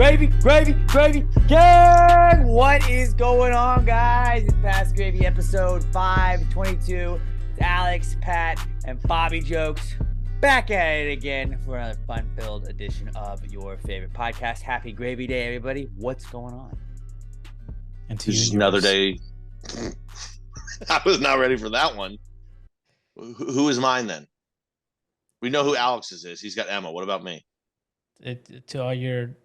Gravy, gang! What is going on, guys? It's Past Gravy episode 522. It's Alex, Pat, and Bobby Jokes back at it again for another fun-filled edition of your favorite podcast. Happy Gravy Day, everybody. What's going on? And to you, another day. I was not ready for that one. Who is mine then? We know who Alex's is. He's got Emma. What about me? To all your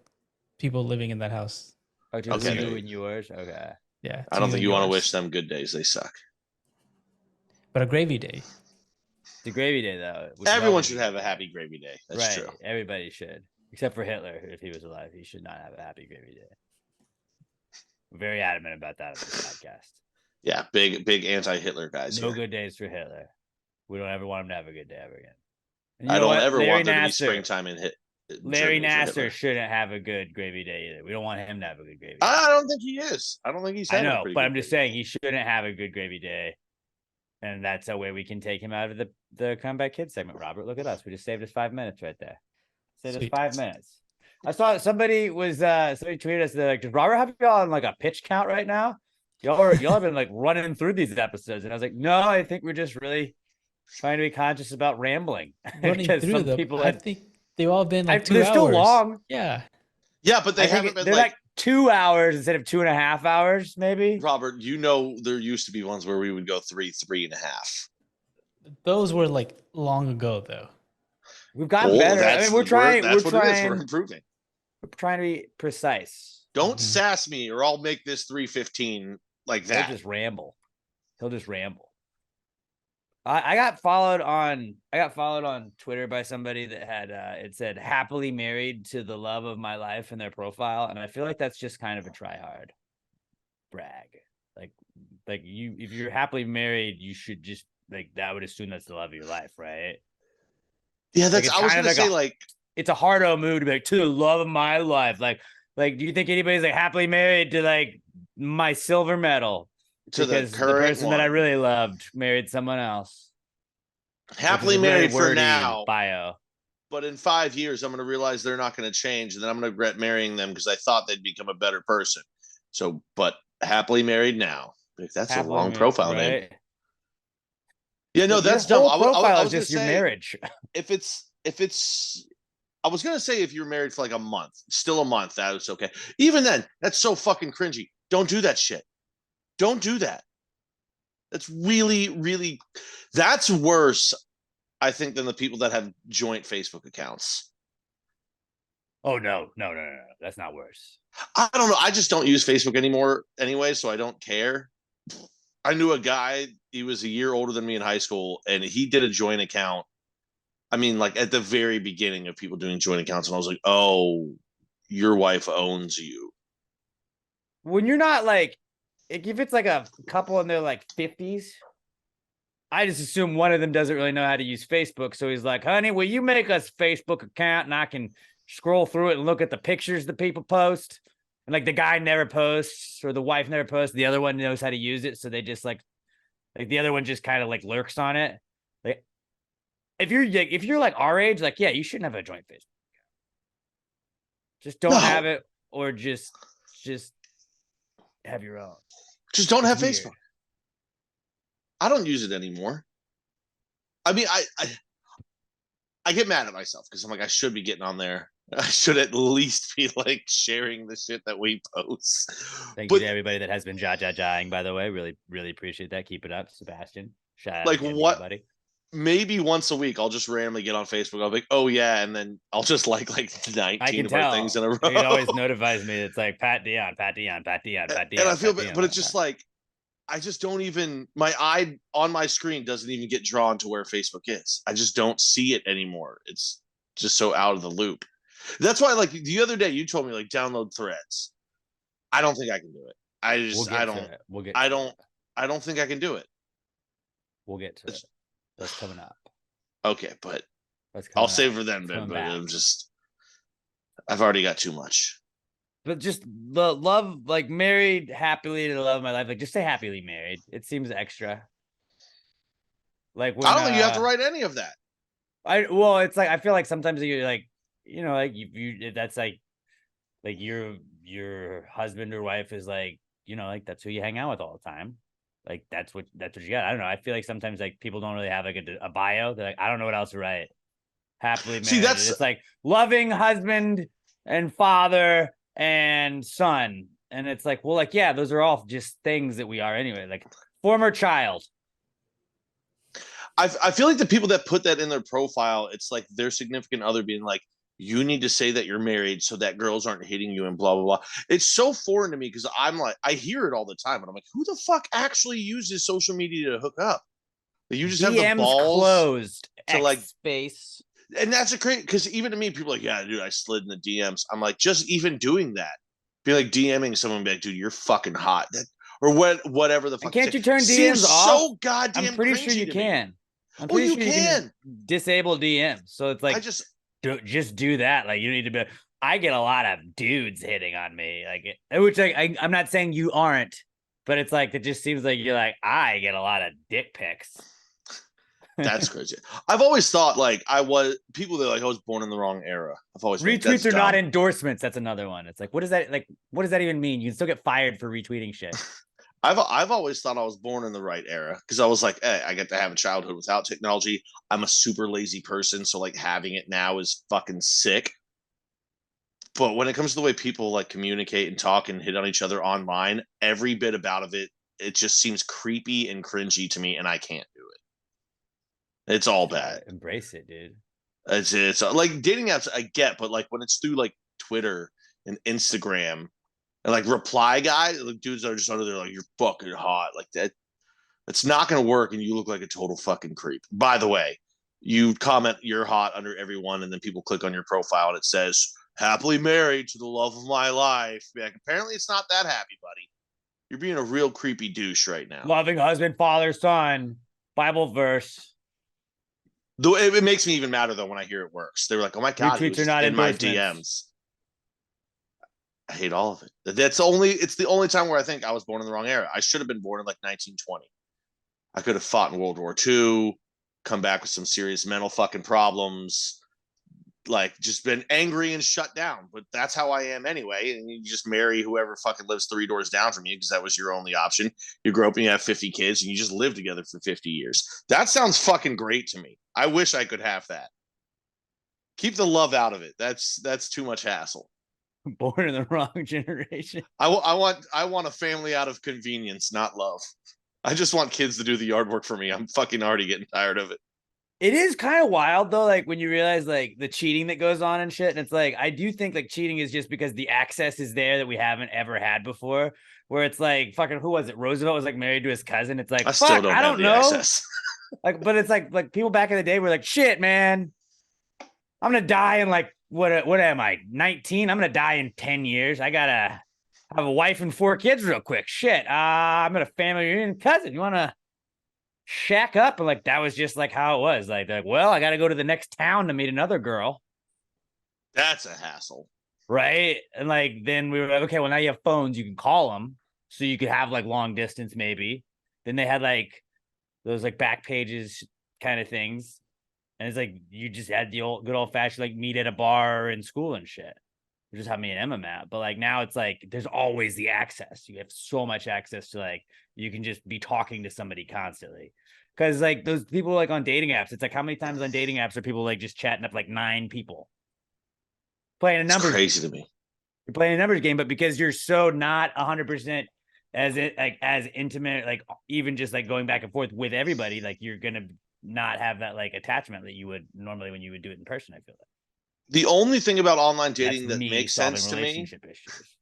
people living in that house. Oh, to Okay. you and yours? Okay. Yeah. I don't think you want to wish them good days. They suck. But a gravy day. It's a Gravy Day, though. Everyone should have a happy gravy day. That's right. true. Everybody should. Except for Hitler. If he was alive, he should not have a happy Gravy Day. We're very adamant about that on this podcast. Yeah, big anti-Hitler guys. No here. good days for Hitler. We don't ever want him to have a good day ever again. And I don't ever Larry want there to be Nasser, springtime in hit. Larry Germany for Nasser Hitler. shouldn't have a good Gravy Day either. We don't want him to have a good Gravy Day. I don't think he is. I don't think he's. I having a know, pretty but good I'm just gravy saying he shouldn't have a good Gravy Day. And that's a way we can take him out of the Comeback Kids segment. Robert, look at us. We just saved us 5 minutes right there. Saved Sweet. us 5 minutes. I saw somebody tweeted us. They're like, does Robert have y'all on like a pitch count right now? Y'all have been like running through these episodes. And I was like, no, I think we're just really trying to be conscious about rambling. Running Because through some them. people I had, think they've all been like 2 they're hours. still long. Yeah. Yeah, but they I think haven't been they're like 2 hours instead of 2.5 hours, maybe. Robert, you know there used to be ones where we would go 3.5. Those were like long ago though. We've gotten better. I mean, we're trying. That's We're what it is. We're trying. improving. We're trying to be precise. Don't Mhm. sass me, or I'll make this 3:15 like that. He'll just ramble. He'll just ramble. I got followed on Twitter by somebody that had it said happily married to the love of my life in their profile, and I feel like that's just kind of a try hard brag. Like you, if you're happily married, you should just like that would assume that's the love of your life, right? Yeah, that's. it's I was kind gonna of say It's a hardo move to be like to the love of my life. Like do you think anybody's like happily married to like my silver medal? to the Because the current person that I one. really loved married someone else. Happily Which is a really married for wordy now, Bio. but in 5 years, I'm gonna realize they're not gonna change, and then I'm gonna regret marrying them because I thought they'd become a better person. So, but happily married now. Like, that's Happily a wrong married, profile name. right? Yeah, no, Your that's dumb. whole profile I is was just gonna your say, marriage. if it's I was gonna say if you're married for like a month, still a month, that's okay. Even then, that's so fucking cringy. Don't do that shit. Don't do that. That's really, really that's worse, I think, than the people that have joint Facebook accounts. Oh no. That's not worse. I don't know. I just don't use Facebook anymore anyway, so I don't care. I knew a guy, he was a year older than me in high school, and he did a joint account. I mean, like at the very beginning of people doing joint accounts, and I was like, oh, your wife owns you. When you're not like if it's like a couple in their like 50s, I just assume one of them doesn't really know how to use Facebook. So he's like, honey, will you make us a Facebook account and I can scroll through it and look at the pictures the people post? And like the guy never posts or the wife never posts. The other one knows how to use it. So they just like the other one just kind of like lurks on it. Like if you're like our age, like, yeah, you shouldn't have a joint Facebook account. Just don't No. have it, or just have your own. Just don't have Weird. Facebook. I don't use it anymore. I mean, I get mad at myself because I'm like, I should be getting on there. I should at least be like sharing the shit that we post. Thank But you to everybody that has been jaing, by the way. Really, really appreciate that. Keep it up, Sebastian. Shout out Like to what- buddy. maybe once a week, I'll just randomly get on Facebook. I'll be like, oh yeah, and then I'll just like I 19 can of our tell. things in a row. It always notifies me. It's like Pat Dion. And I feel, but it's just like, I just don't even, my eye on my screen doesn't even get drawn to where Facebook is. I just don't see it anymore. It's just so out of the loop. That's why, like the other day, you told me like download Threads. I don't think I can do it. I don't think I can do it. We'll get to it. That's coming up. Okay, but That's coming I'll up. save for then. It's But coming back. I've already got too much. But just the love, like married happily to the love of my life. Like just say happily married. It seems extra. Like when, I don't think you have to write any of that. Well, it's like I feel like sometimes you're like, like you that's like like your husband or wife is like, you know, like that's who you hang out with all the time. Like that's what you got. I don't know. I feel like sometimes like people don't really have like a bio. They're like, I don't know what else to write. Happily See, married. that's It's like loving husband and father and son. And it's like, well, like, yeah, those are all just things that we are anyway. Like former child. I feel like the people that put that in their profile, it's like their significant other being like, you need to say that you're married so that girls aren't hitting you and blah blah blah. It's so foreign to me because I'm like, I hear it all the time, and I'm like, who the fuck actually uses social media to hook up? You just have the DMs balls closed. to X like, space. and that's a great because even to me, people are like, yeah, dude, I slid in the DMs. I'm like, just even doing that, be like DMing someone, be like, dude, you're fucking hot, that or whatever the And fuck. can't you turn seems DMs off? so goddamn. I'm pretty sure cringy you to me. can. I'm Well, pretty you sure you can. disable DMs. So it's like I just just do that. Like you need to be. I get a lot of dudes hitting on me, like which like I'm not saying you aren't, but it's like it just seems like you're like I get a lot of dick pics. that's crazy. I've always thought like I was people that like I was born in the wrong era. I've always been like, Retweets that's are not dumb. endorsements. That's another one. It's like what does that even mean? You can still get fired for retweeting shit. I've always thought I was born in the right era because I was like, hey, I get to have a childhood without technology. I'm a super lazy person, so like having it now is fucking sick. But when it comes to the way people like communicate and talk and hit on each other online, every bit about it just seems creepy and cringy to me, and I can't do it. It's all bad. Embrace it, dude. It's like dating apps I get, but like when it's through like Twitter and Instagram and like reply guys, like dudes that are just under there like you're fucking hot, like that. It's not gonna work, and you look like a total fucking creep. By the way, you comment you're hot under everyone, and then people click on your profile and it says happily married to the love of my life. Like, apparently, it's not that happy, buddy. You're being a real creepy douche right now. Loving husband, father, son, Bible verse. Though it makes me even madder though when I hear it works. They were like, "Oh my god, he Retweets was are not in my endorsements. DMs." I hate all of it. It's the only time where I think I was born in the wrong era. I should have been born in like 1920. I could have fought in World War II, come back with some serious mental fucking problems, like just been angry and shut down. But that's how I am anyway. And you just marry whoever fucking lives 3 doors down from you because that was your only option. You grow up and you have 50 kids and you just live together for 50 years. That sounds fucking great to me. I wish I could have that. Keep the love out of it. That's too much hassle. Born in the wrong generation. I want a family out of convenience, not love. I just want kids to do the yard work for me. I'm fucking already getting tired of it. It is kind of wild though, like when you realize like the cheating that goes on and shit. And it's like I do think like cheating is just because the access is there that we haven't ever had before. Where it's like fucking who was it? Roosevelt was like married to his cousin. It's like I still don't I have don't the know. access. Like, but it's like people back in the day were like, shit, man. I'm gonna die in like what am I? 19? I'm gonna die in 10 years. I gotta have a wife and 4 kids real quick. Shit. I'm gonna family reunion. Cousin, you wanna shack up? And like that was just like how it was. Like, well, I gotta go to the next town to meet another girl. That's a hassle. Right. And like then we were like, okay, well, now you have phones, you can call them. So you could have like long distance, maybe. Then they had like those like back pages kind of things. And it's like you just had the good old fashioned like meet at a bar in school and shit. Which is how me and Emma met. But like now it's like there's always the access. You have so much access to like you can just be talking to somebody constantly. Cause like those people like on dating apps, it's like how many times on dating apps are people like just chatting up like 9 people? Playing a numbers crazy to me. You're playing a numbers game, but because you're so not 100% as intimate, like even just like going back and forth with everybody, like you're gonna not have that like attachment that you would normally when you would do it in person. I feel like The only thing about online dating that's that me makes solving sense to me relationship issues.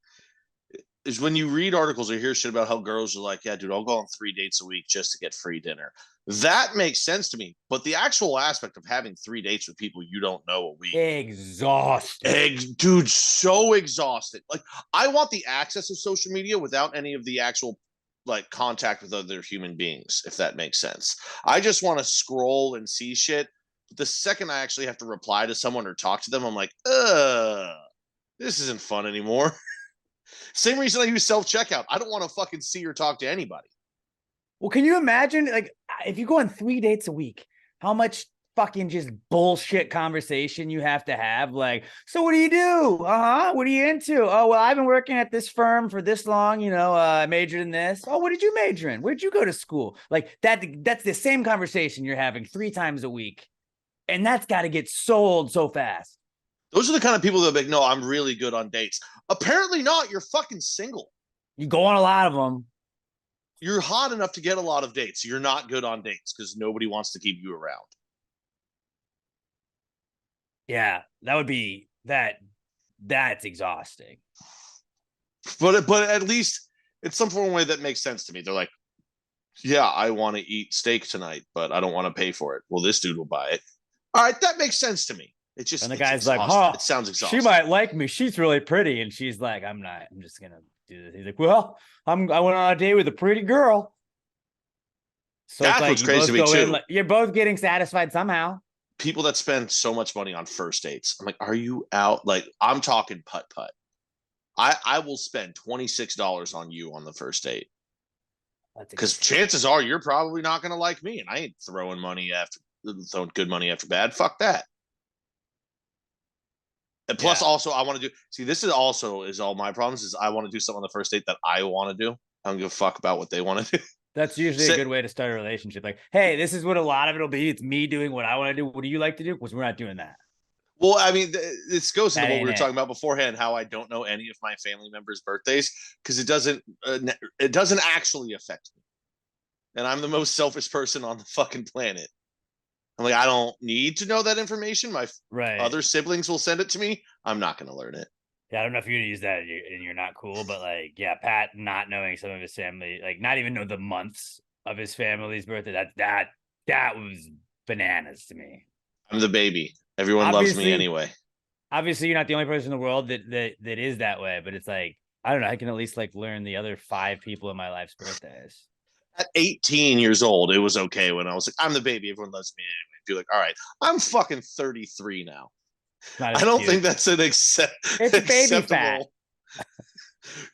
is when you read articles or hear shit about how girls are like, yeah, dude, I'll go on 3 dates a week just to get free dinner. That makes sense to me. But the actual aspect of having 3 dates with people you don't know a week. Exhausting. Dude, so exhausted. Like, I want the access of social media without any of the actual like contact with other human beings, if that makes sense. I just want to scroll and see shit. But the second I actually have to reply to someone or talk to them, I'm like, this isn't fun anymore. Same reason I use self-checkout. I don't want to fucking see or talk to anybody. Well, can you imagine like if you go on 3 dates a week, how much fucking just bullshit conversation you have to have. Like, so what do you do? What are you into? Oh, well, I've been working at this firm for this long, you know, I majored in this. Oh, what did you major in? Where'd you go to school? Like that's the same conversation you're having 3 times a week. And that's got to get sold so fast. Those are the kind of people that are like, no, I'm really good on dates. Apparently not. You're fucking single. You go on a lot of them. You're hot enough to get a lot of dates. You're not good on dates because nobody wants to keep you around. Yeah, that would be that's exhausting. But at least it's some form of way that makes sense to me. They're like, yeah, I want to eat steak tonight, but I don't want to pay for it. Well, this dude will buy it. All right, that makes sense to me. It's just, and the it's guy's like, exhausting. huh, It sounds exhausting. she might like me. She's really pretty. And she's like, I'm not. I'm just going to do this. He's like, well, I went on a date with a pretty girl. So That's it's like what's you crazy both to me, go in, too. like, you're both getting satisfied somehow. People that spend so much money on first dates. I'm like, are you out? Like, I'm talking putt-putt. I will spend $26 on you on the first date. Because chances are you're probably not going to like me. And I ain't throwing good money after bad. Fuck that. And plus, also, I want to do. See, this is all my problems. Is I want to do something on the first date that I want to do. I don't give a fuck about what they want to do. That's usually a good way to start a relationship. Like, hey, this is what a lot of it'll be. It's me doing what I want to do. What do you like to do? Because we're not doing that. Well, I mean, this goes into That what we were ain't talking about beforehand. How I don't know any of my family members' birthdays because it doesn't actually affect me, and I'm the most selfish person on the fucking planet. I'm like, I don't need to know that information. My other siblings will send it to me. I'm not going to learn it. Yeah, I don't know if you're gonna use that and you're not cool, but like, yeah, Pat not knowing some of his family, like not even know the months of his family's birthday. That was bananas to me. I'm the baby. Everyone loves me anyway. Obviously, you're not the only person in the world that is that way, but it's like, I don't know. I can at least like learn the other 5 people in my life's birthdays. At 18 years old, it was okay when I was like, I'm the baby. Everyone loves me anyway. Be like, all right, I'm fucking 33 now. I don't think that's an It's baby fat.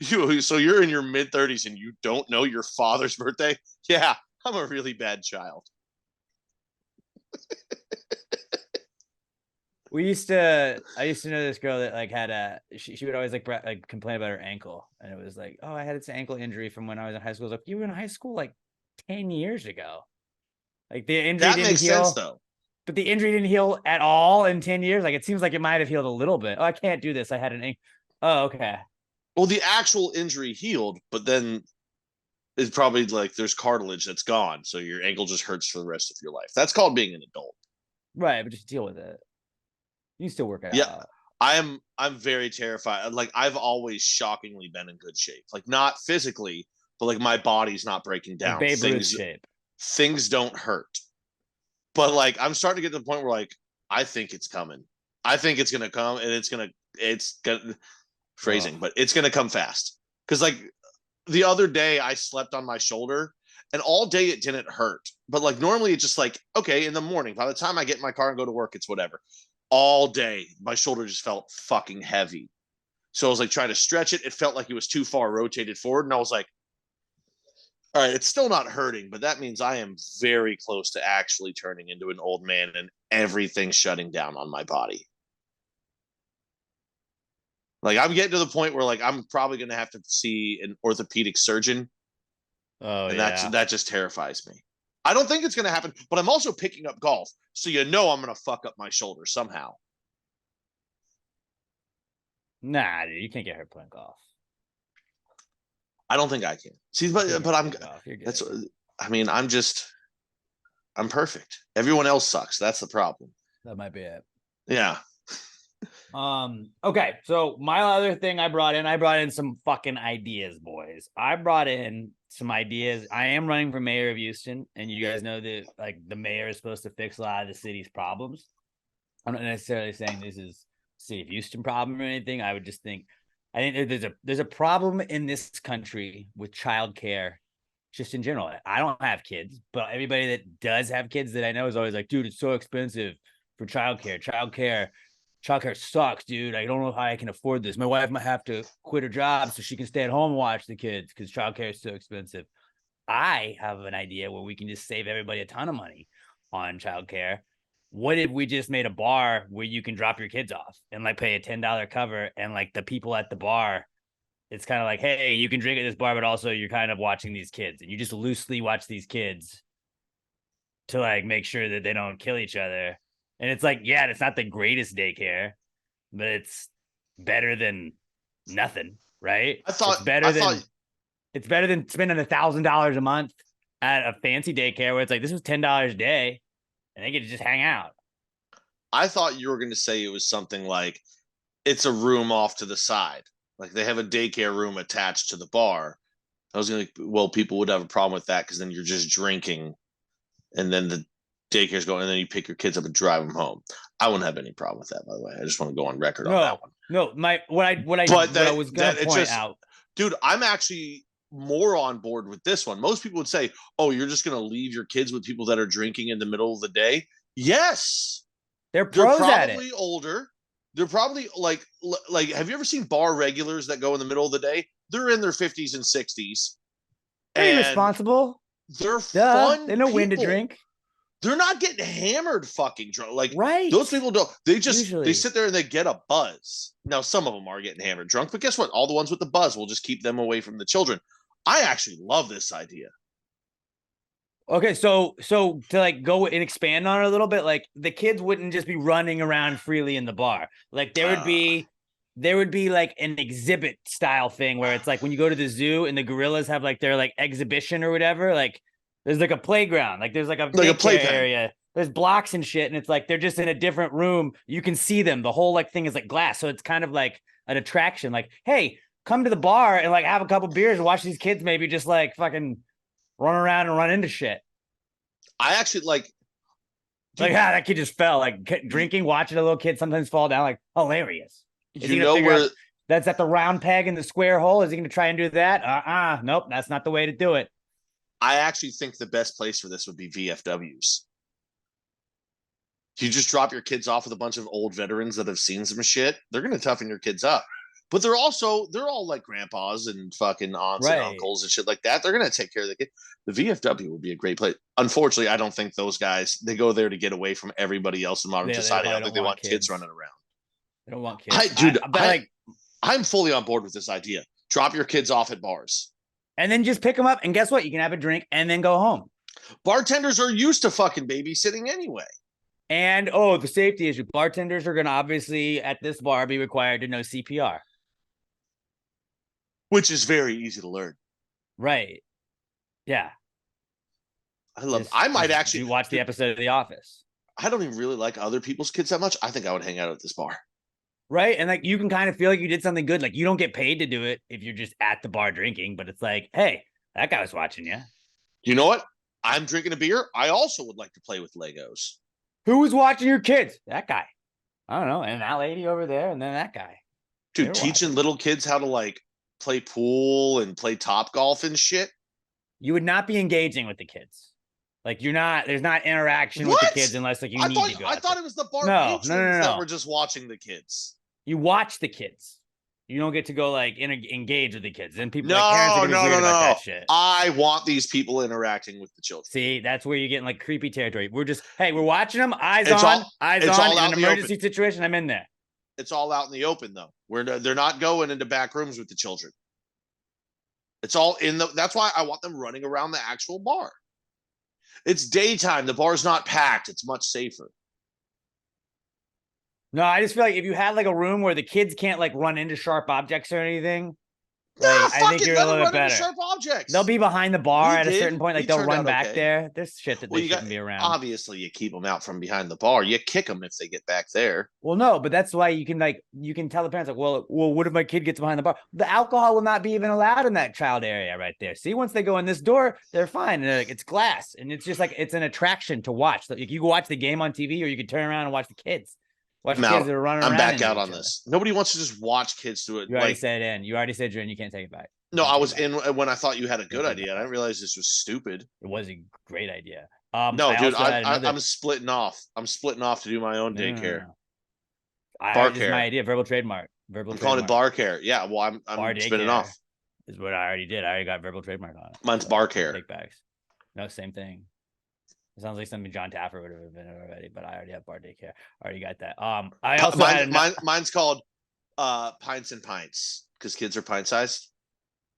So you're in your mid 30s and you don't know your father's birthday? Yeah, I'm a really bad child. I used to know this girl that like had she would always like complain about her ankle, and it was like, oh, I had this ankle injury from when I was in high school. I was like, you were in high school like 10 years ago. Like the injury didn't heal. Sense, though. But the injury didn't heal at all in 10 years. Like it seems like it might have healed a little bit. Oh, I can't do this. I had an ankle. Oh, okay. Well, the actual injury healed, but then it's probably like there's cartilage that's gone, so your ankle just hurts for the rest of your life. That's called being an adult. Right, but just deal with it. You can still work it out. I'm very terrified. Like I've always shockingly been in good shape. Like not physically, but like my body's not breaking down. Babe Ruth shape. Things don't hurt. But like I'm starting to get to the point where like I think it's coming. I think it's gonna come, and it's gonna but it's gonna come fast. Because like the other day I slept on my shoulder, and all day it didn't hurt. But like normally it's just like, okay, in the morning, by the time I get in my car and go to work, it's whatever. All day my shoulder just felt fucking heavy. So I was like trying to stretch it. It felt like it was too far rotated forward, and I was like, all right, it's still not hurting, but that means I am very close to actually turning into an old man and everything shutting down on my body. Like I'm getting to the point where like I'm probably going to have to see an orthopedic surgeon. Oh, and that just terrifies me. I don't think it's going to happen, but I'm also picking up golf. So I'm going to fuck up my shoulder somehow. Nah, dude, you can't get hurt playing golf. I don't think I can. See, but I'm that's I mean, I'm perfect. Everyone else sucks. That's the problem. That might be it. Yeah. Okay, so my other thing I brought in some fucking ideas, boys. I brought in some ideas. I am running for mayor of Houston, and you guys know that like the mayor is supposed to fix a lot of the city's problems. I'm not necessarily saying this is city of Houston problem or anything. I think there's a problem in this country with childcare, just in general. I don't have kids, but everybody that does have kids that I know is always like, dude, it's so expensive for childcare. Childcare sucks, dude. I don't know how I can afford this. My wife might have to quit her job so she can stay at home and watch the kids because childcare is so expensive. I have an idea where we can just save everybody a ton of money on childcare. what if we just made a bar where you can drop your kids off and like pay a $10 cover, and like the people at the bar, it's kind of like, hey, you can drink at this bar, but also you're kind of watching these kids, and you just loosely watch these kids to like make sure that they don't kill each other. And it's like, yeah, it's not the greatest daycare, but it's better than nothing, right? I thought It's better than spending $1,000 a month at a fancy daycare where it's like, this was $10 a day and they get to just hang out. I thought you were going to say it was something like it's a room off to the side. Like they have a daycare room attached to the bar. I was going to, well, people would have a problem with that because then you're just drinking and then the daycare's going and then you pick your kids up and drive them home. I wouldn't have any problem with that, by the way. I just want to go on record on that one. No, what I was going to point out. Dude, I'm actually more on board with this one. Most people would say, oh, you're just going to leave your kids with people that are drinking in the middle of the day. Yes. They're pros at it. They're probably older. They're probably like, have you ever seen bar regulars that go in the middle of the day? They're in their 50s and 60s. They're irresponsible. They're fun. They know when to drink. They're not getting hammered fucking drunk. Like, right. Those people don't. They just, they sit there and they get a buzz. Now, some of them are getting hammered drunk, but guess what? All the ones with the buzz will just keep them away from the children. I actually love this idea. Okay, so to like go and expand on it a little bit, like the kids wouldn't just be running around freely in the bar. Like there would be like an exhibit style thing where it's like when you go to the zoo and the gorillas have like their like exhibition or whatever, like there's like a playground, like there's like a play area. There's blocks and shit, and it's like they're just in a different room. You can see them. The whole like thing is like glass, so it's kind of like an attraction. Like, hey, come to the bar and like have a couple beers and watch these kids maybe just like fucking run around and run into shit. I actually like that kid just fell, like drinking, watching a little kid sometimes fall down, like hilarious. Is you know where that's at the round peg in the square hole? Is he going to try and do that? Nope, that's not the way to do it. I actually think the best place for this would be VFWs. You just drop your kids off with a bunch of old veterans that have seen some shit. They're going to toughen your kids up. But they're all like grandpas and fucking aunts and uncles and shit like that. They're going to take care of the kid. The VFW would be a great place. Unfortunately, I don't think those guys, they go there to get away from everybody else in modern society. I don't think they want kids running around. They don't want kids. I'm fully on board with this idea. Drop your kids off at bars. And then just pick them up. And guess what? You can have a drink and then go home. Bartenders are used to fucking babysitting anyway. And, the safety issue. Bartenders are going to obviously at this bar be required to know CPR. Which is very easy to learn. Right. Yeah. I might actually watch the episode of The Office. I don't even really like other people's kids that much. I think I would hang out at this bar. Right. And like you can kind of feel like you did something good. Like you don't get paid to do it if you're just at the bar drinking, but it's like, hey, that guy was watching you. You know what? I'm drinking a beer. I also would like to play with Legos. Who was watching your kids? That guy. I don't know. And that lady over there, and then that guy. Dude, teaching little kids how to like play pool and play top golf and shit. You would not be engaging with the kids. Like there's not interaction with the kids unless like you need to go. I thought it was the bar patrons that were just watching the kids. You watch the kids. You don't get to go like engage with the kids. Then people parents are gonna be weird about that shit. I want these people interacting with the children. See, that's where you're getting like creepy territory. We're watching them, eyes on. In an emergency situation, I'm in there. It's all out in the open though. They're not going into back rooms with the children. It's all that's why I want them running around the actual bar. It's daytime. The bar's not packed. It's much safer. No, I just feel like if you had like a room where the kids can't like run into sharp objects or anything, I think you're a little bit better. Sharp objects. They'll be behind the bar at a certain point. Like they'll run back there. There's shit that they shouldn't be around. Obviously, you keep them out from behind the bar. You kick them if they get back there. Well, no, but that's why you can tell the parents like, well, what if my kid gets behind the bar? The alcohol will not be even allowed in that child area right there. See, once they go in this door, they're fine. And like, it's glass, and it's just like it's an attraction to watch. Like you can watch the game on TV, or you can turn around and watch the kids. Kids that are running around. I'm back out on this. Nobody wants to just watch kids do it. You already said in. You already said you're in. You can't take it back. No, I was in when I thought you had a good idea. I didn't realize this was stupid. It was a great idea. No, dude, I'm splitting off. I'm splitting off to do my own daycare. Bar care. My idea. Verbal trademark. I'm calling it bar care. Yeah, well, I'm spinning off. Is what I already did. I already got verbal trademark on it. Mine's bar care. Take bags. No, same thing. It sounds like something John Taffer would have invented already, but I already have bar daycare. I already got that. I also had mine's called Pints and Pints because kids are pint sized.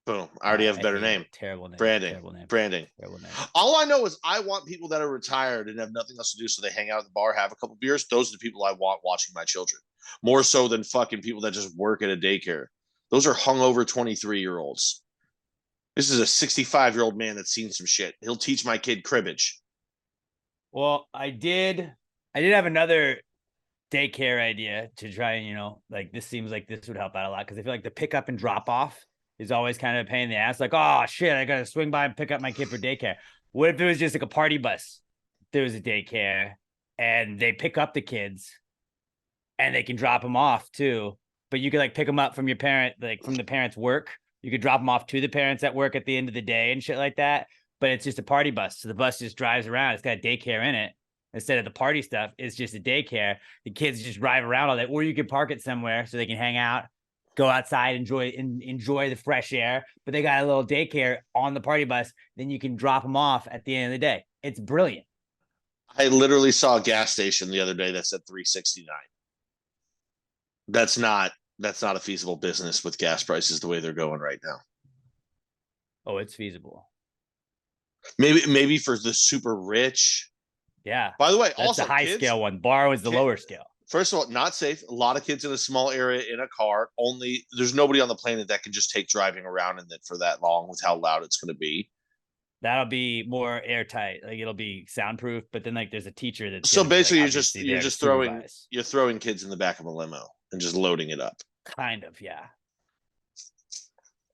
Boom. I already have a better name. Terrible name. Branding. Terrible name. Branding. Terrible name. All I know is I want people that are retired and have nothing else to do, so they hang out at the bar, have a couple beers. Those are the people I want watching my children, more so than fucking people that just work at a daycare. Those are hungover 23-year-olds. This is a 65-year-old man that's seen some shit. He'll teach my kid cribbage. Well, I did have another daycare idea to try and, like, this seems like this would help out a lot because I feel like the pickup and drop off is always kind of a pain in the ass. Like, oh shit, I gotta swing by and pick up my kid for daycare. What if it was just like a party bus? There was a daycare and they pick up the kids and they can drop them off too. But you could like pick them up from your parent, like from the parents' work. You could drop them off to the parents at work at the end of the day and shit like that. But it's just a party bus. So the bus just drives around. It's got a daycare in it. Instead of the party stuff, it's just a daycare. The kids just drive around all that, or you could park it somewhere so they can hang out, go outside, enjoy the fresh air. But they got a little daycare on the party bus. Then you can drop them off at the end of the day. It's brilliant. I literally saw a gas station the other day that said $3.69. That's not a feasible business with gas prices the way they're going right now. Oh, it's feasible. Maybe for the super rich. Yeah. By the way, that's also the high scale one. Bar was the lower scale. First of all, not safe. A lot of kids in a small area in a car. There's nobody on the planet that can just take driving around in it for that long with how loud it's going to be. That'll be more airtight. Like it'll be soundproof. But then like there's a teacher that's so basically like, you're just throwing kids in the back of a limo and just loading it up. Kind of, yeah.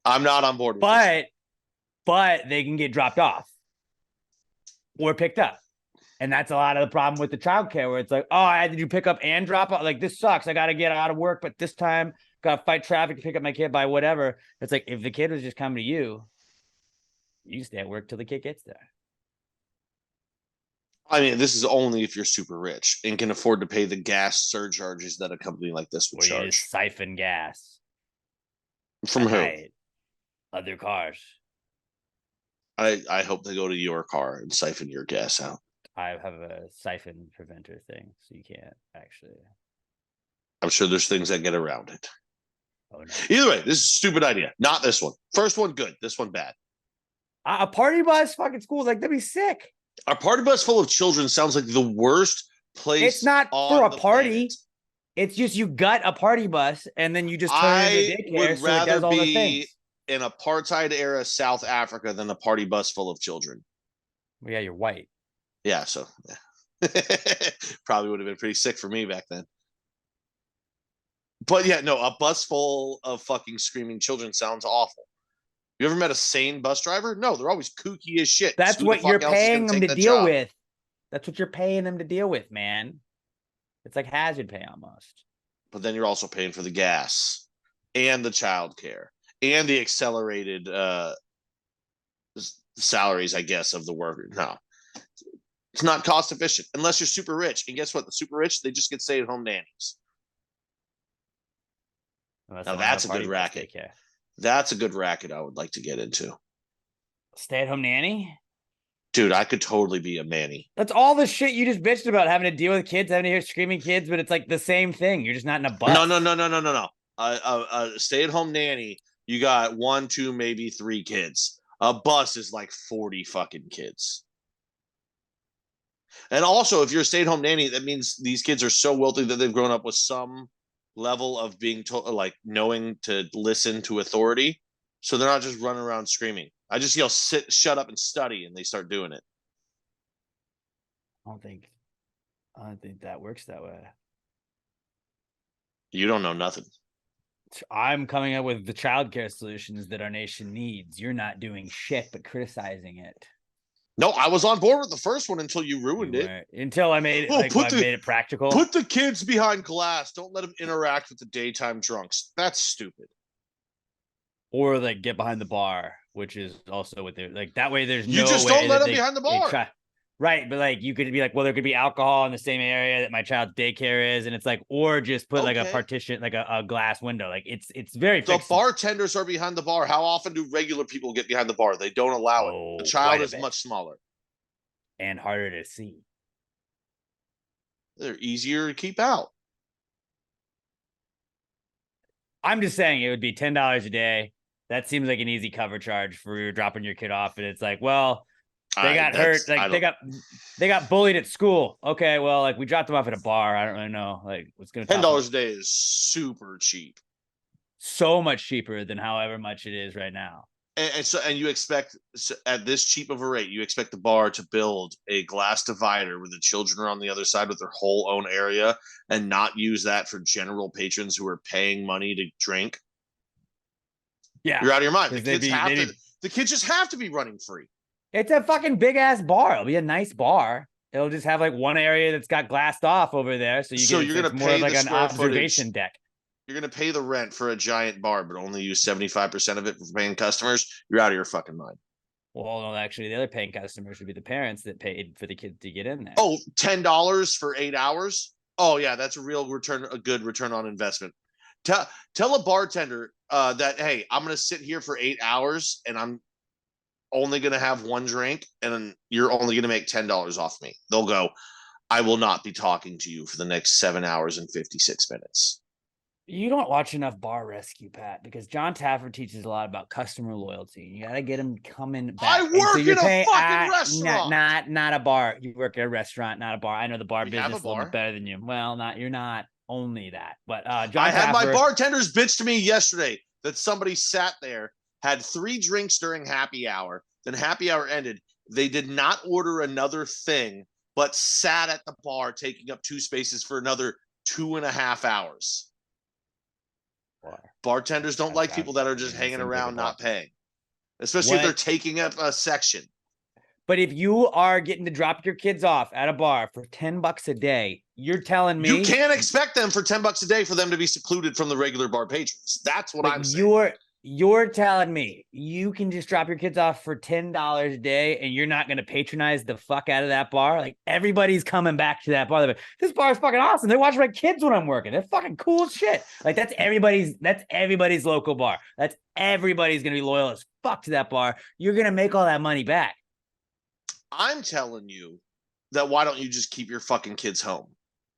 I'm not on board with this. But they can get dropped off or picked up. And that's a lot of the problem with the childcare where it's like, oh, I had to do pick up and drop off. Like, this sucks. I got to get out of work, but this time got to fight traffic to pick up my kid by whatever. It's like, if the kid was just coming to you, you stay at work till the kid gets there. I mean, this is only if you're super rich and can afford to pay the gas surcharges that a company like this would charge. You just siphon gas. From who? Other cars. I hope they go to your car and siphon your gas out. I have a siphon preventer thing, so you can't actually. I'm sure there's things that get around it. Oh, no. Either way, this is a stupid idea. Not this one. First one, good. This one, bad. A party bus fucking school, like, that'd be sick. A party bus full of children sounds like the worst place. It's not for a party. Planet. It's just you gut a party bus and then you just turn it into daycare. Would so rather it does all be the things. In apartheid era South Africa than a party bus full of children. Well, yeah, you're white. Yeah, so probably would have been pretty sick for me back then. But yeah, no, a bus full of fucking screaming children sounds awful. You ever met a sane bus driver? No, they're always kooky as shit. That's what you're paying them to deal with. That's what you're paying them to deal with, man. It's like hazard pay almost. But then you're also paying for the gas and the childcare and the accelerated salaries, I guess, of the worker. No. It's not cost efficient unless you're super rich. And guess what? The super rich, they just get stay-at-home nannies. Well, now that's a good racket. That's a good racket I would like to get into. Stay-at-home nanny? Dude, I could totally be a nanny. That's all the shit you just bitched about, having to deal with kids, having to hear screaming kids, but it's like the same thing. You're just not in a bus. No. A stay-at-home nanny, you got 1, 2, maybe 3 kids. A bus is like 40 fucking kids. And also, if you're a stay-at-home nanny, that means these kids are so wealthy that they've grown up with some level of being told, like knowing to listen to authority. So they're not just running around screaming. I just yell, sit, shut up and study, and they start doing it. I don't think that works that way. You don't know nothing. I'm coming up with the childcare solutions that our nation needs. You're not doing shit but criticizing it. No, I was on board with the first one until you ruined it. Until I made it, made it practical. Put the kids behind glass. Don't let them interact with the daytime drunks. That's stupid. Or like get behind the bar, which is also what they're like. That way, there's you no. You just way don't let them behind the bar. Right, but like you could be like, well, there could be alcohol in the same area that my child's daycare is, and it's like, or just put like a partition, like a glass window. Like it's very. The bartenders are behind the bar. How often do regular people get behind the bar? They don't allow it. The child is much smaller. and harder to see. They're easier to keep out. I'm just saying it would be $10 a day. That seems like an easy cover charge for dropping your kid off, and it's like, well, they got hurt, like they got bullied at school. Okay, well, like we dropped them off at a bar. I don't really know, like what's gonna $10 a day is super cheap. So much cheaper than however much it is right now. And you expect at this cheap of a rate, you expect the bar to build a glass divider where the children are on the other side with their whole own area and not use that for general patrons who are paying money to drink. Yeah, you're out of your mind. The kids just have to be running free. It's a fucking big ass bar. It'll be a nice bar. It'll just have like one area that's got glassed off over there, so you're gonna pay more of like the an observation footage. deck. You're going to pay the rent for a giant bar, but only use 75% of it for paying customers. You're out of your fucking mind. Well, no, actually, the other paying customers would be the parents that paid for the kids to get in there. Oh, $10 for 8 hours? Oh, yeah, that's a good return on investment. Tell a bartender that, hey, I'm going to sit here for 8 hours and I'm only going to have one drink and you're only going to make $10 off me. They'll go, I will not be talking to you for the next 7 hours and 56 minutes. You don't watch enough Bar Rescue, Pat, because John Taffer teaches a lot about customer loyalty. You got to get them coming back. I work in a fucking restaurant. Not a bar. You work at a restaurant, not a bar. I know the bar business a little bit better than you. Well, you're not only that. But John had my bartenders bitch to me yesterday that somebody sat there, had 3 drinks during happy hour. Then happy hour ended. They did not order another thing, but sat at the bar taking up 2 spaces for another 2.5 hours. Bartenders don't like people that are just hanging around not paying, especially if they're taking up a section. But if you are getting to drop your kids off at a bar for $10 a day, you're telling me you can't expect them for $10 a day for them to be secluded from the regular bar patrons. That's what I'm saying. You're telling me you can just drop your kids off for $10 a day and you're not going to patronize the fuck out of that bar? Like everybody's coming back to that bar. They're like, this bar is fucking awesome. They watch my kids when I'm working. They're fucking cool as shit. Like that's everybody's local bar. That's everybody's going to be loyal as fuck to that bar. You're going to make all that money back. I'm telling you that why don't you just keep your fucking kids home?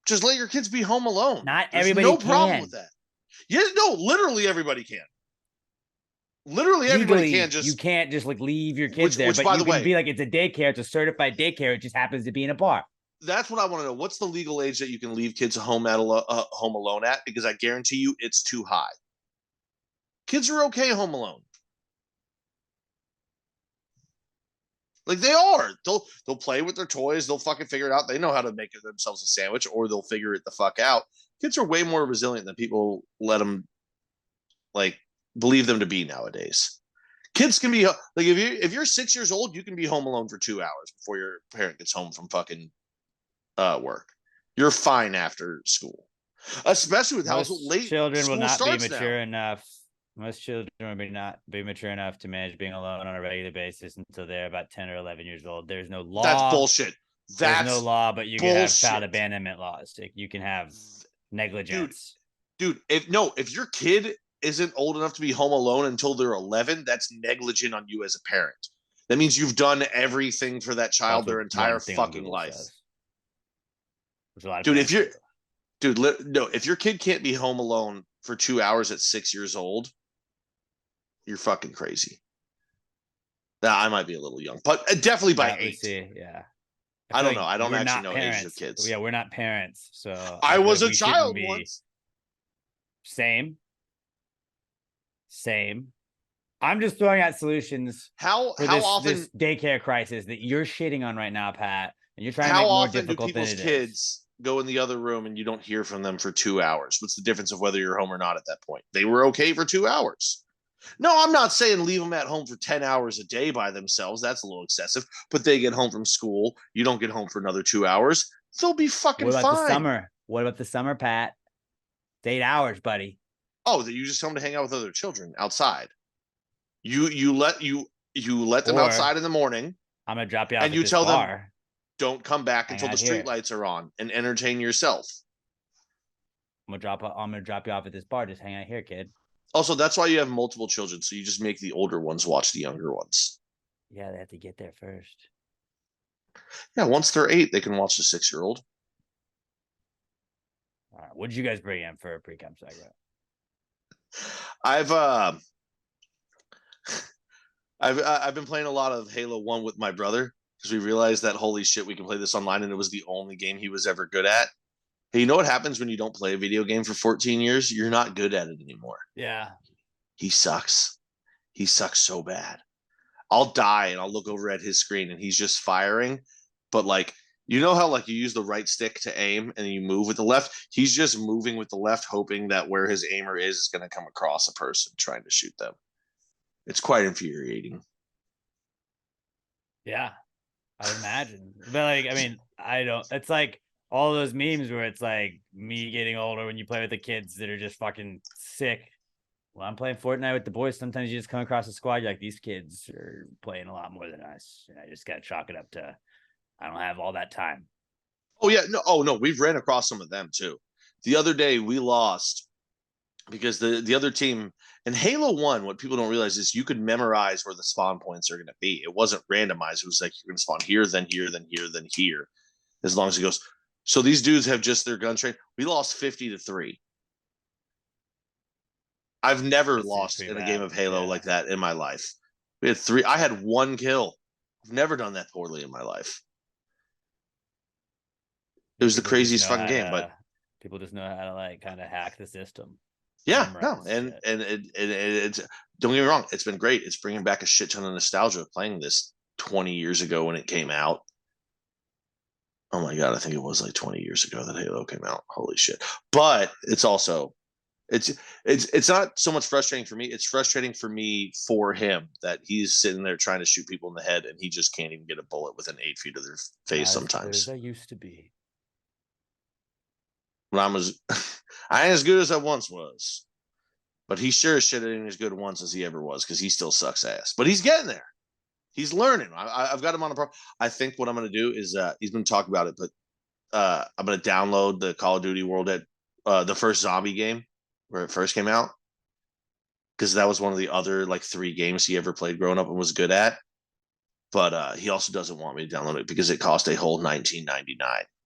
Just let your kids be home alone. Not everybody can. No problem with that. Yes, no, literally everybody can. Literally everybody can just. You can't just like leave your kids there. But by the way, be like it's a daycare. It's a certified daycare. It just happens to be in a bar. That's what I want to know. What's the legal age that you can leave kids home alone at? Because I guarantee you, it's too high. Kids are okay home alone. Like they are. They'll play with their toys. They'll fucking figure it out. They know how to make themselves a sandwich, or they'll figure it the fuck out. Kids are way more resilient than people let them believe them to be nowadays. Kids can be like if you're 6 years old, you can be home alone for 2 hours before your parent gets home from fucking work. You're fine after school, especially with how late children will not be now. mature enough. Most children will not be mature enough to manage being alone on a regular basis until they're about 10 or 11 years old. There's no law. That's bullshit. There's no law, but you can have child abandonment laws. You can have negligence. Dude, if your kid isn't old enough to be home alone until they're 11, that's negligent on you as a parent. That means you've done everything for that child their entire fucking life. Dude, if your kid can't be home alone for 2 hours at 6 years old, you're fucking crazy. Now, I might be a little young, but definitely by 8. Yeah. I don't know. I don't actually know ages of kids. Yeah, we're not parents, so I was a child once. Same. I'm just throwing out solutions. How often this daycare crisis that you're shitting on right now, Pat, and you're trying to make more difficult than it is. How often do people's kids go in the other room and you don't hear from them for 2 hours? What's the difference of whether you're home or not at that point? They were okay for 2 hours. No, I'm not saying leave them at home for 10 hours a day by themselves. That's a little excessive. But they get home from school. You don't get home for another 2 hours. They'll be fucking fine. What about the summer, Pat? It's 8 hours, buddy. Oh, that you just tell them to hang out with other children outside. You let them outside in the morning. I'm gonna drop you off and you tell bar. them don't come back until the street lights are on and entertain yourself. I'm gonna drop you off at this bar. Just hang out here, kid. Also, that's why you have multiple children, so you just make the older ones watch the younger ones. Yeah, they have to get there first. Yeah, once they're 8, they can watch the 6-year-old. All right, what did you guys bring in for a pre-com segment? I've I've been playing a lot of Halo 1 with my brother because we realized that holy shit, we can play this online, and it was the only game he was ever good at. Hey, you know what happens when you don't play a video game for 14 years? You're not good at it anymore. Yeah. He sucks. He sucks so bad. I'll die and I'll look over at his screen and he's just firing. But like, you know how like you use the right stick to aim and you move with the left? He's just moving with the left, hoping that where his aimer is going to come across a person trying to shoot them. It's quite infuriating. Yeah. I would imagine. But like, I mean, I don't, it's like all those memes where it's like me getting older when you play with the kids that are just fucking sick. When I'm playing Fortnite with the boys, sometimes you just come across a squad, you're like, these kids are playing a lot more than us. And I just got to chalk it up to, I don't have all that time. Oh, yeah. No, oh, no. We've ran across some of them too. The other day we lost because the other team in Halo 1, what people don't realize is you could memorize where the spawn points are going to be. It wasn't randomized. It was like you're going to spawn here, then here, then here, then here, as long as it goes. So these dudes have just their gun train. We lost 50-3. I've never lost in a game of Halo like that in my life. We had 3. I had 1 kill. I've never done that poorly in my life. It was the craziest fucking game, but people just know how to like kind of hack the system. Yeah, no, and it's don't get me wrong, it's been great. It's bringing back a shit ton of nostalgia of playing this 20 years ago when it came out. Oh my god, I think it was like 20 years ago that Halo came out. Holy shit! But it's also it's not so much frustrating for me. It's frustrating for me for him that he's sitting there trying to shoot people in the head and he just can't even get a bullet within 8 feet of their face sometimes. As I used to be. When I ain't as good as I once was. But he sure as shit ain't as good once as he ever was because he still sucks ass. But he's getting there. He's learning. I've got him on the pro. I think what I'm going to do is he's been talking about it, but I'm going to download the Call of Duty World at the first zombie game where it first came out because that was one of the other like 3 games he ever played growing up and was good at. But he also doesn't want me to download it because it cost a whole $19.99,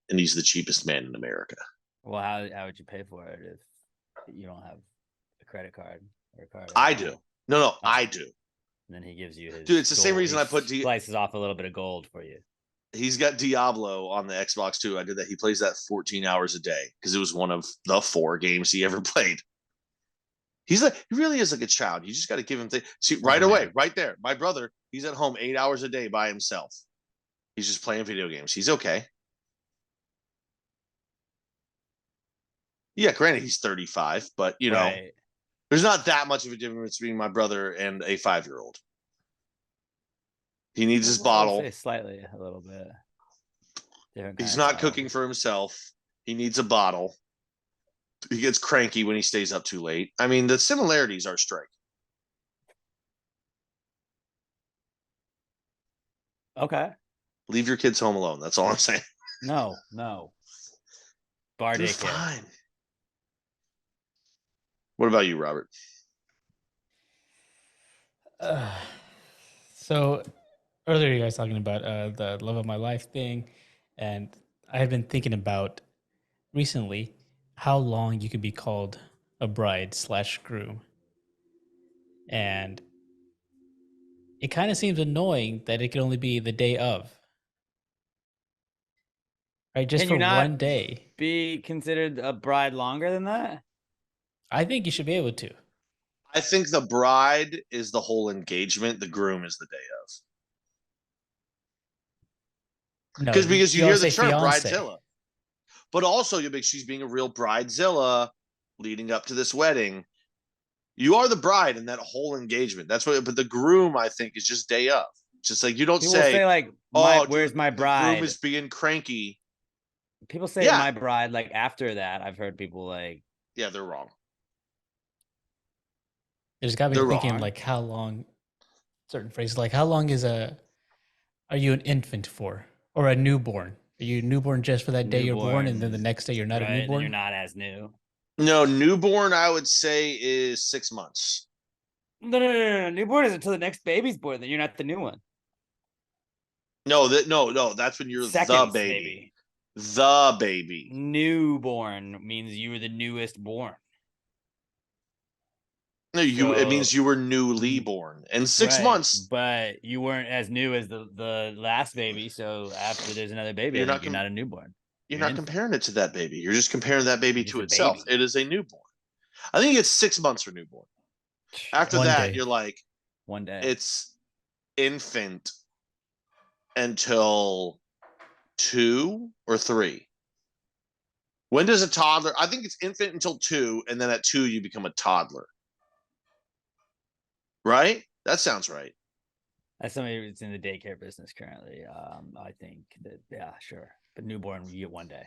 and he's the cheapest man in America. Well, how would you pay for it if you don't have a credit card or a card? I do. No, I do. And then he gives you his dude. It's the gold. same reason I put slices off a little bit of gold for you. He's got Diablo on the Xbox too. I did that. He plays that 14 hours a day because it was one of the 4 games he ever played. He really is like a child. You just got to give him things. See, right away, right there. My brother, he's at home 8 hours a day by himself. He's just playing video games. He's okay. Yeah, granted, he's 35, but you know, there's not that much of a difference between my brother and a 5-year-old. He needs his bottle. Slightly, a little bit. He's not cooking for himself. He needs a bottle. He gets cranky when he stays up too late. I mean, the similarities are striking. Okay. Leave your kids home alone. That's all I'm saying. No. Bar They're daycare. Fine. What about you, Robert? So earlier you guys talking about the love of my life thing, and I have been thinking about recently how long you could be called a bride/groom. And it kind of seems annoying that it could only be the day of. Right, just for one day. Be considered a bride longer than that? I think you should be able to. I think the bride is the whole engagement. The groom is the day of. No, because you hear the term fiance. bridezilla, but also she's being a real bridezilla leading up to this wedding. You are the bride in that whole engagement. That's what. But the groom, I think, is just day of. It's just like you don't say like, "Where's my bride?" The groom is being cranky. People say my bride like after that. I've heard people like, yeah, they're wrong. It just got me thinking like how long certain phrases like how long are you an infant for or a newborn? Are you newborn just for that day you're born and then the next day you're not a newborn? You're not as new. No, newborn I would say is 6 months. No. Newborn is until the next baby's born. Then you're not the new one. No, no. That's when you're the Seconds, baby. maybe. The baby. Newborn means you were the newest born. No, it means So- you were newly born in 6 Right, months. but you weren't as new as the last baby. So after there's another baby, You're I think not you're not a newborn. You're You're not an infant. comparing it to that baby. You're just comparing that baby You're just to a itself. baby. It is a newborn. I think it's 6 months for newborn. After One that, day. you're like, One day. it's infant until 2 or 3. When does a toddler? I think it's infant until 2, and then at 2 you become a toddler. Right? That sounds right. As somebody who's in the daycare business currently, I think that sure. But newborn, you get one day.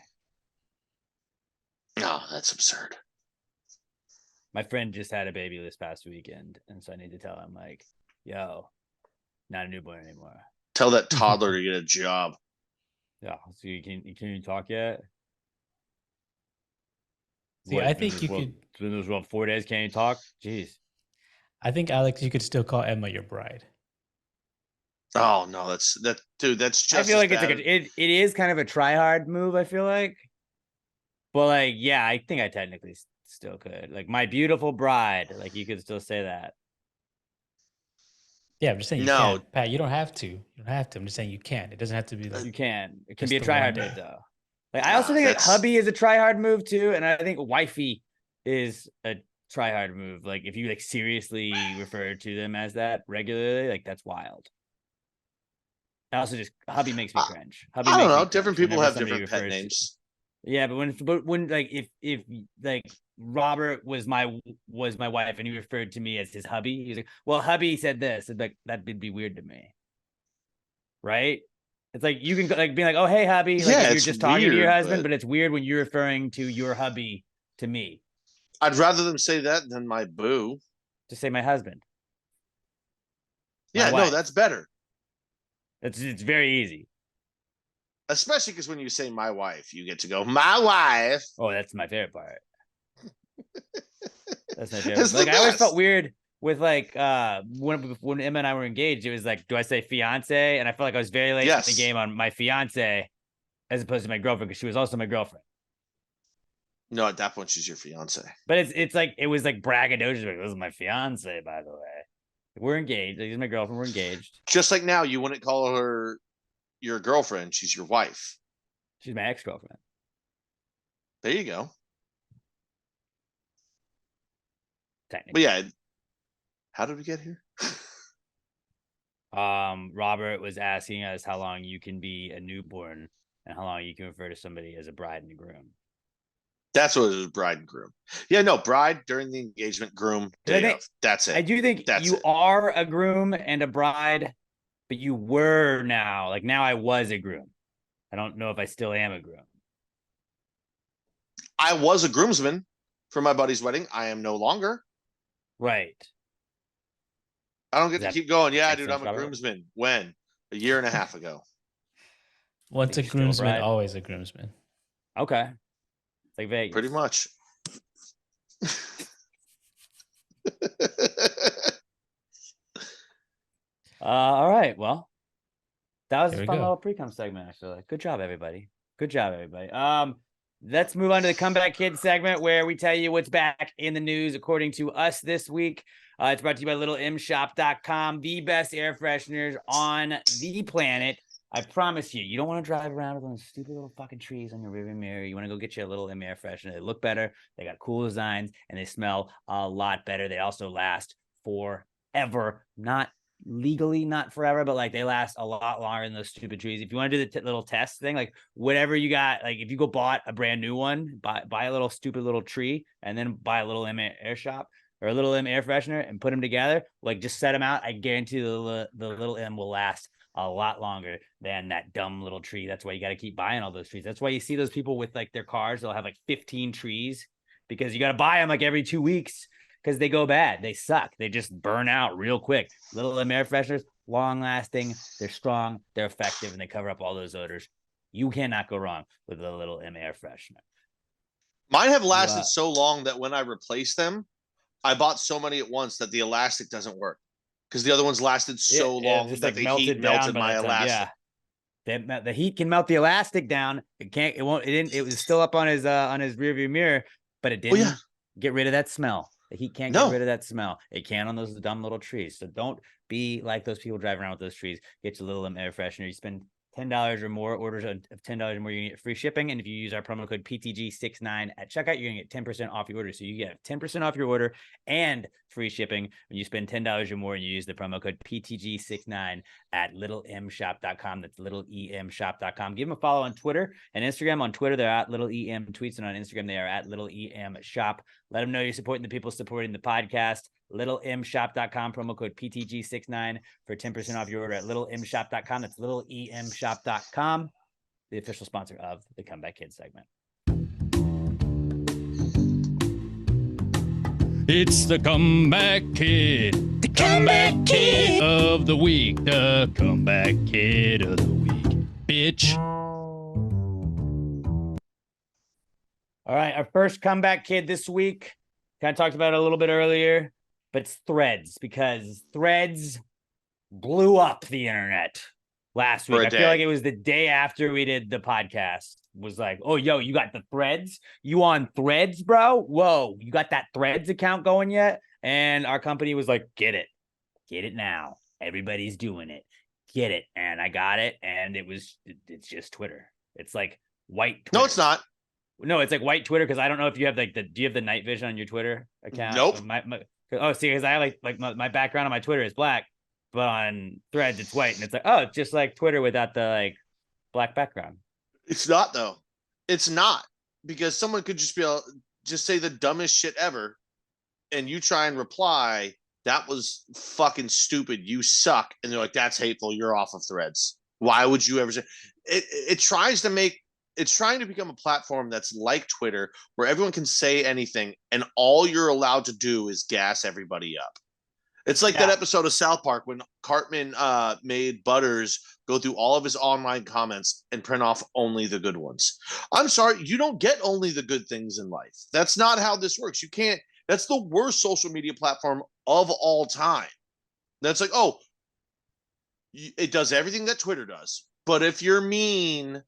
No, that's absurd. My friend just had a baby this past weekend, and so I need to tell him like, yo, not a newborn anymore. Tell that toddler to get a job. Yeah. So can you talk yet? See, I think you could. It's been those 4 days. Can't you talk? Jeez. I think, Alex, you could still call Emma your bride. Oh no, dude. That's just. I feel like it's it is kind of a try hard move. I feel like, but like, yeah, I think I technically still could. Like, my beautiful bride. Like, you could still say that. Yeah, I'm just saying you No. can. Pat, you don't have to. You don't have to. I'm just saying you can. It doesn't have to be like You can. It can just be a the try one hard day. move though. Like, I also think that hubby is a try hard move too, and I think wifey is a try hard move. Like, if you like seriously refer to them as that regularly, like that's wild. I also just hubby makes me cringe. Hubby I don't makes me know. cringe Different people whenever have somebody different pet refers to- names. Yeah, but when like if like Robert was my wife and he referred to me as his hubby, he's like, well, hubby said this. It's like that would be weird to me, right? It's like you can like be like, oh hey hubby, like Yeah, if you're it's just talking to your weird, husband, but- but it's weird when you're referring to your hubby to me. I'd rather them say that than my boo. Just say my husband. Yeah, My no, wife. that's better. It's very easy. Especially because when you say my wife, you get to go, my wife. Oh, that's my favorite part. That's my favorite. It's the Like, I always best. felt weird with like when Emma and I were engaged, it was like, do I say fiance? And I felt like I was very late in Yes. the game on my fiance as opposed to my girlfriend, because she was also my girlfriend. No, at that point, she's your fiance. But it's like it was like braggadocious. Like, this is my fiance, by the way. We're engaged. Like, this is my girlfriend. We're engaged. Just like now, you wouldn't call her your girlfriend. She's your wife. She's my ex-girlfriend. There you go. Technically. But yeah, how did we get here? Robert was asking us how long you can be a newborn and how long you can refer to somebody as a bride and a groom. That's what it was, bride and groom. Yeah, no, bride during the engagement, groom day of. That's it. I do think you are a groom and a bride, but you were now. Like, now I was a groom. I don't know if I still am a groom. I was a groomsman for my buddy's wedding. I am no longer. Right. I don't get to keep going. Yeah, make dude, sense, I'm a Robert? groomsman. When? A year and a half ago. Once a Think you're still a groomsman, bride? always a groomsman. Okay. It's like Vegas. Pretty much. All right. Well, that was There a we fun go. little pre-com segment, actually. Good job, everybody. Good job, everybody. Let's move on to the Comeback Kid segment, where we tell you what's back in the news according to us this week. It's brought to you by littlemshop.com, the best air fresheners on the planet. I promise you, you don't want to drive around with those stupid little fucking trees on your rearview mirror. You want to go get you a little air freshener. They look better, they got cool designs, and they smell a lot better. They also last forever. Not legally, not forever, but like they last a lot longer than those stupid trees. If you want to do the little test thing, like whatever you got, like if you go bought a brand new one, buy a little stupid little tree and then buy a little air shop or a little air freshener and put them together, like just set them out. I guarantee the little M will last a lot longer than that dumb little tree. That's why you got to keep buying all those trees. That's why you see those people with like their cars, they'll have like 15 trees because you got to buy them like every 2 weeks because they go bad. They suck. They just burn out real quick. Little air fresheners, long lasting, they're strong, they're effective, and they cover up all those odors. You cannot go wrong with a little air freshener. Mine have lasted so long that when I replace them, I bought so many at once that the elastic doesn't work because the other ones lasted so long just that like the heat melted my elastic. Yeah. The heat can melt the elastic down. It can't. It won't. It didn't. It was still up on his rearview mirror, but it didn't get rid of that smell. The heat can't get rid of that smell. It can on those dumb little trees. So don't be like those people driving around with those trees. Get your little air freshener. You spend $10 or more, orders of $10 or more, you get free shipping. And if you use our promo code PTG69 at checkout, you're gonna get 10% off your order. So you get 10% off your order and free shipping when you spend $10 or more and you use the promo code PTG69 at littlemshop.com. That's littlemshop.com. Give them a follow on Twitter and Instagram. On Twitter, they're at littleem tweets, and on Instagram, they are at littlemshop. Let them know you're supporting the people supporting the podcast. littlemshop.com, promo code PTG69 for 10% off your order at littlemshop.com. That's littlemshop.com, the official sponsor of the Comeback Kids segment. It's the Comeback Kid. The Comeback Kid of the week. The Comeback Kid of the week. Bitch. All right, our first comeback kid this week. Kind of talked about it a little bit earlier, but it's Threads, because Threads blew up the internet last week. I feel like it was the day after we did the podcast. Was like, oh, yo, you got the Threads? You on Threads, bro? Whoa, you got that Threads account going yet? And our company was like, get it now. Everybody's doing it. Get it. And I got it. And it's just Twitter. It's like white Twitter. No, it's not. No, it's like white Twitter, because I don't know if you have like do you have the night vision on your Twitter account? Nope. See, because I like my background on my Twitter is black, but on Threads it's white, and it's like, oh, it's just like Twitter without the like black background. It's not, though. It's not, because someone could just be able just say the dumbest shit ever, and you try and reply, that was fucking stupid, you suck, and they're like, that's hateful, you're off of Threads. Why would you ever say it? It's trying to become a platform that's like Twitter, where everyone can say anything, and all you're allowed to do is gas everybody up. It's like that episode of South Park when Cartman made Butters go through all of his online comments and print off only the good ones. I'm sorry, you don't get only the good things in life. That's not how this works. You can't. That's the worst social media platform of all time. That's like, oh, it does everything that Twitter does, but if you're mean,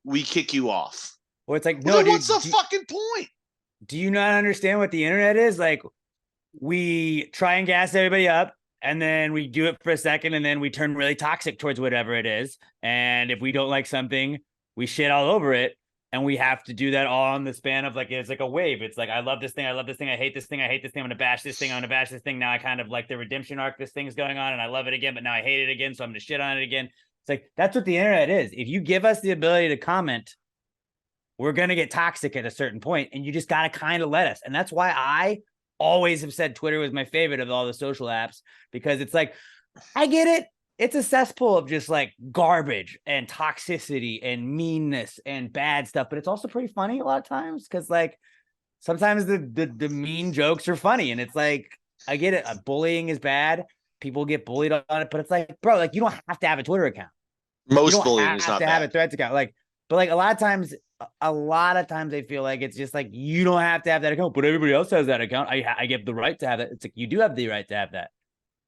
we kick you off. Well, it's like, well, no, dude, what's the fucking point? Do you not understand what the internet is? Like, we try and gas everybody up, and then we do it for a second, and then we turn really toxic towards whatever it is. And if we don't like something, we shit all over it. And we have to do that all in the span of like, it's like a wave. It's like, I love this thing. I love this thing. I hate this thing. I hate this thing. I'm going to bash this thing. I'm going to bash this thing. Now I kind of like the redemption arc this thing's going on, and I love it again, but now I hate it again. So I'm going to shit on it again. It's like, that's what the internet is. If you give us the ability to comment, we're going to get toxic at a certain point, and you just got to kind of let us. And that's why I always have said Twitter was my favorite of all the social apps, because it's like, I get it. It's a cesspool of just like garbage and toxicity and meanness and bad stuff, but it's also pretty funny a lot of times, because like sometimes the mean jokes are funny, and it's like, I get it. Bullying is bad. People get bullied on it, but it's like, bro, like you don't have to have a Twitter account. Most bullying is not bad. Have a Threads account, but like a lot of times I feel like it's just like, you don't have to have that account, but everybody else has that account. I get the right to have that. It's like, you do have the right to have that,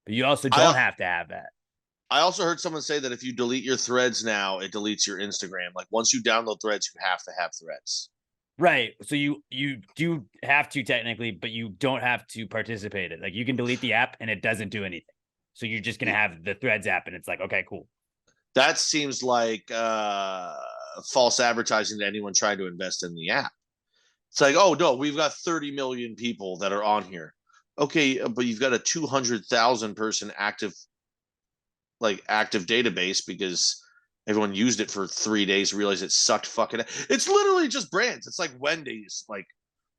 but you also don't have to have that. I also heard someone say that if you delete your Threads now, it deletes your Instagram. Like once you download Threads, you have to have Threads. Right. So you do have to technically, but you don't have to participate in it. Like you can delete the app and it doesn't do anything. So you're just going to have the Threads app, and it's like, okay, cool. That seems like false advertising to anyone trying to invest in the app. It's like, oh, no, we've got 30 million people that are on here. Okay, but you've got a 200,000 person active database because everyone used it for 3 days, realized it sucked fucking. It's literally just brands. It's like Wendy's. Like,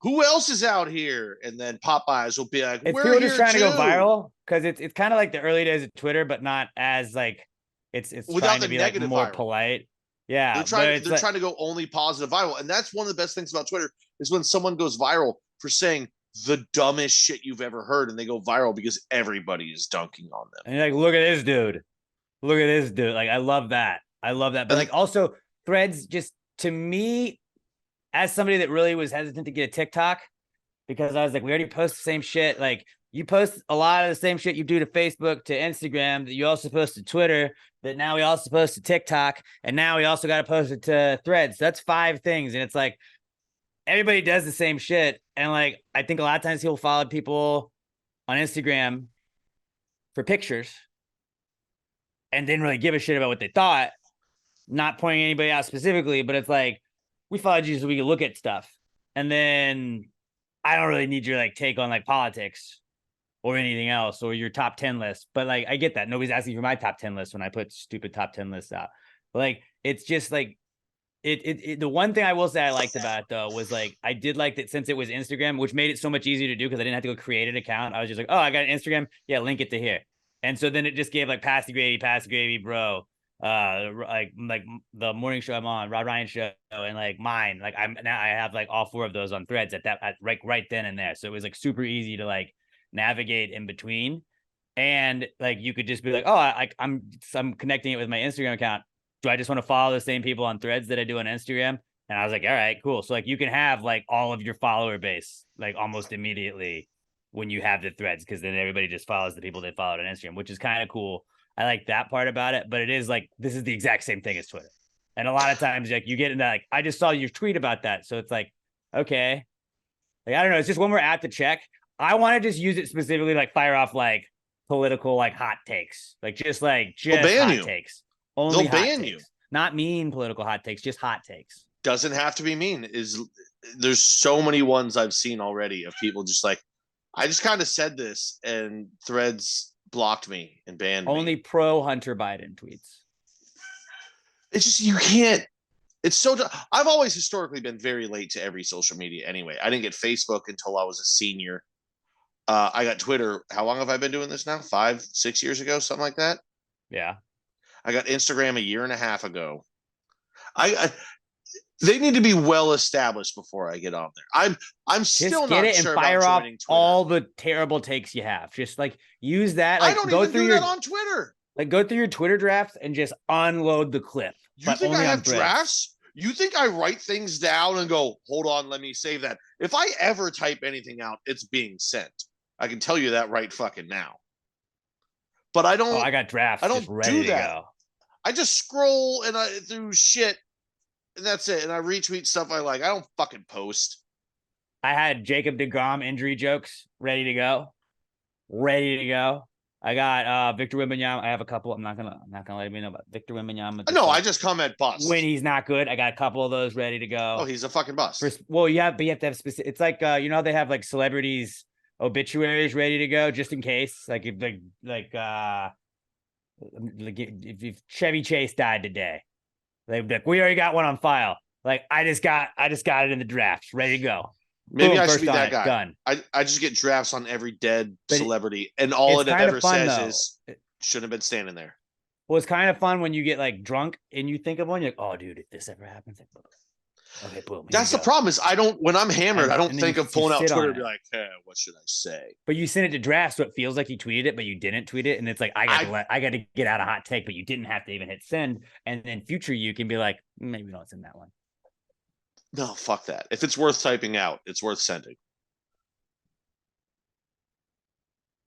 who else is out here? And then Popeyes will be like, it's we're people here just trying too. to go viral, because it's kind of like the early days of Twitter, but not as like it's without trying the to be like more viral. Polite. Yeah, they're trying to go only positive viral, and that's one of the best things about Twitter is when someone goes viral for saying the dumbest shit you've ever heard, and they go viral because everybody is dunking on them. And you're like, look at this dude. Look at this dude. Like, I love that. But like also Threads, just to me, as somebody that really was hesitant to get a TikTok, because I was like, we already post the same shit. Like you post a lot of the same shit you do to Facebook, to Instagram, that you also post to Twitter, that now we also post to TikTok, and now we also got to post it to Threads. That's 5 things. And it's like, everybody does the same shit. And like, I think a lot of times people follow people on Instagram for pictures and didn't really give a shit about what they thought, not pointing anybody out specifically, but it's like, we followed you so we could look at stuff. And then I don't really need your like take on like politics or anything else or your top 10 list. But like, I get that. Nobody's asking for my top 10 list when I put stupid top 10 lists out. But like, it's just like, the one thing I will say I liked about it though was like, I did like that since it was Instagram, which made it so much easier to do because I didn't have to go create an account. I was just like, oh, I got an Instagram. Yeah, link it to here. And so then it just gave like pass the gravy, bro. Like the morning show I'm on, Rod Ryan show, and like mine. Like I have like all 4 of those on Threads right then and there. So it was like super easy to like navigate in between. And like you could just be like, oh, I'm connecting it with my Instagram account. Do I just want to follow the same people on Threads that I do on Instagram? And I was like, all right, cool. So like you can have like all of your follower base like almost immediately when you have the Threads, because then everybody just follows the people they followed on Instagram, which is kind of cool. I like that part about it, but it is like, this is the exact same thing as Twitter. And a lot of times like you get into like, I just saw your tweet about that. So it's like, okay. Like, I don't know. It's just one more app to check. I want to just use it specifically, like fire off like political, like hot takes, like just hot takes. Only They'll hot ban takes. you. Not mean political hot takes, just hot takes. Doesn't have to be mean. There's so many ones I've seen already of people just like, I just kind of said this and Threads blocked me and banned Only me. pro Hunter Biden tweets. It's just, you can't. It's so. I've always historically been very late to every social media anyway. I didn't get Facebook until I was a senior. I got Twitter. How long have I been doing this now? 5, 6 years ago, something like that. Yeah. I got Instagram a year and a half ago. They need to be well established before I get on there. I'm Just still get not it sure and fire about off joining Twitter. all the terrible takes you have. Just like use that. Like I don't go even through do your that on Twitter. like go through your Twitter drafts and just unload the clip. You think I have drafts? You think I write things down and go, hold on, let me save that? If I ever type anything out, it's being sent. I can tell you that right fucking now. But I don't. Oh, I got drafts. I don't just ready do that. To go. I just scroll and through shit, and that's it. And I retweet stuff I like. I don't fucking post. I had Jacob deGrom injury jokes ready to go. Ready to go. I got Victor Wembanyama. I have a couple. I'm not gonna let you know about Victor Wembanyama. No, I just comment bust. When he's not good, I got a couple of those ready to go. Oh, he's a fucking bust. But you have to have specific. It's like you know, they have like celebrities obituaries ready to go just in case. Like if Chevy Chase died today, they'd be like, we already got one on file. Like I just got it in the drafts, ready to go. Maybe Boom, I should be that guy. Done. I just get drafts on every dead But celebrity, and all it ever fun, says is shouldn't have been standing there. Well, it's kind of fun when you get like drunk and you think of one. You're like, oh, dude, if this ever happens, like, okay, boom. That's the problem. Is when I'm hammered, I don't think of pulling out Twitter and be like, hey, what should I say? But you send it to draft, so it feels like you tweeted it, but you didn't tweet it, and it's like I got to get out a hot take, but you didn't have to even hit send. And then future you can be like, maybe don't send that one. No, fuck that. If it's worth typing out, it's worth sending.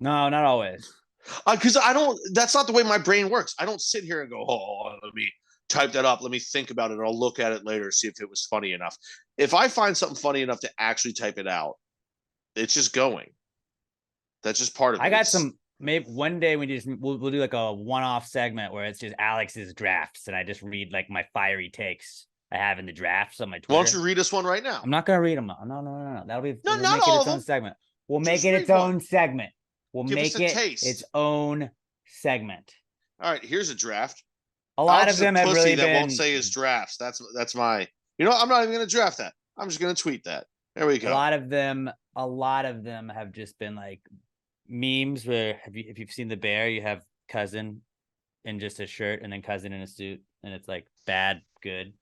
No, not always. Because I don't. That's not the way my brain works. I don't sit here and go, oh, let me type that up. Let me think about it. I'll look at it later, see if it was funny enough. If I find something funny enough to actually type it out, it's just going. That's just part of it. I got some. Maybe one day we'll do like a one-off segment where it's just Alex's drafts, and I just read like my fiery takes I have in the drafts on my Twitter. Why don't you read us one right now? I'm not gonna read them. No. That'll be no, we'll not make all it of its them. own segment. We'll Just make it its own one. segment. We'll Give make us a it taste. its own segment. All right, here's a draft. A lot Alex of them is a have pussy really that been. won't say his drafts. That's my. You know, I'm not even gonna draft that. I'm just gonna tweet that. There we go. A lot of them have just been like memes where if you've seen the bear, you have cousin in just a shirt and then cousin in a suit, and it's like bad, good.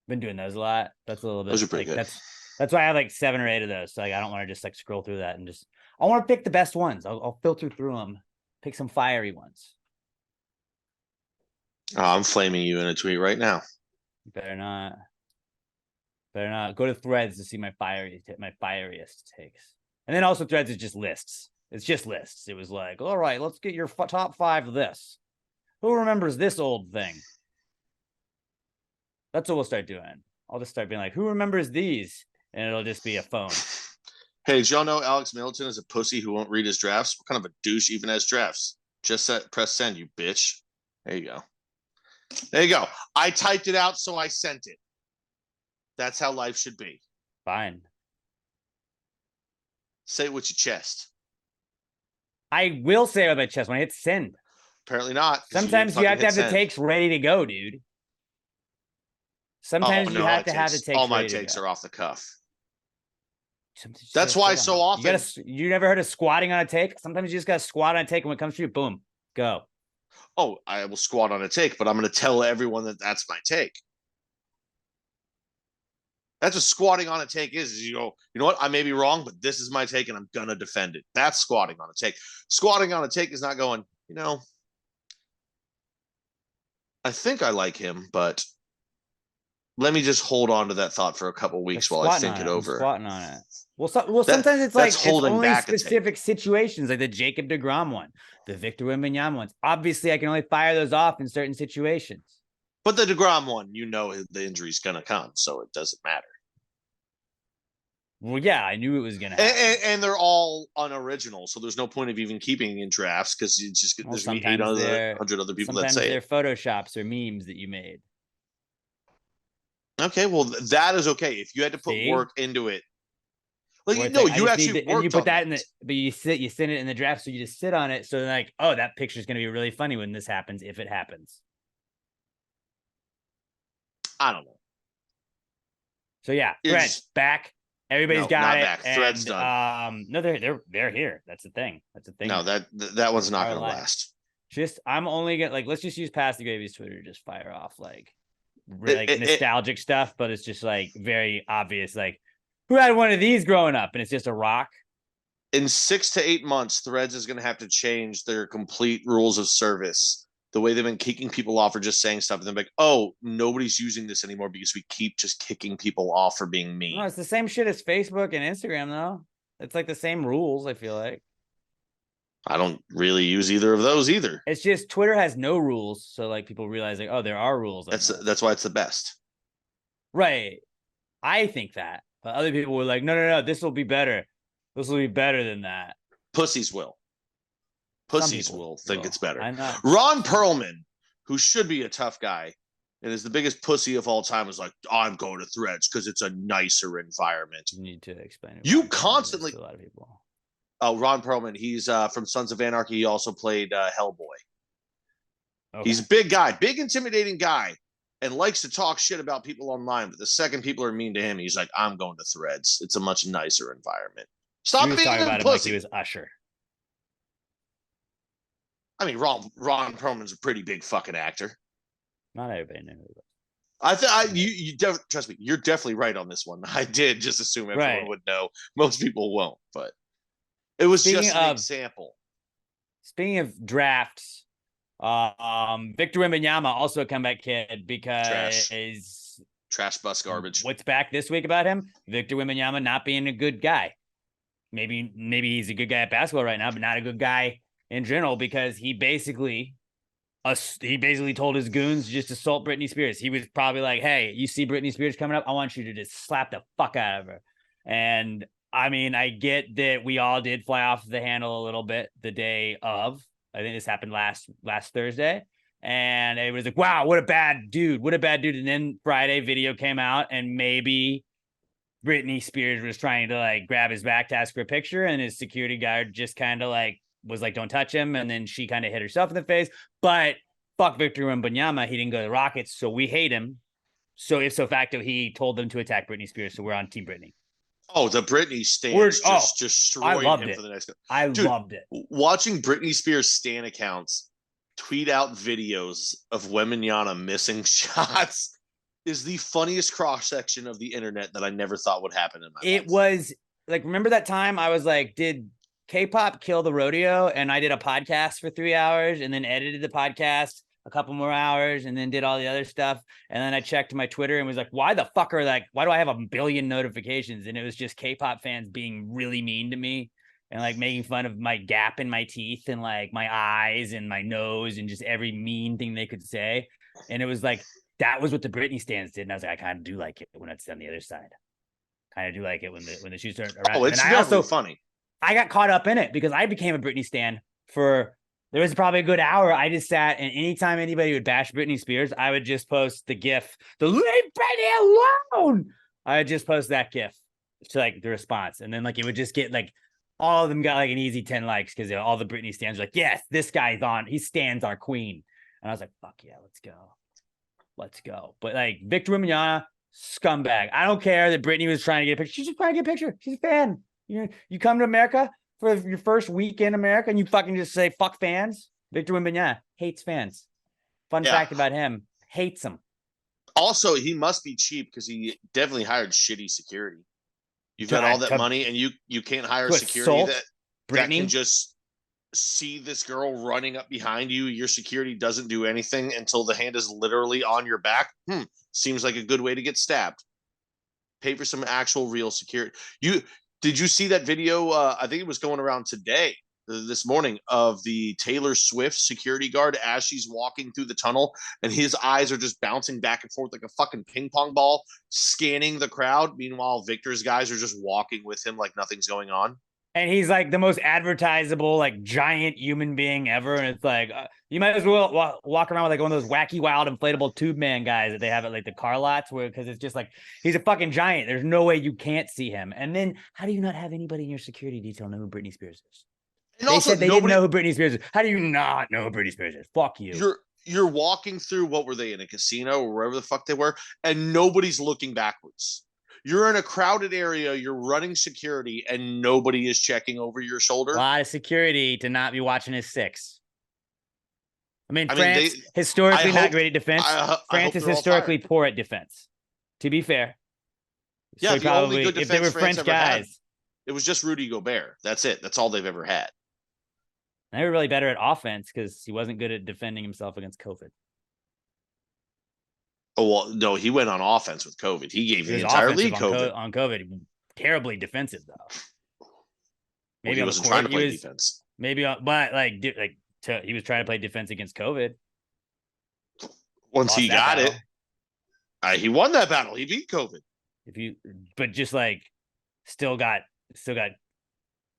Been doing those a lot. That's a little bit. Those are pretty like, good. That's why I have like 7 or 8 of those. So like I don't want to just like scroll through that and just. I want to pick the best ones. I'll filter through them, pick some fiery ones. Oh, I'm flaming you in a tweet right now. You better not. Go to Threads to see my fieriest takes. And then also Threads is just lists. It's just lists. It was like, all right, let's get your top 5 of this. Who remembers this old thing? That's what we'll start doing. I'll just start being like, who remembers these? And it'll just be a phone. Hey, did y'all know Alex Middleton is a pussy who won't read his drafts? What kind of a douche even has drafts? Just press send, you bitch. There you go. There you go. I typed it out, so I sent it. That's how life should be. Fine. Say it with your chest. I will say it with my chest when I hit send. Apparently not. Sometimes you have to have the takes ready to go, dude. Sometimes you have to have the takes. All my takes are off the cuff. Sometimes That's why so often you never heard of squatting on a take. Sometimes you just got to squat on a take, and when it comes to you, boom, go. Oh, I will squat on a take, but I'm going to tell everyone that that's my take. That's what squatting on a take is you go, you know what? I may be wrong, but this is my take, and I'm going to defend it. That's squatting on a take. Squatting on a take is not going, I think I like him, but let me just hold on to that thought for a couple of weeks while I think it over. Squatting on it. Well, sometimes it's like it's only specific situations, like the Jacob deGrom one, the Victor Wembanyama ones. Obviously, I can only fire those off in certain situations. But the deGrom one, the injury's going to come, so it doesn't matter. Well, yeah, I knew it was going to happen. And they're all unoriginal, so there's no point of even keeping in drafts because it's just there's going to be 800 other people that say it. Sometimes they're Photoshops or memes that you made. Okay, well, that is okay. If you had to put work into it. Like, you actually worked. You put that but you send it in the draft, so you just sit on it. So like, oh, that picture is going to be really funny when this happens, if it happens. I don't know. So yeah, Threads back. Everybody's got it. Back. Threads done. No, they're here. That's the thing. No, that one's not going to last. I'm only gonna let's just use Past the Gravy's Twitter to just fire off nostalgic stuff, but it's just like very obvious. Like, who had one of these growing up? And it's just a rock. In 6 to 8 months, Threads is going to have to change their complete rules of service. The way they've been kicking people off or just saying stuff, and they're like, "Oh, nobody's using this anymore because we keep just kicking people off for being mean." No, it's the same shit as Facebook and Instagram, though. It's like the same rules. I feel like I don't really use either of those either. It's just Twitter has no rules, so like people realize like, oh, there are rules. That's why it's the best. Right. I think that, but other people were like, no, this will be better. This will be better than that. Pussies will. Pussies will think it's better. I know. Ron Perlman, who should be a tough guy and is the biggest pussy of all time, is like, I'm going to Threads because it's a nicer environment. You need to explain it. You constantly. To a lot of people. Oh, Ron Perlman. He's from Sons of Anarchy. He also played Hellboy. Okay. He's a big guy, big intimidating guy, and likes to talk shit about people online. But the second people are mean to him, he's like, I'm going to Threads. It's a much nicer environment. Stop being a pussy. Like he was Usher. I mean, Ron Perlman's a pretty big fucking actor. Not everybody knew. You trust me, you're definitely right on this one. I did just assume everyone would know. Most people won't, but it was just an example. Speaking of drafts, Victor Wembanyama also a comeback kid because trash bus garbage. What's back this week about him? Victor Wembanyama not being a good guy. Maybe he's a good guy at basketball right now, but not a good guy in general because he basically told his goons to just assault Britney Spears. He was probably like, hey, you see Britney Spears coming up? I want you to just slap the fuck out of her. And I mean, I get that we all did fly off the handle a little bit the day of. I think this happened last Thursday. And it was like, wow, what a bad dude. And then Friday video came out and maybe Britney Spears was trying to like grab his back to ask for a picture. And his security guard just kind of like was like, don't touch him. And then she kind of hit herself in the face. But fuck Victor Wembanyama. He didn't go to the Rockets. So we hate him. So ipso facto, he told them to attack Britney Spears. So we're on Team Britney. Oh, the Britney stans just destroyed him for the next. Loved it. Watching Britney Spears stan accounts tweet out videos of Wembanyama missing shots is the funniest cross section of the internet that I never thought would happen in my life. It was like, remember that time I was like, did K-pop kill the rodeo? And I did a podcast for 3 hours and then edited the podcast a couple more hours and then did all the other stuff. And then I checked my Twitter and was like, why do I have a billion notifications? And it was just K-pop fans being really mean to me and like making fun of my gap in my teeth and like my eyes and my nose and just every mean thing they could say. And it was like, that was what the Britney stands did. And I was like, I kind of do like it when it's on the other side. Kind of do like it when the shoes turn around. Oh, it's and I definitely also funny. I got caught up in it because I became a Britney stan for there was probably a good hour. I just sat, and anytime anybody would bash Britney Spears, I would just post the GIF, the leave Britney alone. I would just post that GIF to like the response, and then like it would just get like all of them got like an easy 10 likes because all the Britney stans were like, yes, this guy's on. He stands our queen, and I was like, fuck yeah, let's go. But like Victor Wembanyama, scumbag. I don't care that Britney was trying to get a picture. She's just trying to get a picture. She's a fan. You come to America for your first week in America and you fucking just say fuck fans. Victor Wembanyama hates fans. Fun fact about him, hates them. Also, he must be cheap because he definitely hired shitty security. You've got all that money and you can't hire security that can just see this girl running up behind you. Your security doesn't do anything until the hand is literally on your back. Seems like a good way to get stabbed. Pay for some actual real security. Did you see that video? I think it was going around this morning, of the Taylor Swift security guard as she's walking through the tunnel, and his eyes are just bouncing back and forth like a fucking ping pong ball, scanning the crowd. Meanwhile, Victor's guys are just walking with him like nothing's going on. And he's like the most advertisable, like giant human being ever. And it's like, you might as well walk around with like one of those wacky, wild, inflatable tube man guys that they have at like the car lots, because it's just like, he's a fucking giant. There's no way you can't see him. And then how do you not have anybody in your security detail know who Britney Spears is? And they said they didn't know who Britney Spears is. How do you not know who Britney Spears is? Fuck you. You're walking through, what were they, in a casino or wherever the fuck they were, and nobody's looking backwards. You're in a crowded area, you're running security, and nobody is checking over your shoulder. A lot of security to not be watching his six. I mean France, historically not great at defense. France is historically poor at defense, to be fair. Yeah, so the only good defense if they were French guys. It was just Rudy Gobert. That's it. That's all they've ever had. They were really better at offense because he wasn't good at defending himself against COVID. Oh, well, no, he went on offense with COVID. He gave the entire league COVID. On COVID. Terribly defensive, though. Maybe he wasn't trying to play defense. Maybe, but he was trying to play defense against COVID. Once he got it, he won that battle. He beat COVID. But just like, still got.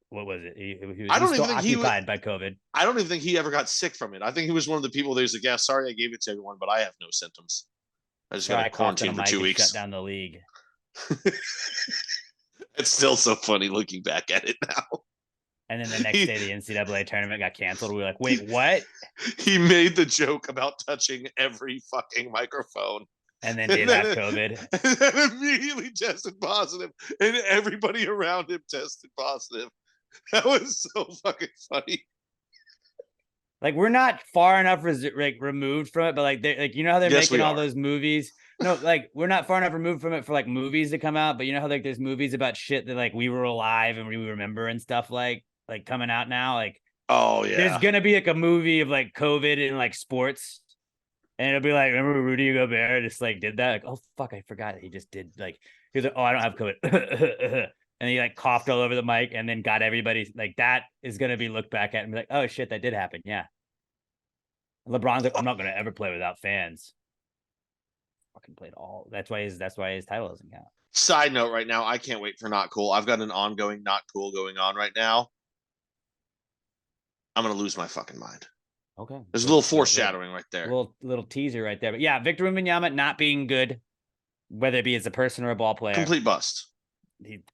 What was it? He was still occupied by COVID. I don't even think he ever got sick from it. I think he was one of the people that was like, yeah, sorry I gave it to everyone, but I have no symptoms. I just got quarantined for 2 weeks. Shut down the league. It's still so funny looking back at it now. And then the next day, the NCAA tournament got canceled. We were like, wait, what? He made the joke about touching every fucking microphone. And then did have COVID. And then immediately tested positive. And everybody around him tested positive. That was so fucking funny. Like, we're not far enough removed from it, but like you know how they're making all those movies? No, like we're not far enough removed from it for like movies to come out, but you know how like there's movies about shit that like we were alive and we remember and stuff like coming out now? Like, oh yeah. There's gonna be like a movie of like COVID and like sports. And it'll be like, remember Rudy Gobert just like did that? Like, oh fuck, I forgot he just did like he was like, oh, I don't have COVID. And he like coughed all over the mic and then got everybody like that is gonna be looked back at and be like, oh shit, that did happen. Yeah. LeBron's like, I'm not gonna ever play without fans. Fucking played all. That's why his title doesn't count. Side note right now, I can't wait for Not Cool. I've got an ongoing Not Cool going on right now. I'm gonna lose my fucking mind. Okay. There's a little foreshadowing right there. Little teaser right there. But yeah, Victor Wembanyama not being good, whether it be as a person or a ball player. Complete bust.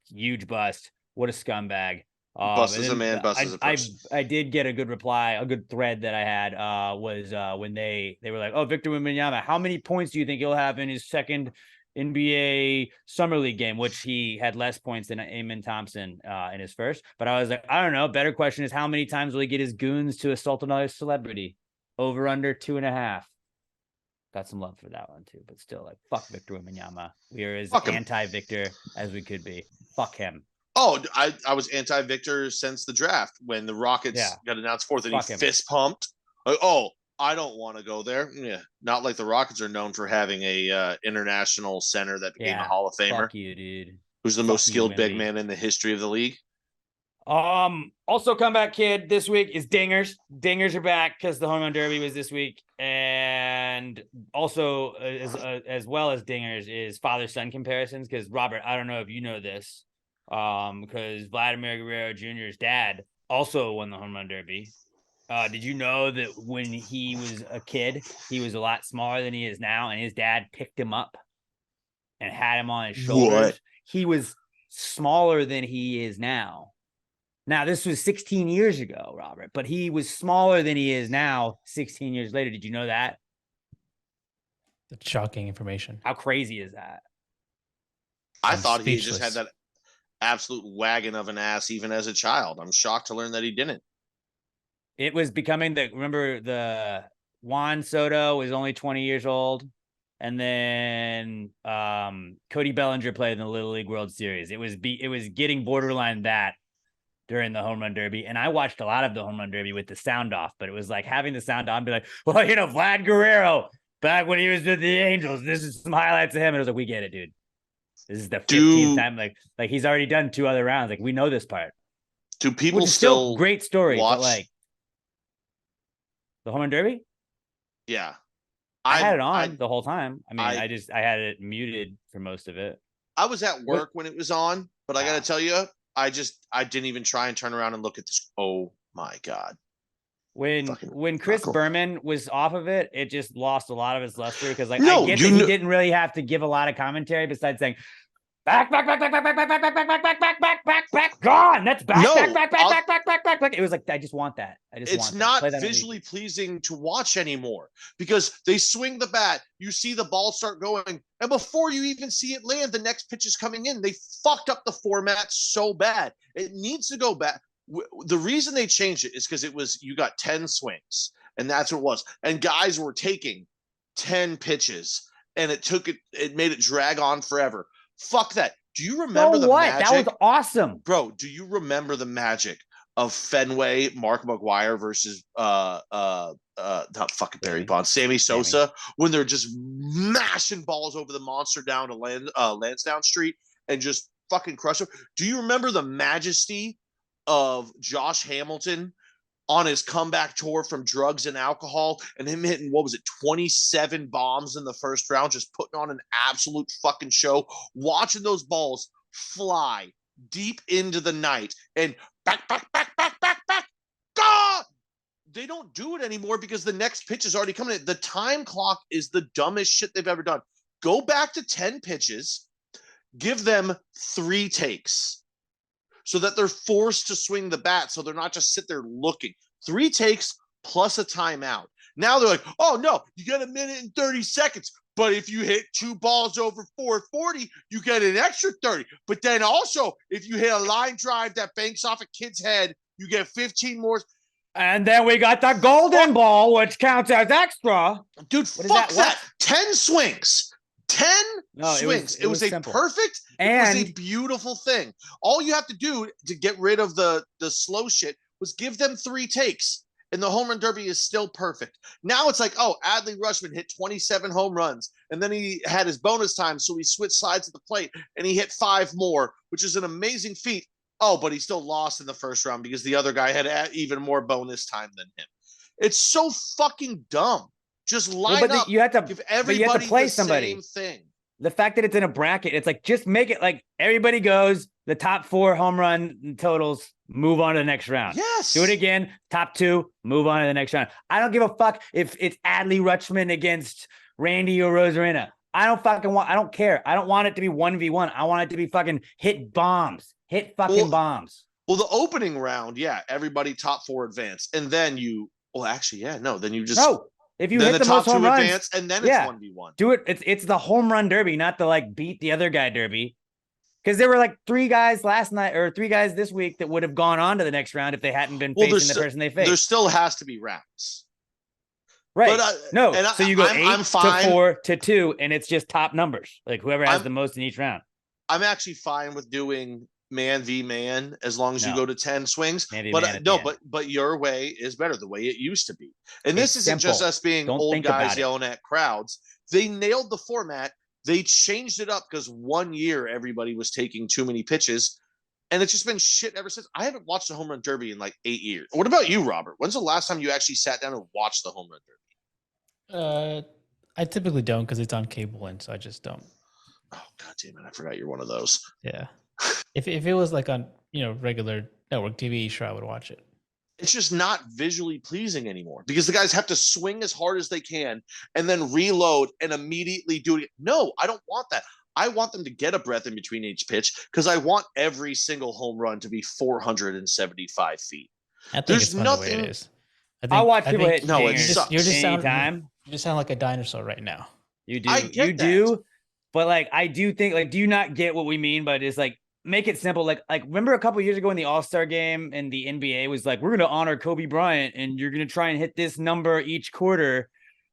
Huge bust. What a scumbag. Bust as a man, bust as a person. I did get a good reply, a good thread that I had was when they were like, oh, Victor Wembanyama, how many points do you think he'll have in his second NBA Summer League game, which he had less points than Amen Thompson in his first. But I was like, I don't know. Better question is how many times will he get his goons to assault another celebrity? Over under 2.5. Got some love for that one too, but still, like, fuck Victor Wembanyama. We are as anti-Victor as we could be. Fuck him. Oh, I was anti-Victor since the draft when the Rockets got announced fourth and he fist pumped. Like, oh, I don't want to go there. Yeah, not like the Rockets are known for having a international center that became a Hall of Famer. Fuck you, dude. Who's the most skilled big man in the history of the league? Also comeback kid this week is Dingers. Dingers are back because the home run derby was this week, and also as well as Dingers is father-son comparisons. Because Robert, I don't know if you know this, because Vladimir Guerrero Jr.'s dad also won the home run derby. Did you know that when he was a kid, he was a lot smaller than he is now, and his dad picked him up and had him on his shoulders? What? He was smaller than he is now. Now, this was 16 years ago, Robert, but he was smaller than he is now 16 years later. Did you know that? That's shocking information. How crazy is that? I I'm thought he just had speechless. that absolute wagon of an ass even as a child. I'm shocked to learn that he didn't. It was becoming remember the Juan Soto was only 20 years old. And then Cody Bellinger played in the Little League World Series. It was getting borderline that during the home run derby. And I watched a lot of the home run derby with the sound off, but it was like having the sound on, be like, well, Vlad Guerrero back when he was with the Angels, this is some highlights of him. And it was like, we get it, dude. This is the 15th time. Like he's already done 2 other rounds. Like we know this part. Do people Which is still great story, watch? but like the home run derby? Yeah. I had it on the whole time. I mean, I I had it muted for most of it. I was at work when it was on, but I got Wow. to tell you, I didn't even try and turn around and look at this. Oh my God. When Chris Berman was off of it, it just lost a lot of its luster because like No, I get that he didn't really have to give a lot of commentary besides saying back, gone. That's back, back. It was like I just want that. It's not visually pleasing to watch anymore because they swing the bat, you see the ball start going, and before you even see it land, the next pitch is coming in. They fucked up the format so bad. It needs to go back. The reason they changed it is because you got 10 swings, and that's what it was. And guys were taking 10 pitches, and it made it drag on forever. Fuck that. Do you remember the magic? That was awesome. Bro, do you remember the magic of Fenway, Mark McGwire versus not fucking Barry Bonds, Sammy Sosa, when they're just mashing balls over the monster down to Lansdowne Street and just fucking crush them? Do you remember the majesty of Josh Hamilton on his comeback tour from drugs and alcohol and him hitting, 27 bombs in the first round, just putting on an absolute fucking show, watching those balls fly deep into the night and back. God! They don't do it anymore because the next pitch is already coming in. The time clock is the dumbest shit they've ever done. Go back to 10 pitches, give them 3 takes, so that they're forced to swing the bat, so they're not just sit there looking. 3 takes plus a timeout. Now they're like, oh, no, you get 1 minute and 30 seconds. But if you hit 2 balls over 440, you get an extra 30. But then also, if you hit a line drive that banks off a kid's head, you get 15 more. And then we got the golden ball, which counts as extra. Dude, fuck that. 10 swings. 10 swings. It was a perfect, it was a beautiful thing. All you have to do to get rid of the slow shit was give them 3 takes, and the home run derby is still perfect. Now it's like, oh, Adley Rutschman hit 27 home runs, and then he had his bonus time, so he switched sides at the plate, and he hit 5 more, which is an amazing feat. Oh, but he still lost in the first round because the other guy had even more bonus time than him. It's so fucking dumb. Just line up. You have to give everybody play the somebody. Same thing. The fact that it's in a bracket, it's like just make it like everybody goes. The top 4 home run totals move on to the next round. Yes. Do it again. Top 2 move on to the next round. I don't give a fuck if it's Adley Rutschman against Randy or Rosarina. I don't care. I don't want it to be 1v1. I want it to be fucking hit bombs. Hit fucking bombs. Well, the opening round, yeah, everybody top 4 advance. And then then you just if you hit the top 2 advance, and then it's 1v1. Do it. It's the home run derby, not the like beat the other guy derby. Because there were like 3 guys last night or 3 guys this week that would have gone on to the next round if they hadn't been facing the person they faced. There still has to be rounds. Right. But, so you go 8 to 4 to 2, and it's just top numbers. Like whoever has the most in each round. I'm actually fine with doing man v man as long as you go to 10 swings. But your way is better, the way it used to be. And this isn't just us being old guys yelling at crowds. They nailed the format. They changed it up because one year everybody was taking too many pitches. And it's just been shit ever since. I haven't watched the home run derby in like 8 years. What about you, Robert? When's the last time you actually sat down and watched the home run derby? I typically don't because it's on cable, and so I just don't. Oh god damn it! I forgot you're one of those. Yeah. If it was like on regular network TV, sure I would watch it. It's just not visually pleasing anymore because the guys have to swing as hard as they can and then reload and immediately do it. No, I don't want that. I want them to get a breath in between each pitch because I want every single home run to be 475 feet. I think There's it's fun nothing. the way it is. I watch people hit No, it dingers sucks. You just sound anytime. you just sound like a dinosaur right now. You do. I get You that. do. But like, I do think, like, do you not get what we mean? But it's like, make it simple. Like remember a couple years ago in the All-Star game and the NBA was like, we're going to honor Kobe Bryant and you're going to try and hit this number each quarter.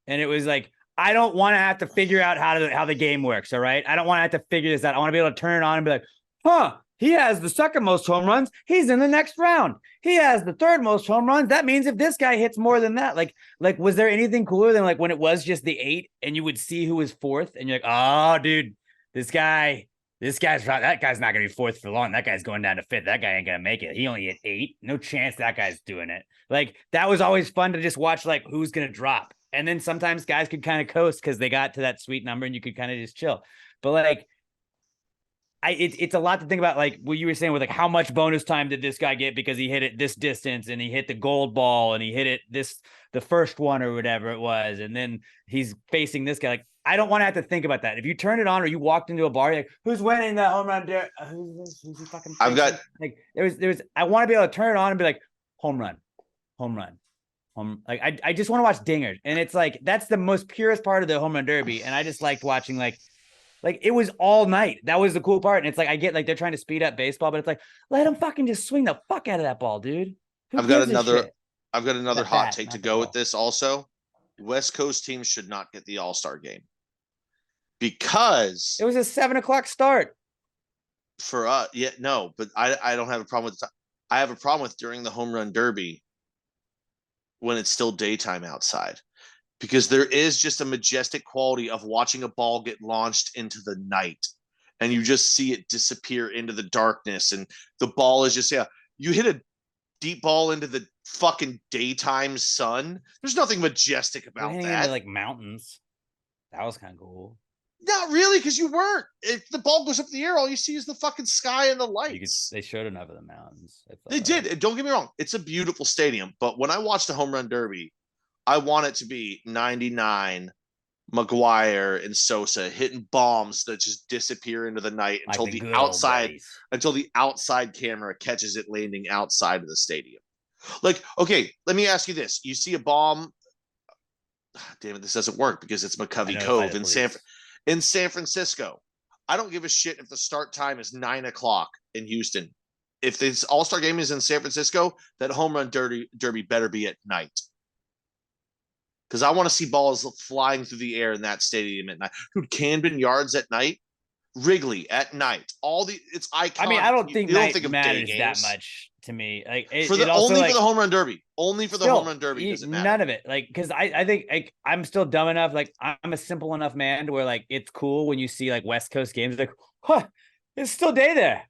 And it was like, I don't want to have to figure out how the game works. All right. I don't want to have to figure this out. I want to be able to turn it on and be like, huh, he has the second most home runs. He's in the next round. He has the third most home runs. That means if this guy hits more than that, like, was there anything cooler than like when it was just the 8 and you would see who was fourth and you're like, oh, dude, that guy's not gonna be fourth for long. That guy's going down to fifth. That guy ain't gonna make it. He only hit 8. No chance that guy's doing it. Like that was always fun to just watch like who's gonna drop. And then sometimes guys could kind of coast because they got to that sweet number and you could kind of just chill. But like it's a lot to think about, like what you were saying with like how much bonus time did this guy get because he hit it this distance and he hit the gold ball and he hit it the first one or whatever it was, and then he's facing this guy. Like I don't want to have to think about that. If you turn it on or you walked into a bar, you're like, who's winning the home run? Who's he fucking facing? I've got like there's I want to be able to turn it on and be like home run. Like I just want to watch dingers, and it's like that's the most purest part of the home run derby, and I just liked watching like it was all night. That was the cool part. And it's like, I get like they're trying to speed up baseball, but it's like, let him fucking just swing the fuck out of that ball, dude. I've got another Not hot that, take not to the go ball. with this also. West Coast teams should not get the All-Star game because It was a 7:00 start. for us, but I don't have a problem with I have a problem with during the home run derby when it's still daytime outside. Because there is just a majestic quality of watching a ball get launched into the night and you just see it disappear into the darkness. And the ball is just, you hit a deep ball into the fucking daytime sun. There's nothing majestic about Hitting that. into like mountains. That was kind of cool. Not really, because you weren't. If the ball goes up in the air, all you see is the fucking sky and the lights. They showed enough of the mountains. They did. And don't get me wrong. It's a beautiful stadium. But when I watched the home run derby, I want it to be 99, McGuire and Sosa hitting bombs that just disappear into the night Like until the the good old outside camera catches it landing outside of the stadium. Like, okay, let me ask you this. You see a bomb. Damn it, this doesn't work because it's McCovey Cove in San Francisco. I don't give a shit if the start time is 9:00 in Houston. If this All-Star game is in San Francisco, that home run derby better be at night. Because I want to see balls flying through the air in that stadium at night. Dude, Camden Yards at night, Wrigley at night. It's iconic. I mean, I don't think you don't night think of matters day that games. much to me. Like Only for the home run derby. Only for the home run derby does it matter. None of it. Like, because I think like I'm still dumb enough. Like I'm a simple enough man to where like it's cool when you see like West Coast games. Like, huh, it's still day there.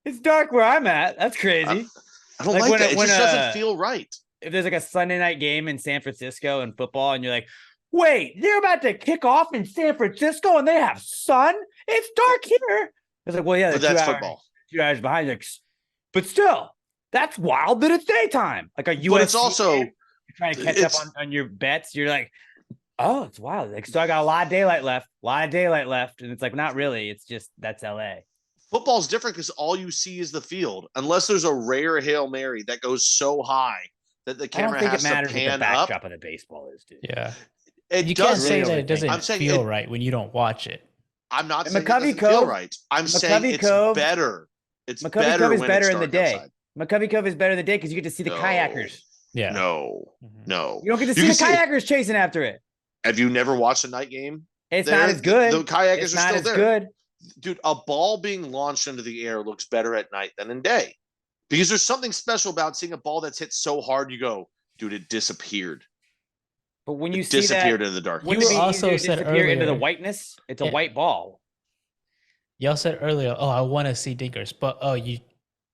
It's dark where I'm at. That's crazy. I don't Like like that. It when just doesn't feel right. If there's like a Sunday night game in San Francisco in football and you're like, wait, they're about to kick off in San Francisco and they have sun? It's dark here. It's like, well, yeah, But that's football. 2 hours behind. Like, but still, that's wild that it's daytime. Like a USC But it's also game, you're trying to catch up on your bets. You're like, oh, it's wild. Like, so I got a lot of daylight left. And it's like, not really. It's just that's LA. Football's different because all you see is the field. Unless there's a rare Hail Mary that goes so high that the camera has to pan what the up. backdrop of the baseball is, dude. Yeah. You can't say that it I'm doesn't saying feel right when you don't watch it. I'm not And saying McCovey it doesn't feel Cove- right. I'm McCovey saying it's Cove- better. It's McCovey better Cove is when better it's in the dark day. outside. McCovey Cove is better in the day because you get to see the No. kayakers. Yeah. No. Mhm. No. You don't get to You see can the see- kayakers chasing after it. Have you never watched a night game? It's There- not as good. The kayakers It's are not still as there. good. Dude, a ball being launched into the air looks better at night than in day. Because there's something special about seeing a ball that's hit so hard you go, dude, it disappeared. But when you It see disappeared that, into the darkness. wouldn't it be also easier to said disappear into the earlier- whiteness? It's a Yeah. white ball. Y'all said earlier, oh, I want to see Dinkers, but you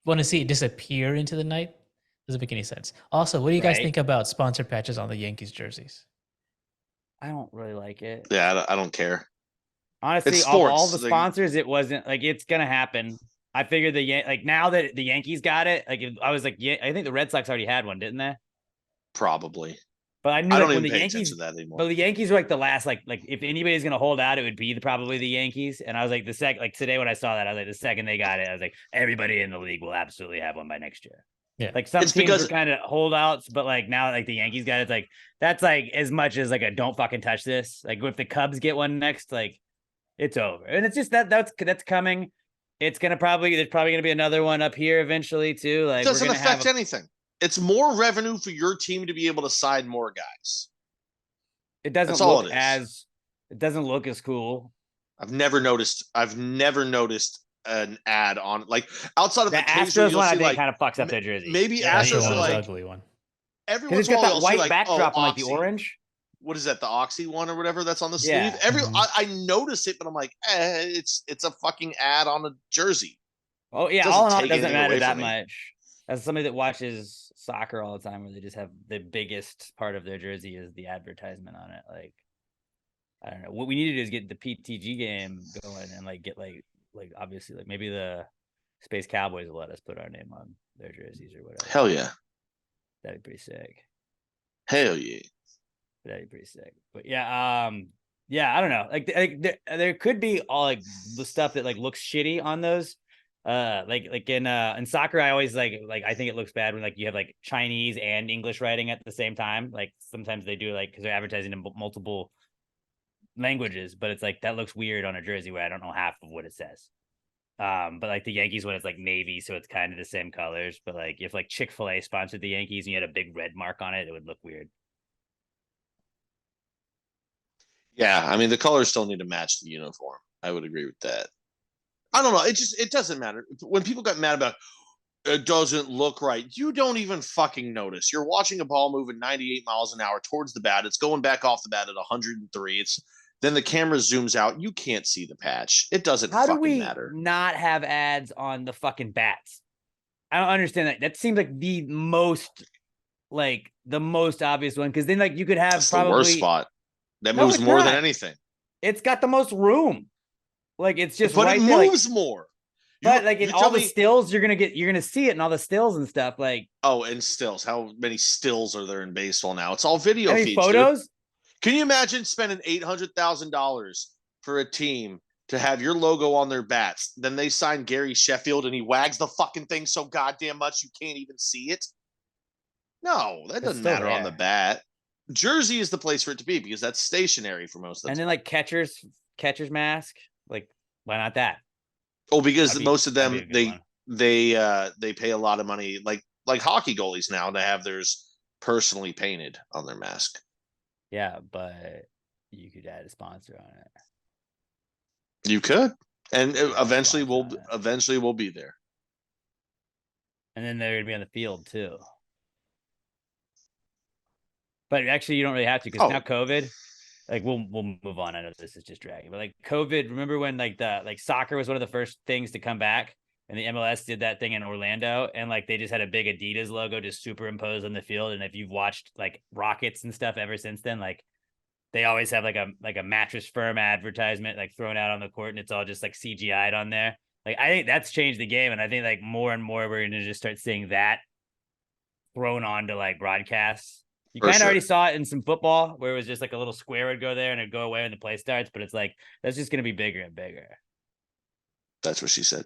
want to see it disappear into the night? Doesn't make any sense. Also, what do you guys Right. think about sponsored patches on the Yankees jerseys? I don't really like it. Yeah, I don't care. Honestly, It's of all sports. the Like, sponsors, it wasn't like it's gonna happen. I figured like now that the Yankees got it, like I was like, yeah, I think the Red Sox already had one, didn't they? probably. But I knew I like don't when even the pay Yankees, attention to that anymore. but the Yankees were like the last, like if anybody's gonna hold out, it would be probably the Yankees. And I was like, like today when I saw that, I was like, the second they got it, I was like, everybody in the league will absolutely have one by next year. Yeah. Like some It's teams because were kind of holdouts, but like now, like the Yankees got it, it's like that's like as much as like a don't fucking touch this. Like if the Cubs get one next, like it's over. And it's just that's coming. It's gonna probably there's probably gonna be another one up here eventually too. it Like we're doesn't gonna have affect anything. It's more revenue for your team to be able to sign more guys. it doesn't That's all look it is. it doesn't look as cool. I've never noticed an ad on like outside of The occasionally Astros you'll one I see think like kind of fucks up their jersey. maybe Yeah, that Astros one are was like ugly one. every Because once it's in a got while that you'll see white like backdrop on like the Oxy. orange. What is that? The Oxy one or whatever that's on the sleeve. Yeah. I notice it, but I'm like, it's a fucking ad on a jersey. Oh yeah, Doesn't all in all, it take doesn't anything matter away that from me. much. As somebody that watches soccer all the time, where they just have the biggest part of their jersey is the advertisement on it. Like, I don't know. What we need to do is get the PTG game going and like get like obviously like maybe the Space Cowboys will let us put our name on their jerseys or whatever. Hell yeah. That'd be pretty sick. Hell yeah. That'd be pretty sick. But yeah, yeah, I don't know. Like there could be all like the stuff that like looks shitty on those. Like in soccer, I always like I think it looks bad when like you have like Chinese and English writing at the same time. Like sometimes they do like because they're advertising in multiple languages, but it's like that looks weird on a jersey where I don't know half of what it says. But like the Yankees one is like navy, so it's kind of the same colors. But like if like Chick-fil-A sponsored the Yankees and you had a big red mark on it, it would look weird. Yeah, I mean the colors still need to match the uniform. I would agree with that. I don't know. It doesn't matter. When people got mad about it doesn't look right, you don't even fucking notice. You're watching a ball moving 98 miles an hour towards the bat. It's going back off the bat at 103. It's then the camera zooms out. You can't see the patch. It doesn't How do fucking we matter. not have ads on the fucking bats? I don't understand that. That seems like the most obvious one because then like you could have That's probably the worst spot. That No, moves it's more than not. anything. It's got the most room. Like it's just But right it there. Like, moves more. but like in you all tell the me- stills, you're gonna see it in all the stills and stuff. Like Oh, and stills. How many stills are there in baseball now? It's all video how many feeds. photos? Dude. Can you imagine spending $800,000 for a team to have your logo on their bats? Then they sign Gary Sheffield and he wags the fucking thing so goddamn much you can't even see it. No, that It's doesn't still matter on the there. bat. Jersey is the place for it to be because that's stationary for most of the And time. then like catcher's mask. Like why not that? Oh, because That'd be- most of that'd them be a good one. they pay a lot of money, like hockey goalies now, to have theirs personally painted on their mask. Yeah, but you could add a sponsor on it. You could, and Yeah, eventually sponsor on it. we'll be there. And then they're gonna be on the field too. But actually, you don't really have to because now COVID. Like we'll move on. I know this is just dragging, but like COVID. Remember when like soccer was one of the first things to come back, and the MLS did that thing in Orlando, and like they just had a big Adidas logo just superimposed on the field. And if you've watched like Rockets and stuff ever since then, like they always have like a mattress firm advertisement like thrown out on the court, and it's all just like CGI'd on there. Like I think that's changed the game, and I think like more and more we're gonna just start seeing that thrown onto like broadcasts. You kind of already saw it in some football where it was just like a little square would go there and it'd go away when the play starts, but it's like that's just gonna be bigger and bigger. That's what she said.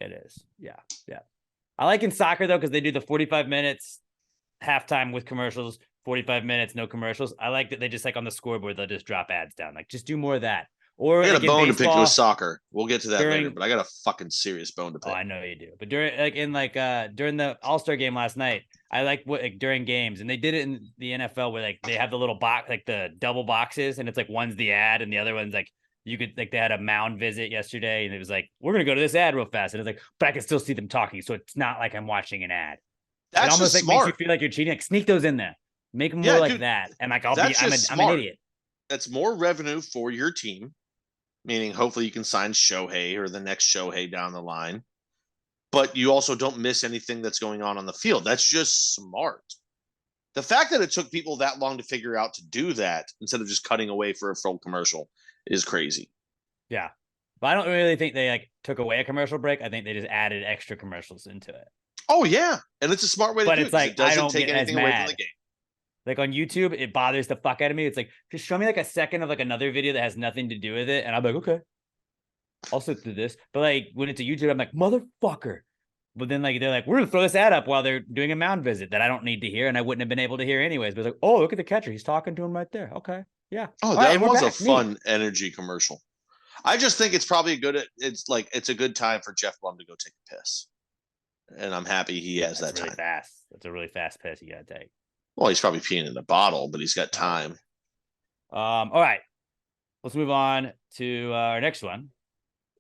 It is. Yeah. Yeah. I like in soccer though, because they do the 45 minutes halftime with commercials, 45 minutes, no commercials. I like that they just like on the scoreboard, they'll just drop ads down. Like just do more of that. Or I got like a bone to pick baseball, with soccer. We'll get to that later, during- but I got a fucking serious bone to pick. Oh, I know you do. But during the All-Star game last night, I like what like during games, and they did it in the NFL where like they have the little box, like the double boxes, and it's like one's the ad and the other one's like you could like they had a mound visit yesterday, and it was like we're gonna go to this ad real fast, and it's like but I can still see them talking, so it's not like I'm watching an ad. That's it almost just like smart. makes you feel like you're cheating. Like sneak those in there, make them more Yeah, like dude, that, and like I'm that's an just smart. idiot. That's more revenue for your team. meaning hopefully you can sign Shohei or the next Shohei down the line. But you also don't miss anything that's going on the field. That's just smart. The fact that it took people that long to figure out to do that instead of just cutting away for a full commercial is crazy. Yeah. But I don't really think they like took away a commercial break. I think they just added extra commercials into it. Oh yeah, and it's a smart way to do it. Like, it doesn't take anything away from the game. Like on YouTube, it bothers the fuck out of me. It's like, just show me like a second of like another video that has nothing to do with it. And I'm like, okay, I'll sit through this. But like when it's a YouTube, I'm like, motherfucker. But then like they're like, we're gonna throw this ad up while they're doing a mound visit that I don't need to hear and I wouldn't have been able to hear anyways. But it's like, oh, look at the catcher. He's talking to him right there. Okay. Yeah. Oh, that was a fun energy commercial. I just think it's probably it's a good time for Jeff Blum to go take a piss. And I'm happy he has that really time. Fast. That's a really fast piss you gotta take. Well, he's probably peeing in a bottle, but he's got time. All right. Let's move on to our next one.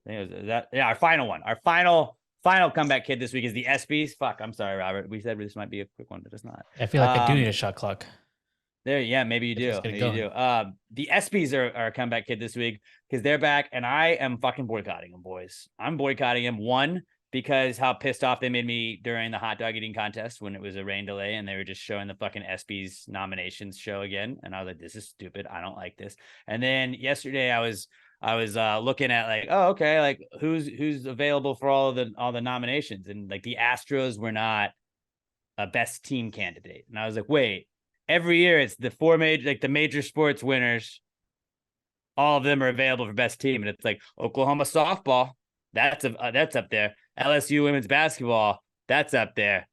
Our final one. Our final comeback kid this week is the ESPYs. Fuck, I'm sorry, Robert. We said this might be a quick one, but it's not. I feel like I do need a shot clock. Maybe you do. Maybe you do. The ESPYs are a comeback kid this week because they're back, and I am fucking boycotting them, boys. I'm boycotting them. One, because how pissed off they made me during the hot dog eating contest when it was a rain delay and they were just showing the fucking ESPYs nominations show again, and I was like, this is stupid. I don't like this. And then yesterday I was looking at like, oh, okay, like who's available for all the nominations, and like the Astros were not a best team candidate, and I was like, wait. Every year, it's the the major sports winners. All of them are available for best team, and it's like Oklahoma softball, that's up there. LSU women's basketball, that's up there.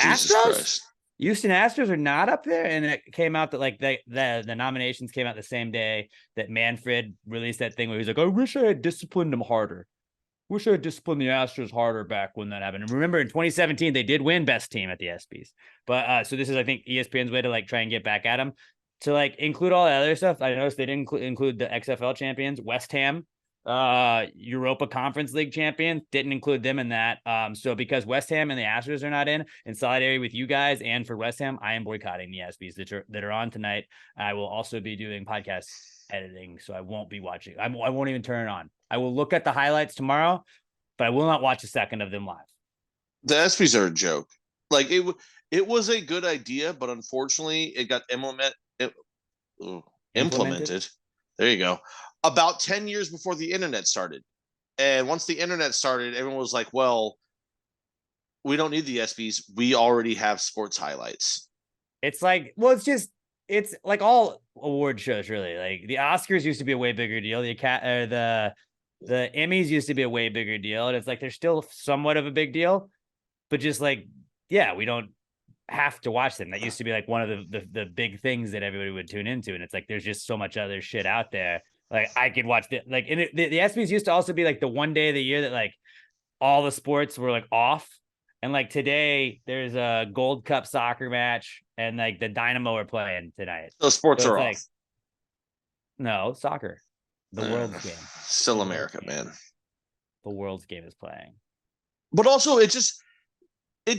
Jesus Astros, Christ. Houston Astros are not up there, and it came out that like the nominations came out the same day that Manfred released that thing where he's like, I wish I had disciplined them harder. Wish I had disciplined the Astros harder back when that happened. And remember, in 2017, they did win best team at the ESPYs. But so this is, I think, ESPN's way to like try and get back at them. To like include all the other stuff, I noticed they didn't include the XFL champions, West Ham, Europa Conference League champions, didn't include them in that. So because West Ham and the Astros are not in solidarity with you guys and for West Ham, I am boycotting the ESPYs that are on tonight. I will also be doing podcast editing, so I won't be watching. I won't even turn it on. I will look at the highlights tomorrow, but I will not watch a second of them live. The ESPYs are a joke. Like it was a good idea, but unfortunately, it got implemented. There you go. About 10 years before the internet started, and once the internet started, everyone was like, "Well, we don't need the ESPYs. We already have sports highlights." It's like, well, it's like all award shows, really. Like the Oscars used to be a way bigger deal. The Emmys used to be a way bigger deal, and it's like they're still somewhat of a big deal, but just like, yeah, we don't have to watch them. That used to be like one of the big things that everybody would tune into, and it's like there's just so much other shit out there. Like I could watch the ESPYs used to also be like the one day of the year that like all the sports were like off. And like today, there's a Gold Cup soccer match, and like the Dynamo are playing tonight. Those sports are off. No, soccer. The world's game. Still America, man. The world's game is playing. But also, it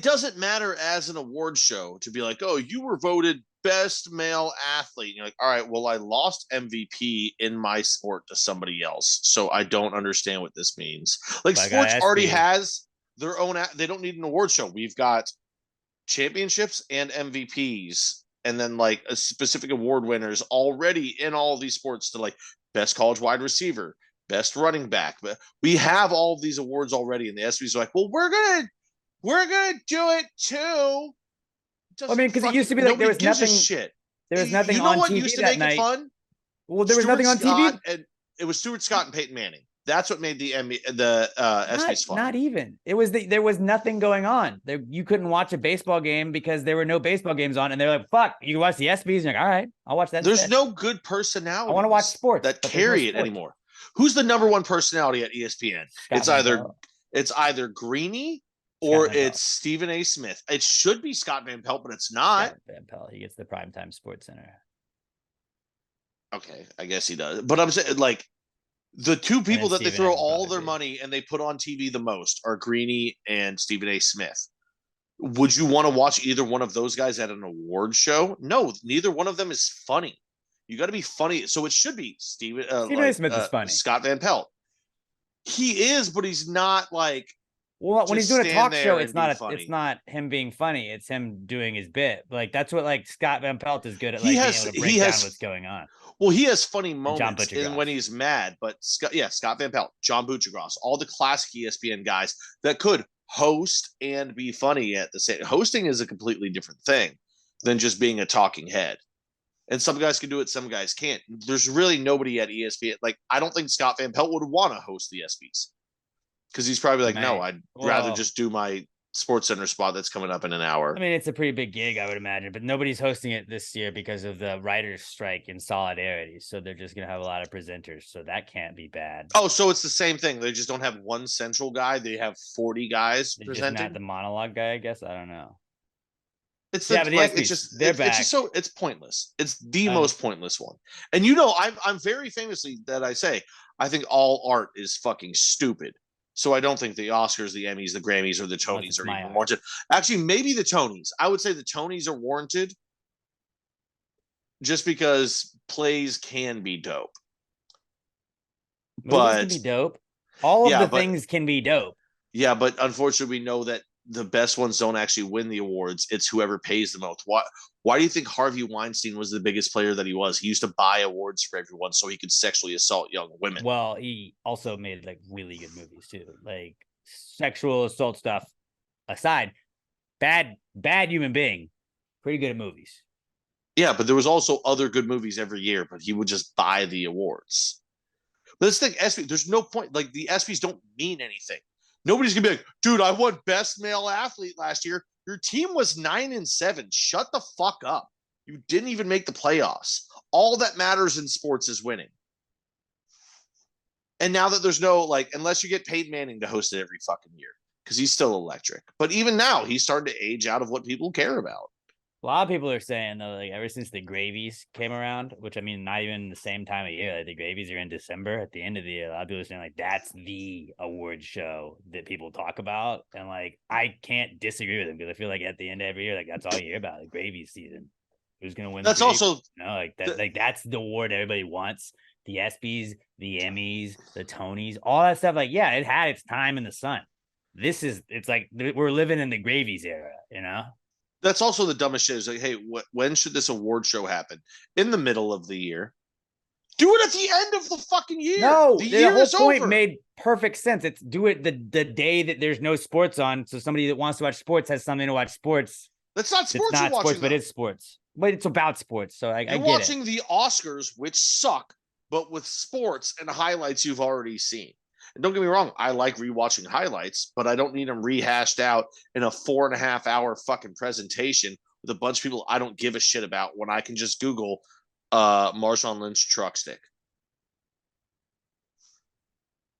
doesn't matter as an award show to be like, oh, you were voted best male athlete. And you're like, all right, well, I lost MVP in my sport to somebody else, so I don't understand what this means. Like sports already has their own. They don't need an award show. We've got championships and MVPs, and then like a specific award winners already in all of these sports to like best college wide receiver, best running back. But we have all of these awards already, and the ESPYs are like, well, we're gonna do it too. I mean, because it used to be like there was nothing. Shit. There was nothing on TV used to that make night. It fun? Well, there was nothing on TV. And it was Stuart Scott and Peyton Manning. That's what made the ESPYs fun. Not even. It was there was nothing going on. You couldn't watch a baseball game because there were no baseball games on, and they're like, "Fuck, you can watch the ESPYs." And you're like, all right, I'll watch that. There's no good personality. I want to watch sports that carry it anymore. Who's the number one personality at ESPN? It's either Greeny or it's Stephen A. Smith. It should be Scott Van Pelt, but it's not. Scott Van Pelt. He gets the primetime Sports Center. Okay, I guess he does. But I'm saying, like, the two people that they throw all their money and they put on TV the most are Greeny and Stephen A. Smith. Would you want to watch either one of those guys at an award show? No, neither one of them is funny. You got to be funny. So it should be Stephen A. Smith is funny. Scott Van Pelt. He is, but he's not like. Well, when he's doing a talk show, it's funny. it's not him being funny. It's him doing his bit. Like that's what like Scott Van Pelt is good at. He Like has- being able to break he down has- what's going on. Well, he has funny John moments Butchergross. when he's mad, but Scott Van Pelt, John Butchergross, all the classic ESPN guys that could host and be funny at the same. Hosting is a completely different thing than just being a talking head. And some guys can do it, some guys can't. There's really nobody at ESPN. Like, I don't think Scott Van Pelt would want to host the ESPYs because he's probably like, no, I'd rather just do my Sports Center spot that's coming up in an hour. I mean, it's a pretty big gig, I would imagine, but nobody's hosting it this year because of the writers' strike in Solidarity. So they're just going to have a lot of presenters. So that can't be bad. Oh, so it's the same thing. They just don't have one central guy. They have 40 guys They're presenting. just not the monologue guy, I guess. I don't know. It's Yeah, but the like ESPYs, it's just they're it's back. just so it's pointless. It's the most pointless one. And you know, I'm very famously that I say I think all art is fucking stupid. So I don't think the Oscars, the Emmys, the Grammys, or the Tonys are even warranted. Actually, maybe the Tonys. I would say the Tonys are warranted just because plays can be dope. Movies But can be dope. All of the things can be dope. Yeah, but unfortunately, we know that the best ones don't actually win the awards. It's whoever pays the most. Why do you think Harvey Weinstein was the biggest player that he was? He used to buy awards for everyone so he could sexually assault young women. Well, he also made like really good movies too. Like sexual assault stuff aside, bad human being, pretty good at movies. Yeah, but there was also other good movies every year, but he would just buy the awards. But this thing, ESPY, there's no point. Like the ESPYs don't mean anything. Nobody's gonna be like, dude, I won best male athlete last year. Your team was 9-7. Shut the fuck up. You didn't even make the playoffs. All that matters in sports is winning. And now that there's no, like, unless you get Peyton Manning to host it every fucking year, because he's still electric. But even now, he's starting to age out of what people care about. A lot of people are saying though, like ever since the Gravies came around, which I mean, not even the same time of year. Like the Gravies are in December at the end of the year. A lot of people are saying like that's the award show that people talk about, and like I can't disagree with them because I feel like at the end of every year, like that's all you hear about, the Gravies season. Who's gonna win? That's also like that. Like that's the award everybody wants. The ESPYs, the Emmys, the Tonys, all that stuff. Like yeah, it had its time in the sun. It's like we're living in the Gravies era, you know. That's also the dumbest shit. Is like, hey, when should this award show happen? In the middle of the year. Do it at the end of the fucking year. No, the year whole is point over. made perfect sense. It's do it the day that there's no sports on, so somebody that wants to watch sports has something to watch sports. That's not sports. It's not you're sports, watching, but though. it's sports. But it's about sports, so I get watching it. the Oscars, which suck, but with sports and highlights you've already seen. And don't get me wrong, I like rewatching highlights, but I don't need them rehashed out in a 4.5 hour fucking presentation with a bunch of people I don't give a shit about when I can just Google Marshawn Lynch truck stick.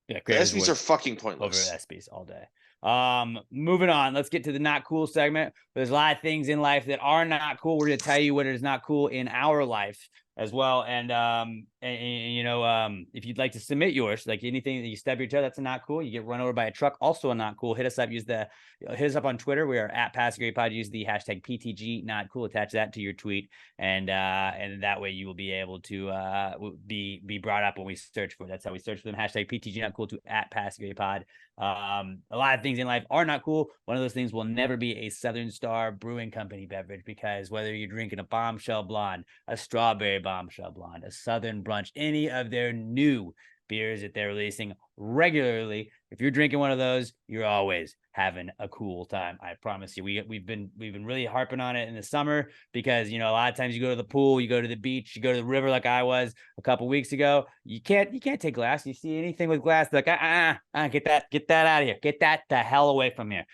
Yeah, the ESPYs are fucking pointless. Over ESPYs all day. Moving on. Let's get to the not cool segment. There's a lot of things in life that are not cool. We're going to tell you what is not cool in our life as well. And you know, if you'd like to submit yours, like anything that you stub your toe, that's a not cool. You get run over by a truck, also a not cool. Hit us up. Hit us up on Twitter. We are at PassGreatPod. Use the hashtag PTG not cool. Attach that to your tweet, and that way you will be able to be brought up when we search for it. That's how we search for them. Hashtag PTG not cool to at PassGreatPod. A lot of things in life are not cool. One of those things will never be a Southern Star Brewing Company beverage, because whether you're drinking a bombshell blonde, a strawberry bombshell blonde, a Southern brunch, any of their new beers that they're releasing regularly, if you're drinking one of those, you're always having a cool time. I promise you. We've been really harping on it in the summer because, you know, a lot of times you go to the pool, you go to the beach, you go to the river like I was a couple weeks ago. You can't take glass. You see anything with glass, like get that out of here. Get that the hell away from here.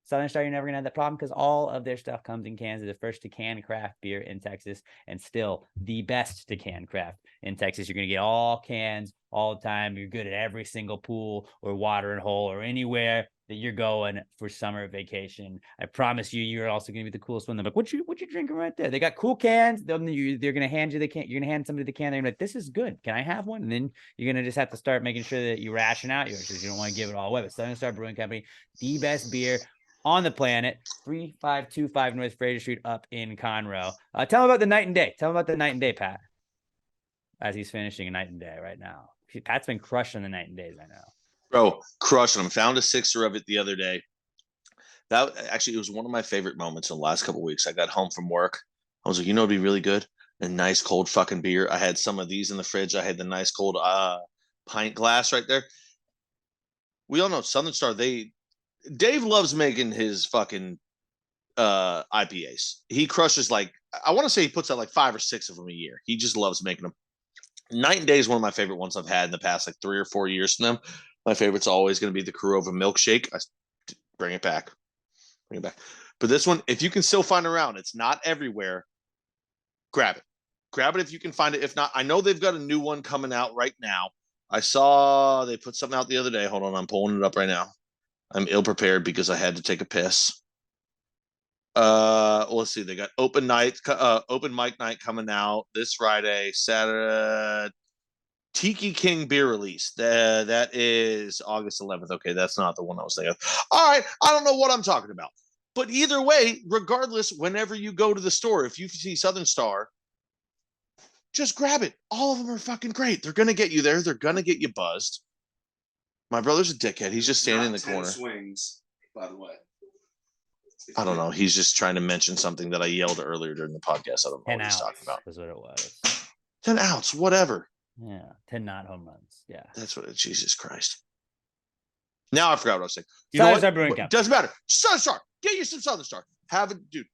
Southern Star, you're never gonna have that problem because all of their stuff comes in cans. They're the first to can craft beer in Texas, and still the best to can craft in Texas. You're gonna get all cans all the time. You're good at every single pool or watering hole or anywhere that you're going for summer vacation. I promise you, you're also gonna be the coolest one. They're like, what you drinking right there? They got cool cans. They're gonna hand you the can. You're gonna hand somebody the can. They're gonna be like, this is good. Can I have one? And then you're gonna just have to start making sure that you ration out yours because you don't want to give it all away. But Southern Star Brewing Company, the best beer on the planet, 3525 North Fraser Street up in Conroe. Tell them about the night and day. Tell them about the night and day, Pat. as he's finishing a night and day right now. Pat's been crushing the night and days. I know. Bro, crushing them. Found a sixer of it the other day. That actually, it was one of my favorite moments in the last couple of weeks. I got home from work. I was like, it'd be really good. A nice cold fucking beer. I had some of these in the fridge. I had the nice cold pint glass right there. We all know Southern Star. Dave loves making his fucking IPAs. He crushes I want to say he puts out like 5 or 6 of them a year. He just loves making them. Night and Day is one of my favorite ones I've had in the past 3 or 4 years from them. My favorite's always going to be the Kurova milkshake. Bring it back. But this one, if you can still find it around, it's not everywhere. Grab it. Grab it if you can find it. If not, I know they've got a new one coming out right now. I saw they put something out the other day. Hold on, I'm pulling it up right now. I'm ill prepared because I had to take a piss. Let's see. They got open mic night coming out this Friday, Saturday. Tiki King beer release. That is August 11th. Okay, that's not the one I was thinking of. All right, I don't know what I'm talking about. But either way, regardless, whenever you go to the store, if you see Southern Star, just grab it. All of them are fucking great. They're going to get you there. They're going to get you buzzed. My brother's a dickhead. He's just standing in the corner. Swings, by the way. I don't know. He's just trying to mention something that I yelled earlier during the podcast. I don't know 10 what he's outs talking about. is what it was. 10 outs, whatever. Yeah, 10 not home runs. Yeah. That's what. Jesus Christ. Now I forgot what I was saying. You Southern know Star what? Brewing Company. Doesn't matter. Southern Star. Get you some Southern Star. Dude.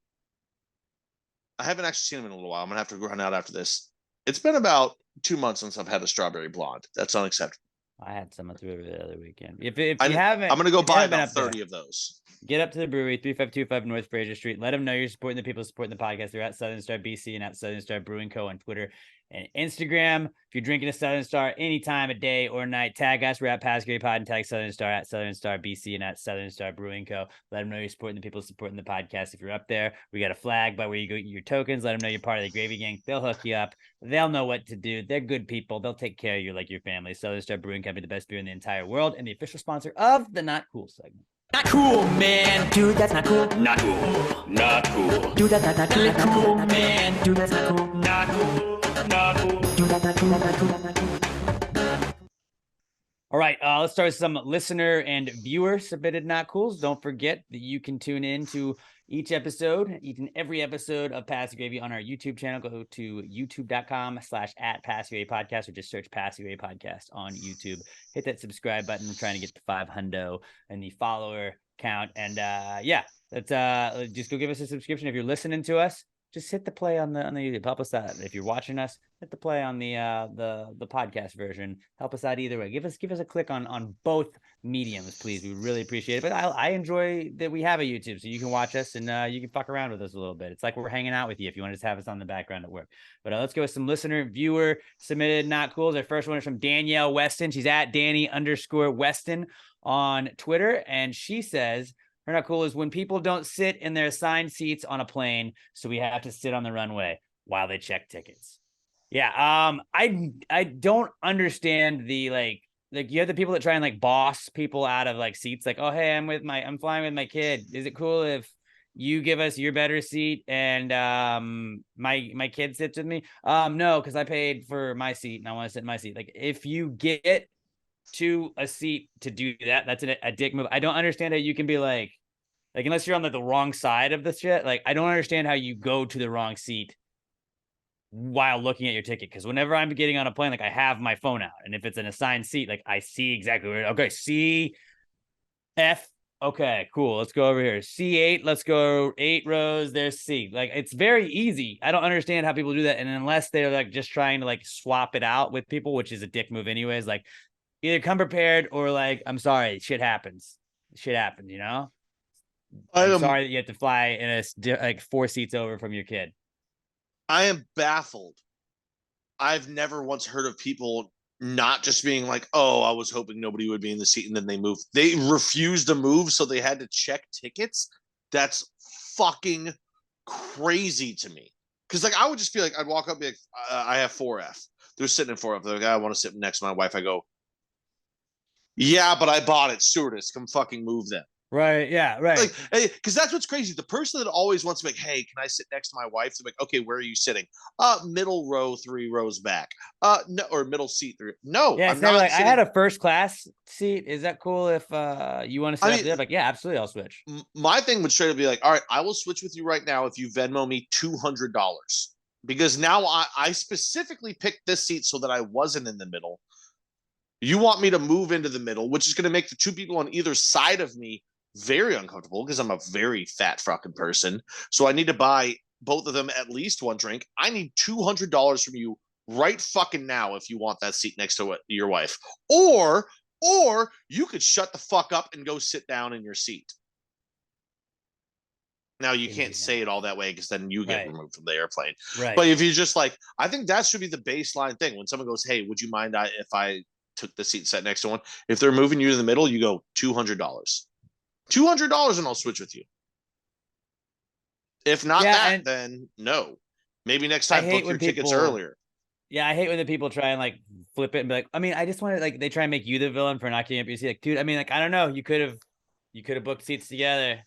I haven't actually seen him in a little while. I'm gonna have to run out after this. It's been about 2 months since I've had a strawberry blonde. That's unacceptable. I had some through the other weekend. If you I'm haven't, gonna go if you buy haven't been about up there, 30 of those. get up to the brewery, 3525 North Fraser Street. Let them know you're supporting the people supporting the podcast. They're at Southern Star BC and at Southern Star Brewing Co. on Twitter and Instagram. If you're drinking a Southern Star any time of day or night, tag us. We're at Pass Gary Pod and tag Southern Star at Southern Star BC and at Southern Star Brewing Co. Let them know you're supporting the people supporting the podcast. If you're up there, we got a flag by where you go get your tokens. Let them know you're part of the Gravy Gang. They'll hook you up. They'll know what to do. They're good people. They'll take care of you like your family. Southern Star Brewing Company, the best beer in the entire world, and the official sponsor of the Not Cool segment. Not cool, man. Dude, that's not cool. Not cool. Not cool. Dude, that's not cool. That's not cool, man. Dude, that's not cool. Not cool. Not cool. Dude, that's not cool. That's not cool. That's not cool. All right, let's start with some listener and viewer submitted Not Cools. Don't forget that you can tune in to each and every episode of Pass Gravy on our YouTube channel. Go to youtube.com/@PassGravyPodcast or just search Pass Gravy Podcast on YouTube. Hit that subscribe button. We're trying to get to 500 and the follower count. And let's just go give us a subscription. If you're listening to us, just hit the play on the YouTube. Help us out. If you're watching us, hit the play on the podcast version. Help us out either way. Give us a click on both mediums, please. We really appreciate it. But I enjoy that we have a YouTube, so you can watch us and you can fuck around with us a little bit. It's like we're hanging out with you if you want to just have us on the background at work. But let's go with some listener viewer submitted Not Cools. Our first one is from Danielle Weston. She's at Danny_Weston on Twitter, and she says, her Not Cool is when people don't sit in their assigned seats on a plane, so we have to sit on the runway while they check tickets. Yeah, I don't understand the like you have the people that try and like boss people out of like seats. Like, oh hey, I'm flying with my kid. Is it cool if you give us your better seat and my kid sits with me? No, because I paid for my seat and I want to sit in my seat. Like, if you get to a seat to do that, that's a dick move. I don't understand how you can be like unless you're on the wrong side of the shit. Like, I don't understand how you go to the wrong seat while looking at your ticket. Because whenever I'm getting on a plane, like, I have my phone out, and if it's an assigned seat, like, I see exactly where. Okay, C F. Okay, cool. Let's go over here. C8. Let's go 8 rows. There's C. Like, it's very easy. I don't understand how people do that. And unless they're like just trying to like swap it out with people, which is a dick move anyways. Like, either come prepared or like, I'm sorry, shit happens. Shit happens, you know? I'm sorry that you have to fly in like 4 seats over from your kid. I am baffled. I've never once heard of people not just being like, oh, I was hoping nobody would be in the seat, and then they moved. They refused to move, so they had to check tickets. That's fucking crazy to me. Because like, I would just be like, I'd walk up and be like, I have 4F. They're sitting in 4F. They're like, I want to sit next to my wife. I go, yeah, but I bought it. Stewardess, come fucking move them. Right. Yeah. Right. Like, hey, because that's what's crazy. The person that always wants to be like, hey, can I sit next to my wife? They're like, okay, where are you sitting? Middle row, 3 rows back. No, or middle seat 3. No, Yeah. I'm It's never not like I sitting. had a first class seat. Is that cool if you want to sit I up mean, there? Like, yeah, absolutely. I'll switch. my thing would straight up be like, all right, I will switch with you right now if you Venmo me $200. Because now I specifically picked this seat so that I wasn't in the middle. You want me to move into the middle, which is going to make the 2 people on either side of me very uncomfortable because I'm a very fat fucking person. So I need to buy both of them at least one drink. I need $200 from you right fucking now if you want that seat next to your wife. Or you could shut the fuck up and go sit down in your seat. Now you can't say it all that way because then you get removed from the airplane. Right. But if you're just like, I think that should be the baseline thing. When someone goes, hey, would you mind if I took the seat set next to one? If they're moving you to the middle, you go $200. $200 and I'll switch with you. If not then no. Maybe next time book your tickets earlier. Yeah, I hate when the people try and like flip it and be like, I mean, I just want to like they try and make you the villain for not getting up your seat. Like, dude, I mean, like, I don't know. You could have booked seats together.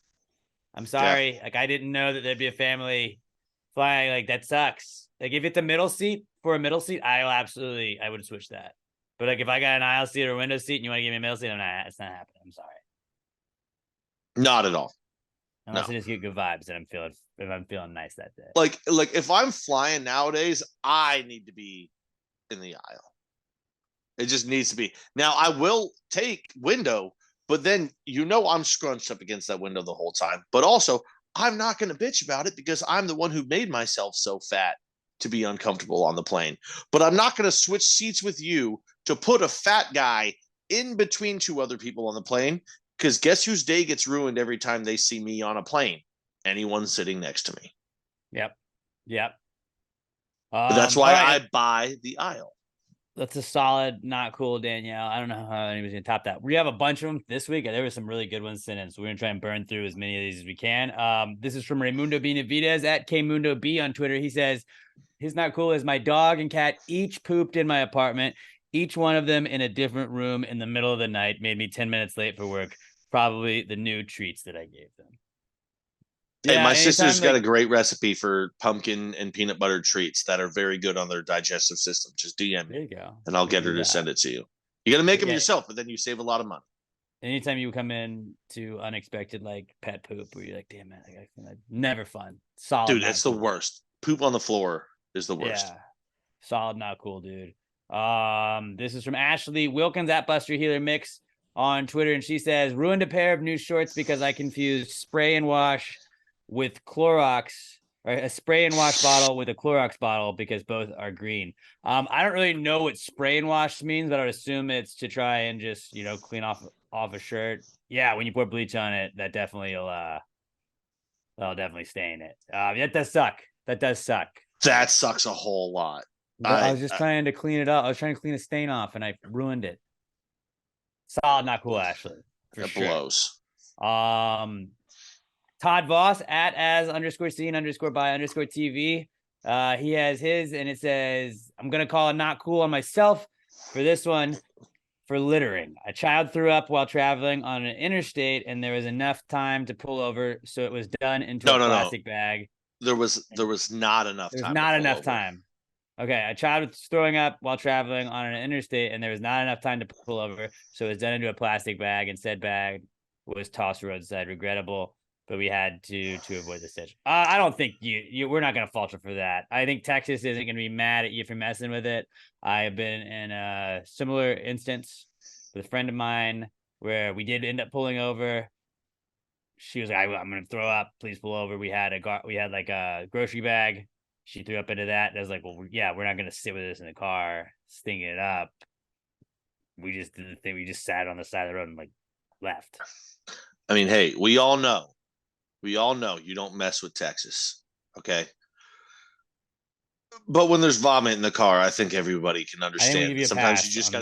I'm sorry. Yeah. Like, I didn't know that there'd be a family flying. Like, that sucks. Like, if it's a middle seat for a middle seat, I would switch that. But like, if I got an aisle seat or a window seat and you want to give me a middle seat, it's not happening. I'm sorry. Not at all. Unless I just get good vibes and if I'm feeling nice that day. Like if I'm flying nowadays, I need to be in the aisle. It just needs to be. Now I will take window, but then I'm scrunched up against that window the whole time. But also, I'm not going to bitch about it because I'm the one who made myself so fat to be uncomfortable on the plane. But I'm not going to switch seats with you to put a fat guy in between 2 other people on the plane. Because guess whose day gets ruined every time they see me on a plane? Anyone sitting next to me. Yep. But that's why I buy the aisle. That's a solid, not cool, Danielle. I don't know how anybody's going to top that. We have a bunch of them this week. There were some really good ones sent in, so we're going to try and burn through as many of these as we can. This is from Raimundo Benavidez at KMundoB on Twitter. He says, his not cool is my dog and cat each pooped in my apartment. Each one of them in a different room in the middle of the night made me 10 minutes late for work. Probably the new treats that I gave them. Hey, my sister's got a great recipe for pumpkin and peanut butter treats that are very good on their digestive system. Just DM me. There you go. And I'll get her to send it to you. You got to make them yourself, but then you save a lot of money. Anytime you come in to unexpected like pet poop where you're like, damn it, never fun. Solid. Dude, it's the worst. Poop on the floor is the worst. Yeah. Solid, not cool, dude. This is from Ashley Wilkins at Buster Healer Mix on Twitter, and she says, ruined a pair of new shorts because I confused spray and wash with Clorox, or a spray and wash bottle with a Clorox bottle because both are green. I don't really know what spray and wash means, but I would assume it's to try and just, clean off a shirt. Yeah, when you pour bleach on it, that'll definitely stain it. That does suck. That sucks a whole lot. I was just trying to clean it up. I was trying to clean a stain off, and I ruined it. Solid, not cool, Ashley. That blows. Todd Voss at as_seen_by_TV. He has his, and it says, I'm going to call it not cool on myself for this one for littering. A child threw up while traveling on an interstate, and there was enough time to pull over, so it was done into a plastic bag. There was not enough time. There's not enough time. Okay, a child was throwing up while traveling on an interstate, and there was not enough time to pull over, so it was done into a plastic bag, and said bag was tossed roadside. Regrettable, but we had to avoid the stitch. I don't think we're not going to falter for that. I think Texas isn't going to be mad at you for messing with it. I have been in a similar instance with a friend of mine where we did end up pulling over. She was like, I'm going to throw up. Please pull over. We had like a grocery bag. She threw up into that. And I was like, well, yeah, we're not going to sit with this in the car, stinking it up. We just did the thing. We just sat on the side of the road and like left. I mean, hey, we all know you don't mess with Texas. Okay. But when there's vomit in the car, I think everybody can understand. Sometimes you just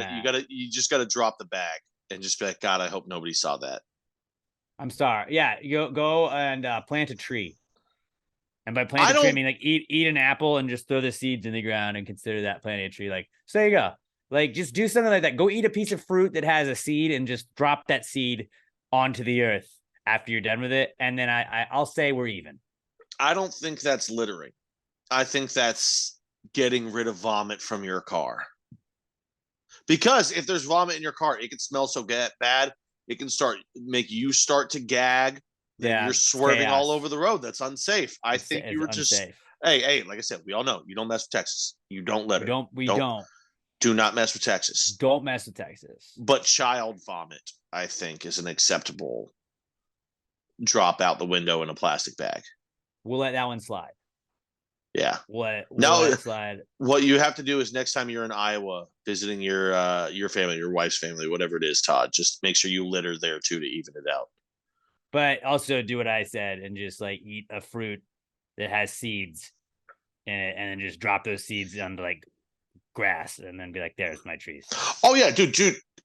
gotta drop the bag and just be like, God, I hope nobody saw that. I'm sorry. Yeah, you go and plant a tree. And by plant a tree, I mean like eat an apple and just throw the seeds in the ground and consider that planting a tree. Like, so there you go. Like, just do something like that. Go eat a piece of fruit that has a seed and just drop that seed onto the earth after you're done with it, and then I'll say we're even. I don't think that's littering. I think that's getting rid of vomit from your car. Because if there's vomit in your car, it can smell so bad, it can make you start to gag. Then you're swerving all over the road. That's unsafe. I think you were just hey, like I said, we all know you don't mess with Texas. You don't litter. We don't. Do not mess with Texas. Don't mess with Texas. But child vomit, I think, is an acceptable drop out the window in a plastic bag. We'll let that one slide. Yeah. We'll now, let it slide. What you have to do is next time you're in Iowa visiting your family, your wife's family, whatever it is, Todd, just make sure you litter there too to even it out. But also do what I said and just like eat a fruit that has seeds in it, and then just drop those seeds onto like grass, and then be like, "There's my trees." Oh yeah, dude,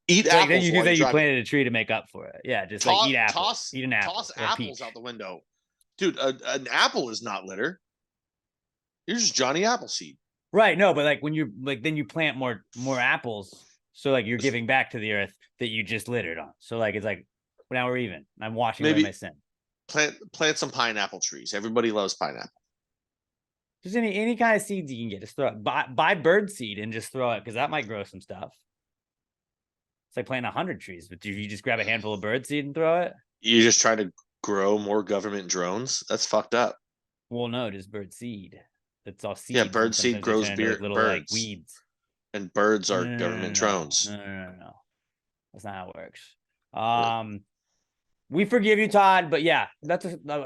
eat apples. Then you can say you planted a tree to make up for it. Yeah, just like eat apples. Eat an apple. Toss apples out the window, dude. An apple is not litter. You're just Johnny Appleseed. Right. No, but like when you then you plant more apples, so like you're giving back to the earth that you just littered on. So like it's like now we're even. I'm washing away my sin. Plant some pineapple trees. Everybody loves pineapple. Just any kind of seeds you can get. Just throw it. Buy bird seed and just throw it, because that might grow some stuff. It's like planting 100 trees, but if you just grab a handful of bird seed and throw it, you're just trying to grow more government drones. That's fucked up. Well, no, just bird seed. That's all seeds. Yeah, bird seed grows little birds. Like weeds. And birds are government drones. No. That's not how it works. We forgive you, Todd, but yeah,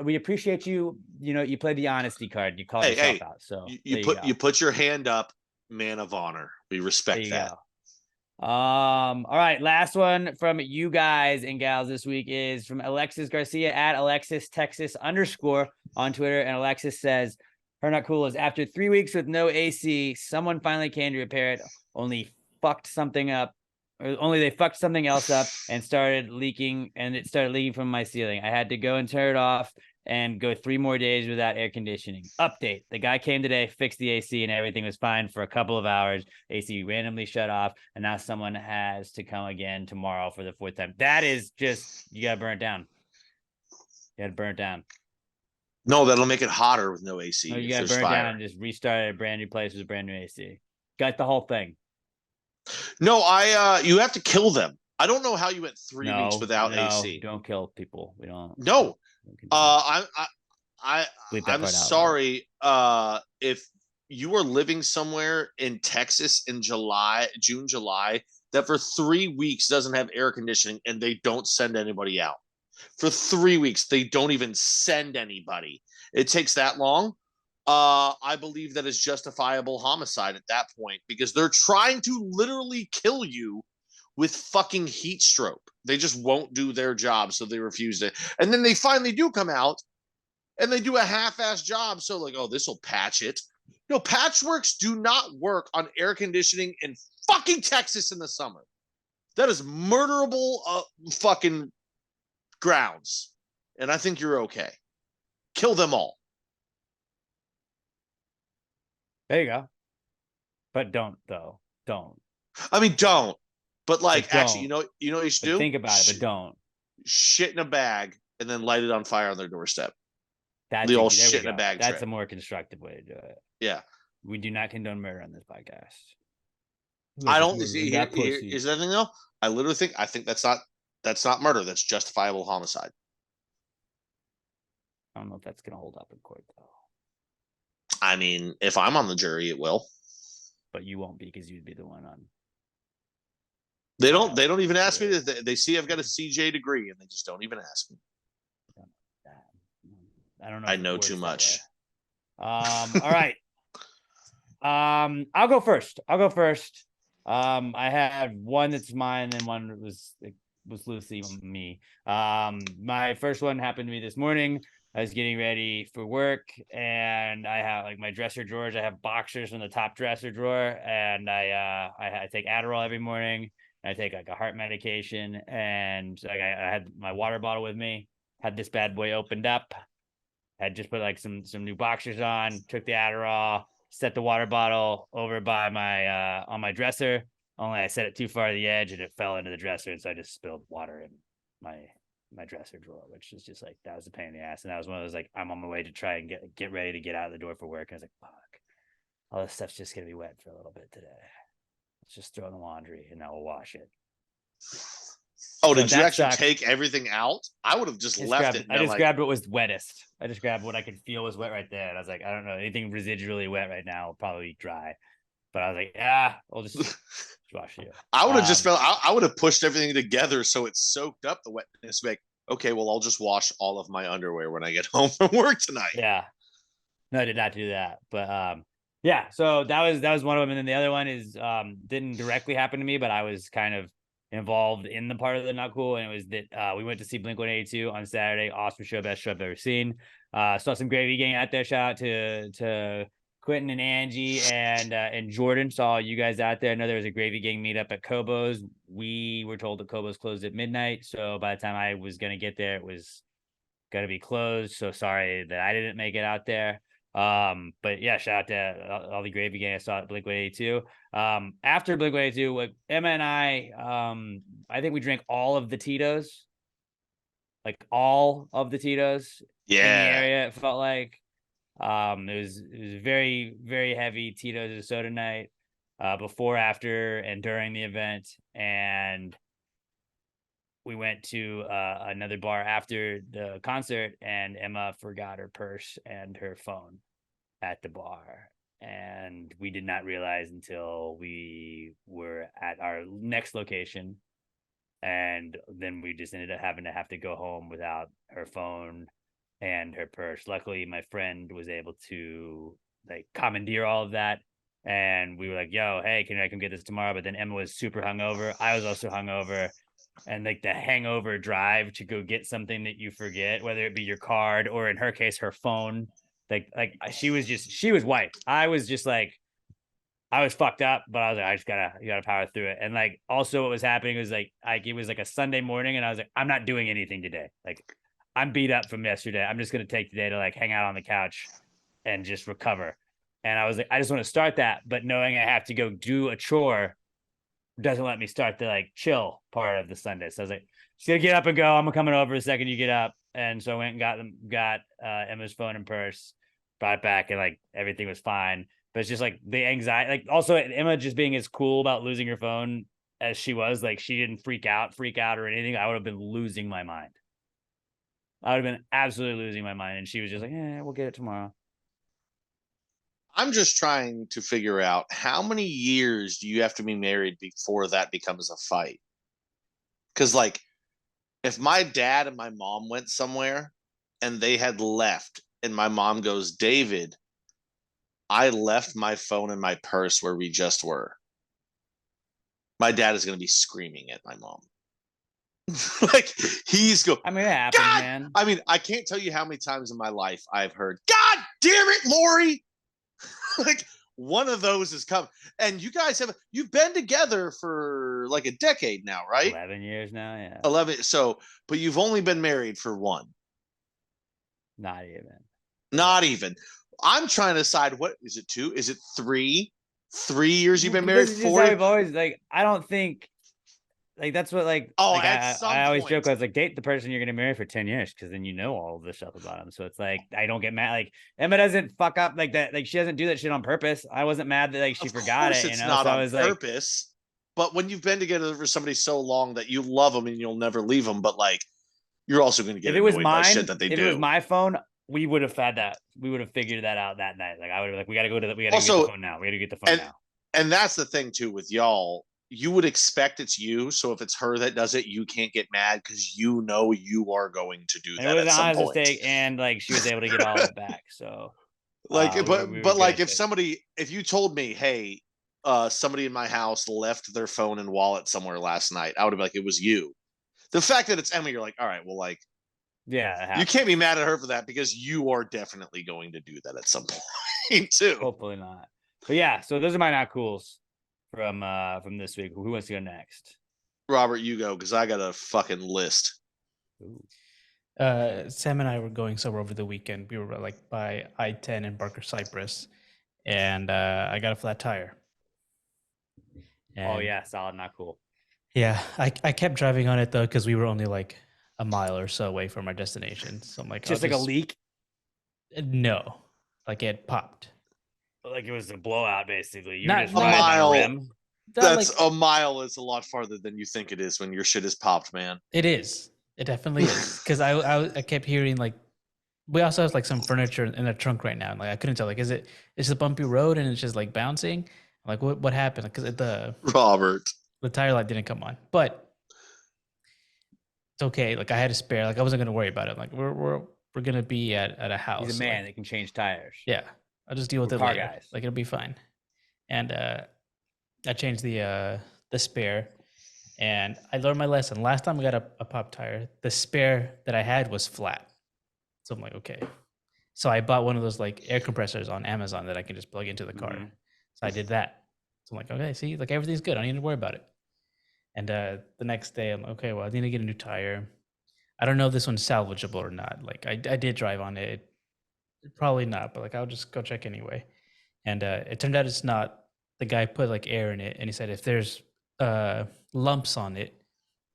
we appreciate you. You know, you played the honesty card. You called yourself out. So you put your hand up, man of honor. We respect that. Go. All right, last one from you guys and gals this week is from Alexis Garcia at Alexis Texas _ on Twitter, and Alexis says, "Her not cool is after 3 weeks with no AC, someone finally came to repair it. Only fucked something up. Or only they fucked something else up and started leaking, and it started leaking from my ceiling. I had to go and turn it off and go 3 more days without air conditioning. Update: the guy came today, fixed the AC, and everything was fine for a couple of hours. AC randomly shut off, and now someone has to come again tomorrow for the 4th time." That is just, you gotta burn it down. You gotta burn it down. No, that'll make it hotter with no AC. No, you gotta burn it down and just restart a brand new place with a brand new AC. Got the whole thing. No, you have to kill them. I don't know how you went 3 weeks without AC. Don't kill people. We don't. No. I'm sorry. If you are living somewhere in Texas in June, July, that for 3 weeks doesn't have air conditioning and they don't send anybody out. For 3 weeks, they don't even send anybody. It takes that long. I believe that is justifiable homicide at that point, because they're trying to literally kill you with fucking heat stroke. They just won't do their job, so they refuse it. And then they finally do come out and they do a half-ass job. So like, oh, this will patch it. No, patchworks do not work on air conditioning in fucking Texas in the summer. That is murderable fucking grounds. And I think you're okay. Kill them all. There you go. But don't, though. Don't. I mean, don't. But like, don't. Actually, you know what you should do? Think about it, but don't. Shit in a bag and then light it on fire on their doorstep. That's the old shit in a bag. That's a more constructive way to do it. Yeah. We do not condone murder on this podcast. I don't see. Here's the thing, though. I think that's not murder. That's justifiable homicide. I don't know if that's gonna hold up in court, though. I mean, if I'm on the jury, it will. But you won't be, because you'd be the one on. They don't even ask me. They see I've got a CJ degree, and they just don't even ask me. I don't know. I know too much. All right. I'll go first. I had one that's mine, and one that was Lucy and me. My first one happened to me this morning. I was getting ready for work, and I have like my dresser drawers. I have boxers in the top dresser drawer, and I take Adderall every morning. I take like a heart medication, and like I had my water bottle with me. Had this bad boy opened up. Had just put like some new boxers on. Took the Adderall. Set the water bottle over by my on my dresser. Only I set it too far to the edge, and it fell into the dresser, and so I just spilled water in my dresser drawer, which is just like that was a pain in the ass. And that was one of those like I'm on my way to try and get ready to get out of the door for work. And I was like, fuck, all this stuff's just gonna be wet for a little bit today. Let's just throw in the laundry and then we'll wash it. Oh, So did you that actually sucked. take everything out? I would have just left it. I just grabbed what was wettest. I just grabbed what I could feel was wet right there. And I was like, I don't know, anything residually wet right now will probably be dry. But I was like, we'll just wash it. I would have just felt. I would have pushed everything together so it soaked up the wetness. Like, okay, well, I'll just wash all of my underwear when I get home from work tonight. Yeah. No, I did not do that. But yeah, so that was one of them. And then the other one is didn't directly happen to me, but I was kind of involved in the part of the not cool. And it was that we went to see Blink-182 on Saturday. Awesome show, best show I've ever seen. Saw some Gravy Gang out there. Shout out to Quentin and Angie and Jordan. Saw you guys out there. I know there was a Gravy Gang meetup at Kobo's. We were told that Kobo's closed at midnight. So by the time I was gonna get there, it was gonna be closed. So sorry that I didn't make it out there. But yeah, shout out to all the Gravy Gang I saw at Blink-182. After Blink-182, like Emma and I think we drank all of the Tito's, like all of the Tito's in the area. It felt like it was very, very heavy Tito's and soda night before, after, and during the event. And we went to another bar after the concert, and Emma forgot her purse and her phone at the bar. And we did not realize until we were at our next location. And then we just ended up having to go home without her phone and her purse. Luckily, my friend was able to like commandeer all of that. And we were like, yo, hey, can I come get this tomorrow? But then Emma was super hungover. I was also hungover. And like the hangover drive to go get something that you forget, whether it be your card or in her case, her phone. Like she was white. I was just like, I was fucked up, but I was like, you gotta power through it. And like, also what was happening was like, it was like a Sunday morning and I was like, I'm not doing anything today. Like I'm beat up from yesterday. I'm just going to take today to like hang out on the couch and just recover. And I was like, I just want to start that, but knowing I have to go do a chore doesn't let me start the like chill part of the Sunday. So I was like, just gonna get up and go. I'm coming over the second you get up. And so I went and got Emma's phone and purse, brought it back, and like everything was fine. But it's just like the anxiety, like also Emma just being as cool about losing her phone as she was, like she didn't freak out or anything. I would have been losing my mind. I would have been absolutely losing my mind. And she was just like, we'll get it tomorrow. I'm just trying to figure out how many years do you have to be married before that becomes a fight? Because, like, if my dad and my mom went somewhere and they had left, and my mom goes, David, I left my phone and my purse where we just were, my dad is going to be screaming at my mom. Like, I mean, it happens, man. I mean, I can't tell you how many times in my life I've heard, God damn it, Lori. Like one of those is coming. And you guys you've been together for like a decade now, right? 11 years now, yeah. 11. So, but you've only been married for one. Not even. I'm trying to decide, what is it, 2? Is it 3? 3 years you've been married? 4? I've always like, I don't think like that's what like, I always joke, I was like, date the person you're gonna marry for 10 years, because then you know all of this stuff about them. So it's like I don't get mad. Like Emma doesn't fuck up like that, like she doesn't do that shit on purpose. I wasn't mad that like she forgot it. It's not on purpose. But when you've been together for somebody so long that you love them and you'll never leave them, but like you're also gonna get annoyed by shit that they do. If it was my phone, we would have had that. We would have figured that out that night. Like I would have like, we gotta get the phone now. We gotta get the phone now. And that's the thing too with y'all. You would expect it's you. So if it's her that does it, you can't get mad because you know you are going to do that. It was an honest mistake, and like she was able to get all of it back. So like, like if you told me, hey, somebody in my house left their phone and wallet somewhere last night, I would have been like, it was you. The fact that it's Emma, you're like, all right, well, like, yeah, you can't be mad at her for that because you are definitely going to do that at some point too. Hopefully not. But yeah, so those are my not cools from this week. Who wants to go next? Robert, you go, because I got a fucking list. Sam and I were going somewhere over the weekend. We were like by I-10 in Barker Cypress, and I got a flat tire. And, solid, not cool. Yeah, I kept driving on it though because we were only like a mile or so away from our destination. So I'm like, Just like a leak. No, like it popped. Like it was a blowout, basically. You're Not- just not- riding on mile. a rim. Not That's like a mile is a lot farther than you think it is when your shit is popped, man. it is. It definitely is. Because I kept hearing like we also have like some furniture in the trunk right now. And like I couldn't tell like is it a bumpy road and it's just like bouncing? I'm like what happened? Because Robert. the tire light didn't come on, but it's okay. Like I had a spare. Like I wasn't gonna worry about it. Like we're gonna be at a house. He's a man like, that can change tires. yeah, I'll just deal with We're it car later. guys. Like it'll be fine. And I changed the spare, and I learned my lesson. Last time I got a pop tire, the spare that I had was flat. So I'm like, okay. So I bought one of those like air compressors on Amazon that I can just plug into the car. Mhm. So I did that. So I'm like, okay, see, like everything's good. I don't need to worry about it. And the next day, I'm like, okay, well, I need to get a new tire. I don't know if this one's salvageable or not. Like I did drive on it. Probably not, but like I'll just go check anyway. And it turned out it's not. The guy put like air in it, and he said if there's lumps on it,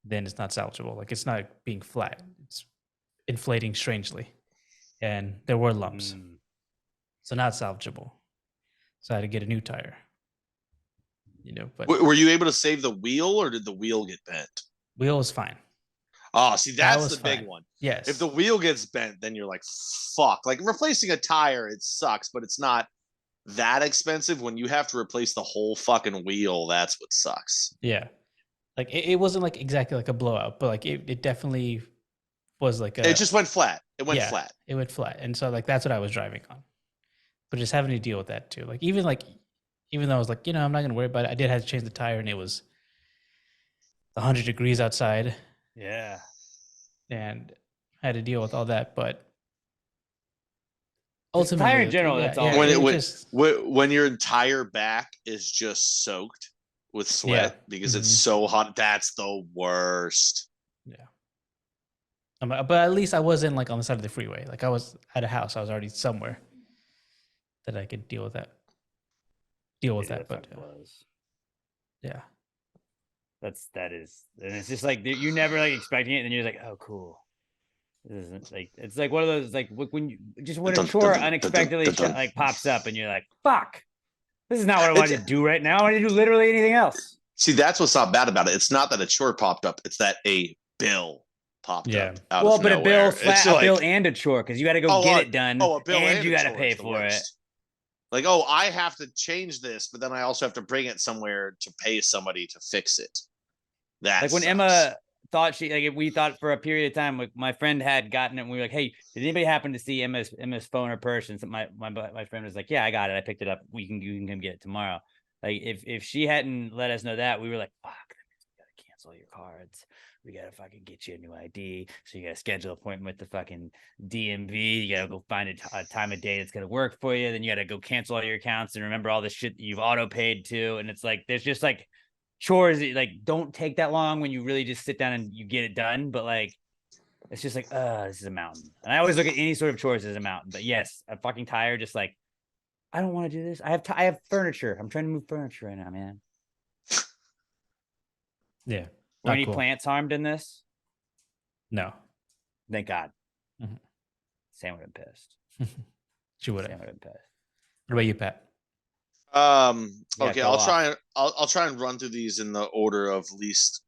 then it's not salvageable. Like it's not being flat; it's inflating strangely, and there were lumps, Mm. so not salvageable. So I had to get a new tire. But Were you able to save the wheel, or did the wheel get bent? wheel was fine. Oh, see, that's was the big fine. one. Yes. If the wheel gets bent, then you're like, fuck. Like replacing a tire, it sucks, but it's not that expensive. When you have to replace the whole fucking wheel, that's what sucks. Yeah. Like it wasn't like exactly like a blowout, but like it definitely was like a. It just went flat. It went yeah, flat. It went flat, and so like that's what I was driving on. But just having to deal with that too, like even though I was like, I'm not gonna worry about it. I did have to change the tire, and it was 100 degrees outside, Yeah. and I had to deal with all that. But Just ultimately, tire in general, that's all. When it it just when your entire back is just soaked with sweat Yeah. because it's Mhm. so hot, that's the worst. yeah. But at least I wasn't like on the side of the freeway. Like I was at a house. I was already somewhere that I could deal with that. Yeah, But fuck blows. yeah. That is, and it's just like you're never like expecting it, and then you're like, oh, cool. This isn't like it's like one of those like when you just when a Dun, dun, chore dun, dun, unexpectedly dun, dun. like pops up, and you're like, fuck, this is not what I wanted It's- to do right now. I want to do literally anything else. See, that's what's not bad about it. It's not that a chore popped up; it's that a bill popped Yeah. up. Out Well, of but a nowhere. bill, It's a like, bill and a chore because you got to go get it done. a bill and you a got to chore pay is the for it. worst. Like, oh, I have to change this, but then I also have to bring it somewhere to pay somebody to fix it. That Like when sucks. Emma thought we thought for a period of time, like my friend had gotten it, and we were like, hey, did anybody happen to see Emma's phone or purse? And so my friend was like, yeah, I got it. I picked it up. You can come get it tomorrow. Like if she hadn't let us know that, we were like, fuck, we gotta cancel your cards. We gotta fucking get you a new ID. So you gotta schedule an appointment with the fucking DMV. You gotta go find a time of day that's gonna work for you. Then you gotta go cancel all your accounts and remember all the shit that you've auto paid to. And it's like there's just like chores that like don't take that long when you really just sit down and you get it done. But like it's just like, this is a mountain. And I always look at any sort of chores as a mountain. But yes, a fucking tire, just like I don't want to do this. I have furniture. I'm trying to move furniture right now, man. Yeah. Were Not any cool. plants harmed in this? No. Thank God. Mhm. Sam would have been pissed. She would have. Sam would have been pissed. What about you, Pat? Yeah, Okay, go I'll try and run through these in the order of least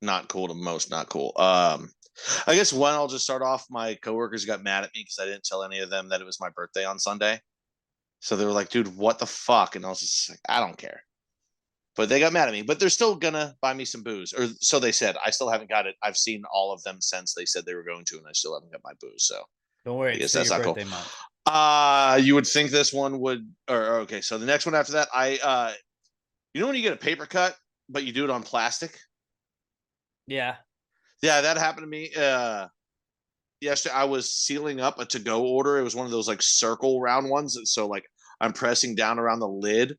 not cool to most not cool. I guess one, I'll just start off. My coworkers got mad at me because I didn't tell any of them that it was my birthday on Sunday. So they were like, dude, what the fuck? And I was just like, I don't care. But they got mad at me. But they're still gonna buy me some booze. Or so they said. I still haven't got it. I've seen all of them since they said they were going to, and I still haven't got my booze. So Don't worry, I it's guess still that's your not cool. birthday month. You would think this one would, or okay. So the next one after that, you know when you get a paper cut, but you do it on plastic? Yeah. Yeah, that happened to me. Yesterday I was sealing up a to-go order. It was one of those like circle round ones. And so like I'm pressing down around the lid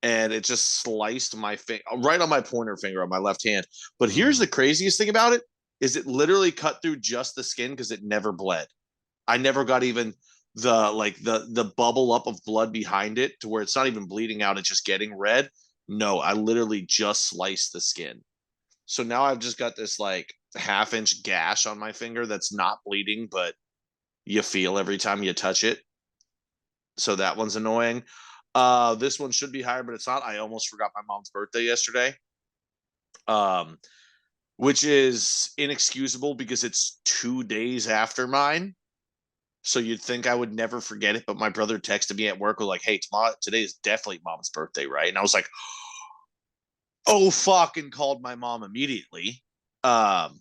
and it just sliced my finger right on my pointer finger on my left hand. But here's the craziest thing about it is it literally cut through just the skin because it never bled. I never got even the bubble up of blood behind it to where it's not even bleeding out, it's just getting red. No, I literally just sliced the skin. So now I've just got this like half-inch gash on my finger that's not bleeding, but you feel every time you touch it. So that one's annoying. This one should be higher, but it's not. I almost forgot my mom's birthday yesterday. Which is inexcusable because it's 2 days after mine. So you'd think I would never forget it, but my brother texted me at work was like, "Hey, today is definitely Mom's birthday, right?" And I was like, "Oh fuck!" and called my mom immediately. At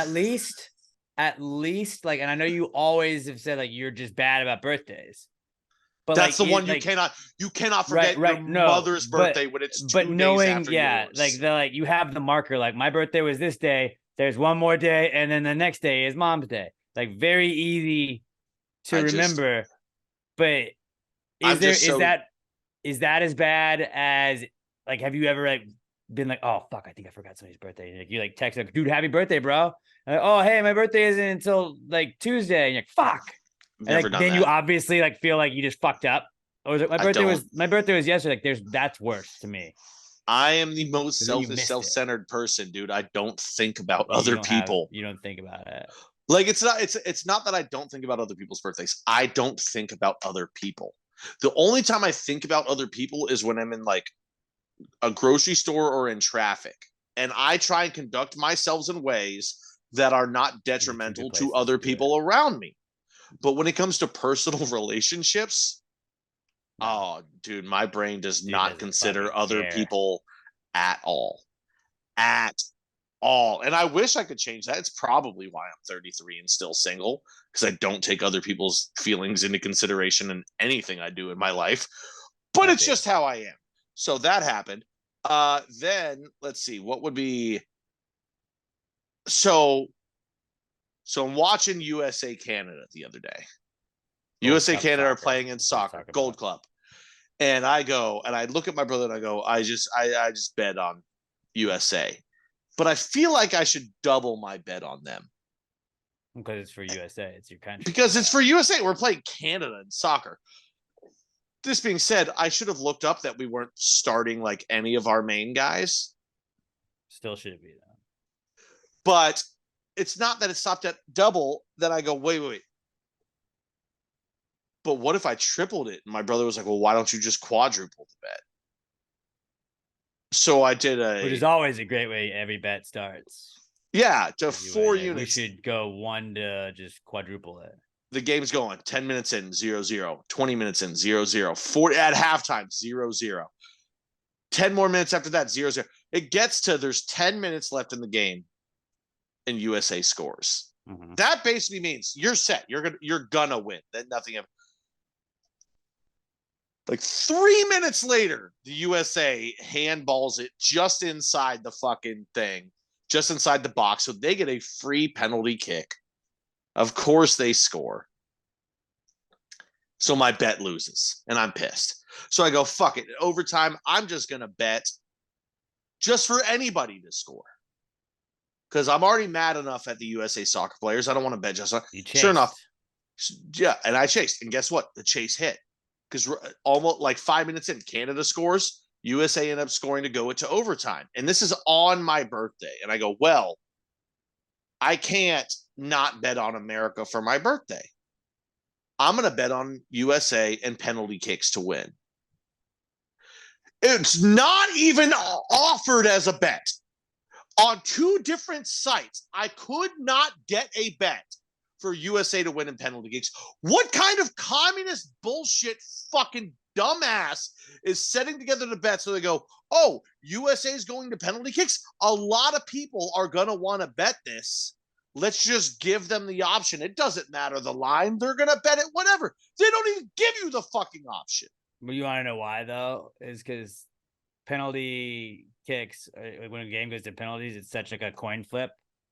least, like, and I know you always have said like you're just bad about birthdays, but that's like, the one like, you cannot forget right, your no, mother's birthday when it's 2 days after yours. like you have the marker. Like my birthday was this day. There's one more day, and then the next day is Mom's day. Like very easy to remember. But is that as bad as like? Have you ever like been like, oh fuck, I think I forgot somebody's birthday? And like, you like text like, dude, happy birthday, bro. And like, oh hey, my birthday isn't until like Tuesday. And you're like, fuck. And like, then you obviously like feel like you just fucked up. Or was it my birthday was yesterday? Like that's worse to me. I am the most selfish, self-centered person, dude. I don't think about other people. You don't think about it. Like it's not that I don't think about other people's birthdays. I don't think about other people. The only time I think about other people is when I'm in like a grocery store or in traffic. And I try and conduct myself in ways that are not detrimental to other people around me. But when it comes to personal relationships, oh, dude, my brain does not consider other people at all. At all. And I wish I could change that. It's probably why I'm 33 and still single, because I don't take other people's feelings into consideration in anything I do in my life. But it's just how I am. So that happened. Then let's see, what would be so I'm watching USA Canada the other day. USA Canada are playing in soccer, Gold Club. And I go and I look at my brother and I go, I just bet on USA. But I feel like I should double my bet on them. Because it's for USA. It's your country. Because it's for USA. We're playing Canada in soccer. This being said, I should have looked up that we weren't starting like any of our main guys. Still should be though. But it's not that it stopped at double. Then I go, wait. But what if I tripled it? And my brother was like, well, why don't you just quadruple the bet? So I did which is always a great way every bet starts. Yeah, to 4 units. We should go 1 to just quadruple it. The game's going 10 minutes in 0-0, 20 minutes in 0-0, 40 at halftime 0-0. 10 more minutes after that 0-0. It gets to there's 10 minutes left in the game and USA scores. Mm-hmm. That basically means you're set. You're gonna win. Then nothing ever. Like 3 minutes later, the USA handballs it just inside the fucking thing, just inside the box. So they get a free penalty kick. Of course they score. So my bet loses and I'm pissed. So I go, fuck it. Overtime, I'm just going to bet just for anybody to score. Because I'm already mad enough at the USA soccer players. I don't want to bet just on. Sure enough. Yeah. And I chased. And guess what? The chase hit. Because almost like 5 minutes in, Canada scores. USA end up scoring to go into overtime. And this is on my birthday. And I go, well, I can't not bet on America for my birthday. I'm going to bet on USA and penalty kicks to win. It's not even offered as a bet. On 2 different sites, I could not get a bet for USA to win in penalty kicks. What kind of communist bullshit fucking dumbass is setting together the bet so they go, oh, USA is going to penalty kicks? A lot of people are going to want to bet this. Let's just give them the option. It doesn't matter the line. They're going to bet it, whatever. They don't even give you the fucking option. Well, you want to know why, though? Is because penalty kicks, when a game goes to penalties, it's such like a coin flip.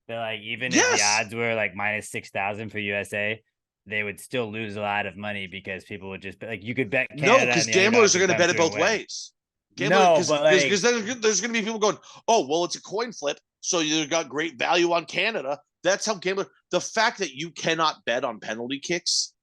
That like even if the odds were like minus 6,000 for USA, they would still lose a lot of money because people would just like you could bet Canada. No, because gamblers are going to bet it both ways. Because there's going to be people going, oh, well, it's a coin flip, so you got great value on Canada. That's how gambler. The fact that you cannot bet on penalty kicks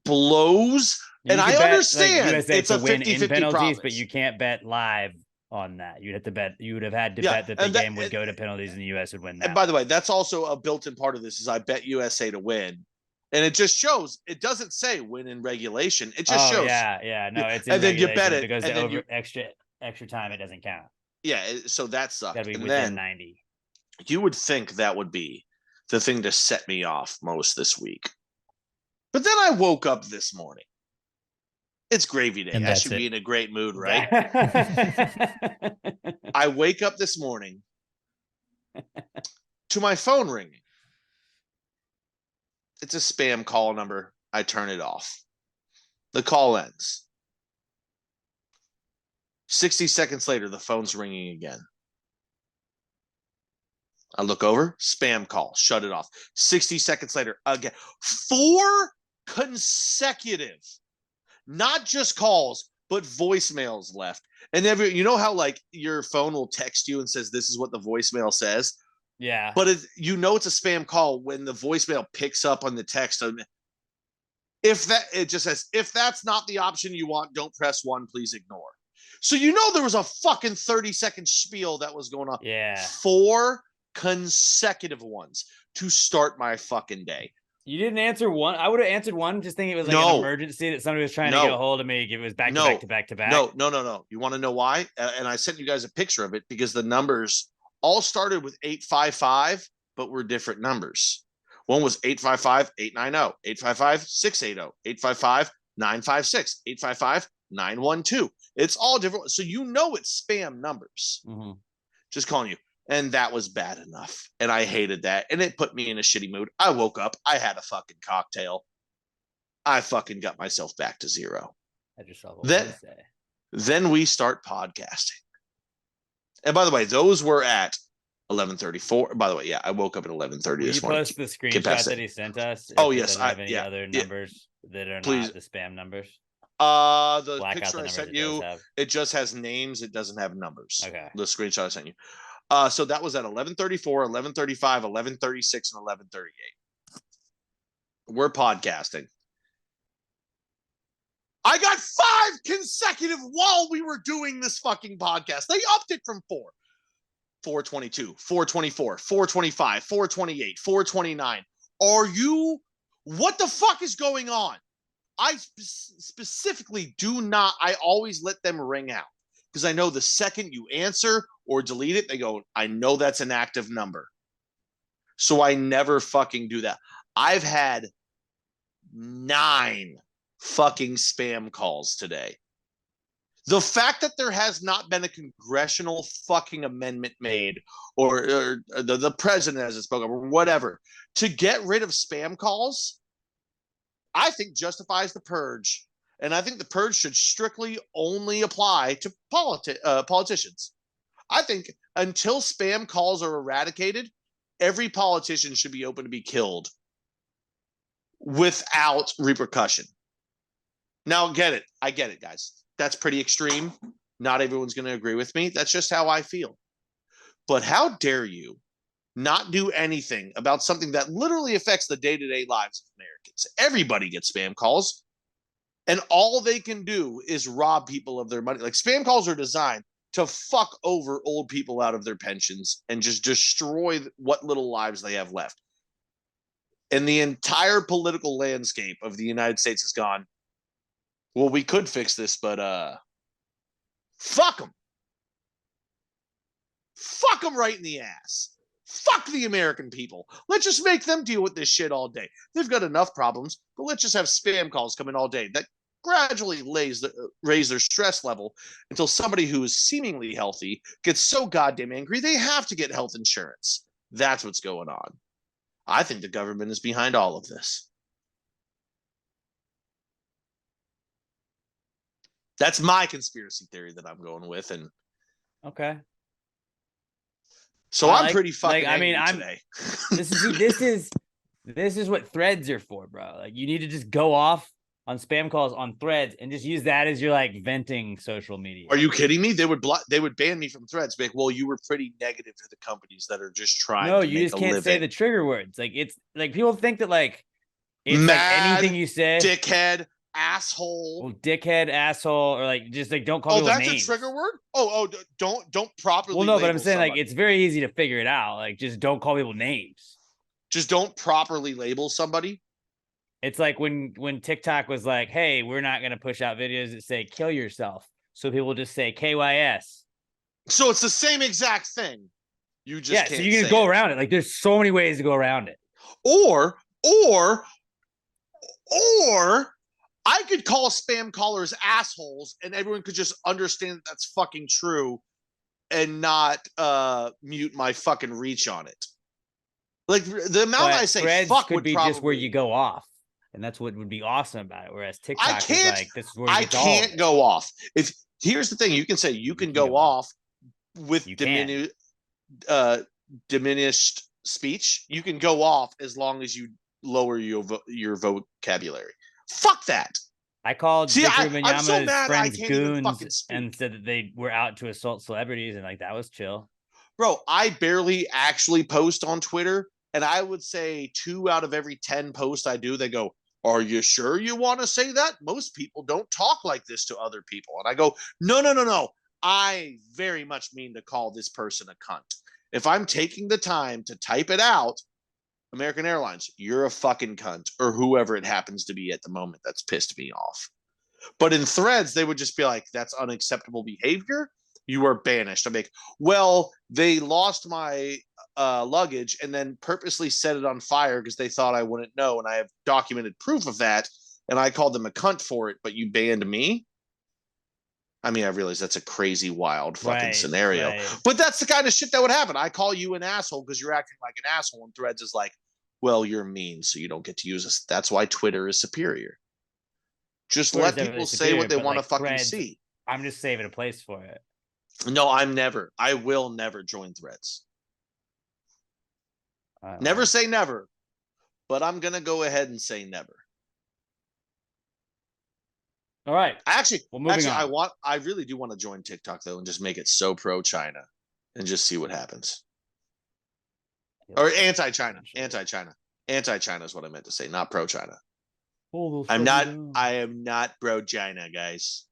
blows. And I understand like, USA it's a 50-50 penalties, promise. But you can't bet live on that. You'd have to bet. You would have had to Yeah, bet that the and that- game would go to penalties and the U.S. would win that. And by the way, that's also a built-in part of this is I bet USA to win. And it just shows, it doesn't say win in regulation. It just shows. Yeah. No, it's in and then you bet it, because and the then you, extra time it doesn't count. yeah, so that sucked. Got to be And within then 90. you would think that would be the thing to set me off most this week. But then I woke up this morning. It's gravy day. And I that's should it. be in a great mood, right? I wake up this morning to my phone ringing. It's a spam call number. I turn it off. The call ends. 60 seconds later, the phone's ringing again. I look over, spam call, shut it off. 60 seconds later, again. 4 consecutive, not just calls, but voicemails left. And you know how like your phone will text you and says, this is what the voicemail says? Yeah. But it's a spam call when the voicemail picks up on the text. It just says, if that's not the option you want, don't press 1, please ignore. So there was a fucking 30-second spiel that was going on. Yeah. 4 consecutive ones to start my fucking day. You didn't answer one. I would have answered one, just thinking it was like an emergency that somebody was trying to get a hold of me. It was back to back to back to back. No. You want to know why? And I sent you guys a picture of it because the numbers all started with 855, but were different numbers. One was 855-890, 855-680, 855-956, 855-912. It's all different. So it's spam numbers. Mm-hmm. Just calling you. And that was bad enough. And I hated that. And it put me in a shitty mood. I woke up. I had a fucking cocktail. I fucking got myself back to 0. I just saw Then we start podcasting. And by the way, those were at 11:34. By the way, yeah, I woke up at 11:30 this morning. You post the screenshot that he sent us? Oh, yes. I have any other numbers that are please. Not the spam numbers? The Black picture I sent you, it just has names. It doesn't have numbers. Okay. The screenshot I sent you. So that was at 11:34, 11:35, 11:36, and 11:38. We're podcasting. I got 5 consecutive while we were doing this fucking podcast. They upped it from 4. 422, 424, 425, 428, 429. What the fuck is going on? I specifically I always let them ring out because I know the second you answer or delete it, they go, I know that's an active number. So I never fucking do that. I've had 9 fucking spam calls today. The fact that there has not been a congressional fucking amendment made or the president hasn't spoken or whatever to get rid of spam calls, I think justifies the purge. And I think the purge should strictly only apply to politicians. I think until spam calls are eradicated, every politician should be open to be killed without repercussion. Now, I get it, guys. That's pretty extreme. Not everyone's going to agree with me. That's just how I feel. But how dare you not do anything about something that literally affects the day-to-day lives of Americans? Everybody gets spam calls, and all they can do is rob people of their money. Like, spam calls are designed to fuck over old people out of their pensions and just destroy what little lives they have left. And the entire political landscape of the United States has gone, well, we could fix this, but fuck them. Fuck them right in the ass. Fuck the American people. Let's just make them deal with this shit all day. They've got enough problems, but let's just have spam calls come in all day that gradually raise their stress level until somebody who is seemingly healthy gets so goddamn angry they have to get health insurance. That's what's going on. I think the government is behind all of this. That's my conspiracy theory that I'm going with, and okay. So I'm pretty fucking angry today. This is what threads are for, bro. Like, you need to just go off on spam calls on threads and just use that as your like venting social media. Are you kidding me? They would ban me from threads. Like, well, you were pretty negative to the companies that are just trying. No, to you make just a can't living. say the trigger words. Like, it's like people think that like it's Mad, like anything you say, dickhead, asshole. Well, dickhead, asshole, or like just like don't call Oh, people that's names. a trigger word. Don't properly. Well, no, but I'm label saying like somebody. it's very easy to figure it out. Like just don't call people names. Just don't properly label somebody. It's like when TikTok was like, "Hey, we're not going to push out videos that say kill yourself," so people just say KYS. So it's the same exact thing. You just can't so you can say go it. around it. Like there's so many ways to go around it. Or I could call spam callers assholes, and everyone could just understand that that's fucking true, and not mute my fucking reach on it. Like the amount I say Threads fuck could would be probably just where you go off, and that's what would be awesome about it. Whereas TikTok is like this is where I can't go off. If here's the thing, you can say you can go off with diminished speech. You can go off as long as you lower your vocabulary. Fuck that. I called Victor I'm so Wanyama's mad I friends can't even fucking goons speak. and said that they were out to assault celebrities, and like that was chill. Bro, I barely actually post on Twitter, and I would say 2 out of every 10 posts I do, they go, "Are you sure you want to say that? Most people don't talk like this to other people." And I go, No. I very much mean to call this person a cunt. If I'm taking the time to type it out, American Airlines, you're a fucking cunt, or whoever it happens to be at the moment that's pissed me off. But in threads, they would just be like, that's unacceptable behavior. You are banished. I'm like, well, they lost my luggage and then purposely set it on fire because they thought I wouldn't know. And I have documented proof of that. And I called them a cunt for it, but you banned me. I mean, I realize that's a crazy, wild fucking scenario. Right. But that's the kind of shit that would happen. I call you an asshole because you're acting like an asshole. And threads is like, well, you're mean, so you don't get to use this. That's why Twitter is superior. Just let people say what they want to fucking see. I'm just saving a place for it. No, I will never join threads. Never say never, but I'm going to go ahead and say never. All right. Actually, I really do want to join TikTok though and just make it so pro China and just see what happens. Or anti-China. Anti-China is what I meant to say, not pro China. I am not pro China, guys.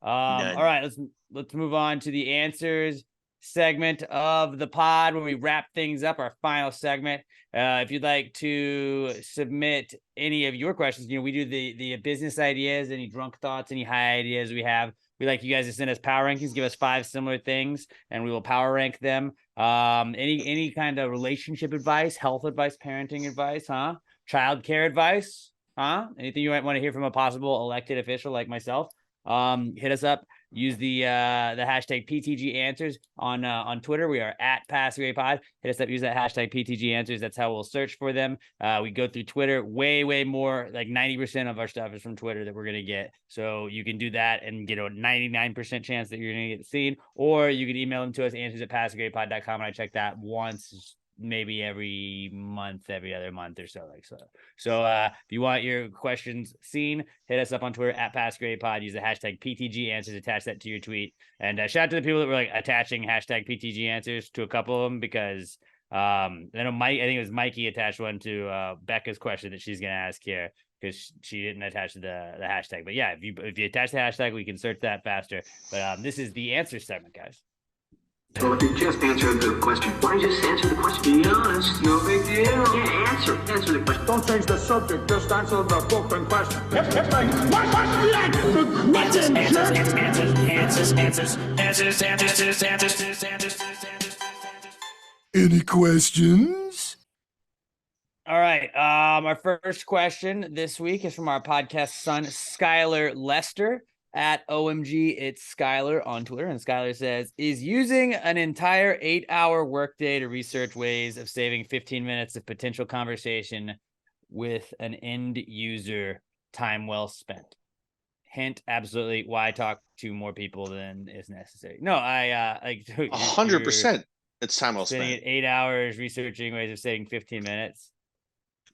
All right, let's move on to the answers segment of the pod when we wrap things up, our final segment. If you'd like to submit any of your questions, we do the business ideas, any drunk thoughts, any high ideas we have. We like you guys to send us power rankings, give us 5 similar things, and we will power rank them. Any kind of relationship advice, health advice, parenting advice, childcare advice, anything you might want to hear from a possible elected official like myself. Hit us up. Use the hashtag PTG Answers on Twitter. We are at PassAwayPod. Hit us up. Use that hashtag PTG Answers. That's how we'll search for them. We go through Twitter. Way more. Like 90% of our stuff is from Twitter that we're gonna get. So you can do that and get a 99% chance that you're gonna get seen. Or you can email them to us, answers@PassAwayPod.com, and I check that once, maybe every other month or so. So if you want your questions seen, hit us up on Twitter at PassGradePod. Use the hashtag PTG Answers. Attach that to your tweet. And shout out to the people that were like attaching hashtag PTG Answers to a couple of them, because I know I think it was Mikey attached one to Becca's question that she's gonna ask here, because she didn't attach the hashtag. But yeah, if you attach the hashtag, we can search that faster. But this is the answer segment, guys. Well, if you just answered the question, why don't you just answer the question? Be honest, no big deal. Yeah, answer the question. Don't change the subject, just answer the fucking question. Any questions? All right. Our first question this week is from our podcast son, Skylar Lester. At OMG, it's Skylar on Twitter. And Skylar says, is using an entire 8-hour workday to research ways of saving 15 minutes of potential conversation with an end user time well spent? Hint, absolutely. Why talk to more people than is necessary? No, I like 100%. It's time well spent. 8 hours researching ways of saving 15 minutes.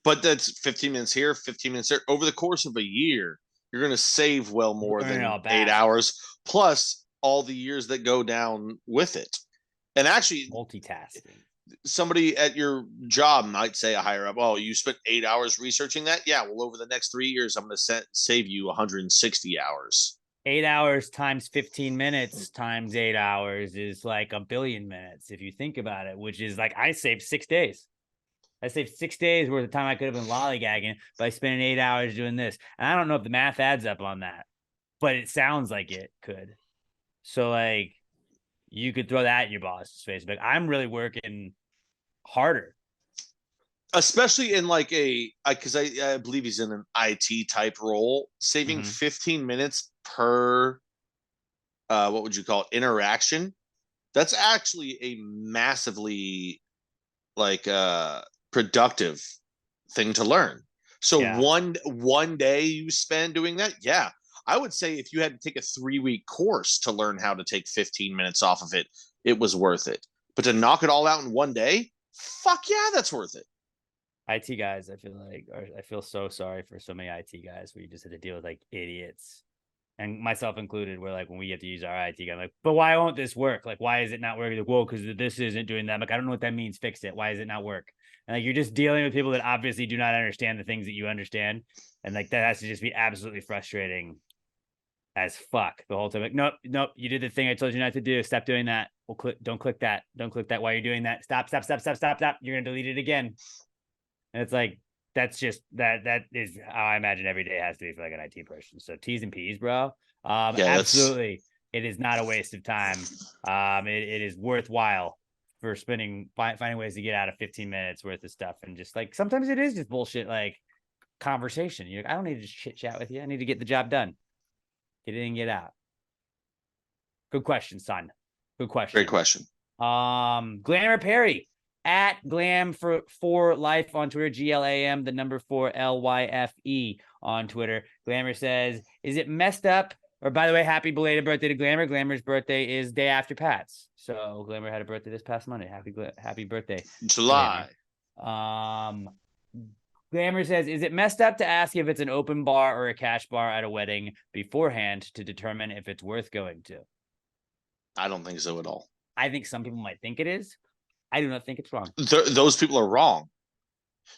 But that's 15 minutes here, 15 minutes there. Over the course of a year, you're going to save well more than 8 hours, plus all the years that go down with it. And actually, multitasking. somebody at your job might say, a higher up, oh, you spent 8 hours researching that. Yeah, well, over the next 3 years, I'm going to save you 160 hours. 8 hours times 15 minutes times 8 hours is like a billion minutes if you think about it, which is like I saved 6 days. I saved 6 days worth of time I could have been lollygagging by spending 8 hours doing this. And I don't know if the math adds up on that, but it sounds like it could. So like you could throw that in your boss's face. But I'm really working harder. Especially in like because I believe he's in an IT type role, saving 15 minutes per, what would you call it, interaction. That's actually a massively like productive thing to learn. So one day you spend doing that. Yeah. I would say if you had to take a 3-week course to learn how to take 15 minutes off of it, it was worth it. But to knock it all out in one day, fuck yeah, that's worth it. IT guys, I feel so sorry for so many IT guys where you just have to deal with like idiots, and myself included, where like when we get to use our IT guy, I'm like, but why won't this work? Like, why is it not working? Like, whoa, because this isn't doing that. I'm like, I don't know what that means. Fix it. Why does it not work? And like, you're just dealing with people that obviously do not understand the things that you understand. And like, that has to just be absolutely frustrating as fuck the whole time. Like, nope, you did the thing I told you not to do. Stop doing that. Don't click that. Don't click that while you're doing that. Stop. You're going to delete it again. And it's like, that's just, that is how I imagine every day has to be for like an IT person. So T's and P's, bro. Absolutely. It is not a waste of time. It is worthwhile for finding ways to get out of 15 minutes worth of stuff. And just like, sometimes it is just bullshit, like conversation. You're like, I don't need to chit chat with you. I need to get the job done. Get in, get out. Good question, son. Good question. Great question. Glamour Perry at Glam for Life on Twitter, GLAM, the number 4 LYFE on Twitter. Glamour says, is it messed up? Or by the way, happy belated birthday to Glamour. Glamour's birthday is day after Pat's. So Glamour had a birthday this past Monday. Happy birthday. July. Glamour says, is it messed up to ask if it's an open bar or a cash bar at a wedding beforehand to determine if it's worth going to? I don't think so at all. I think some people might think it is. I do not think it's wrong. Those people are wrong.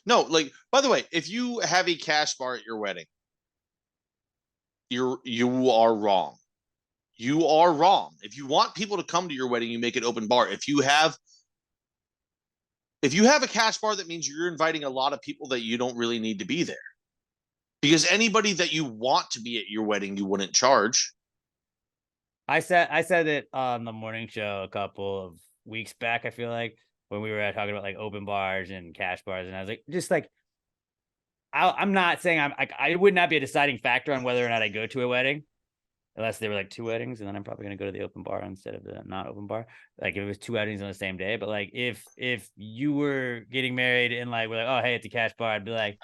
No, like, by the way, if you have a cash bar at your wedding, you are wrong. You are wrong. If you want people to come to your wedding, you make it open bar. If you have a cash bar, that means you're inviting a lot of people that you don't really need to be there. Because anybody that you want to be at your wedding, you wouldn't charge. I said it on the morning show a couple of weeks back, I feel like, when we were talking about like open bars and cash bars. And I was like, just like, I'm not saying I would not be a deciding factor on whether or not I go to a wedding, unless there were like 2 weddings, and then I'm probably going to go to the open bar instead of the not open bar. Like if it was 2 weddings on the same day. But like if you were getting married and like we're like, oh hey, it's a cash bar, I'd be like,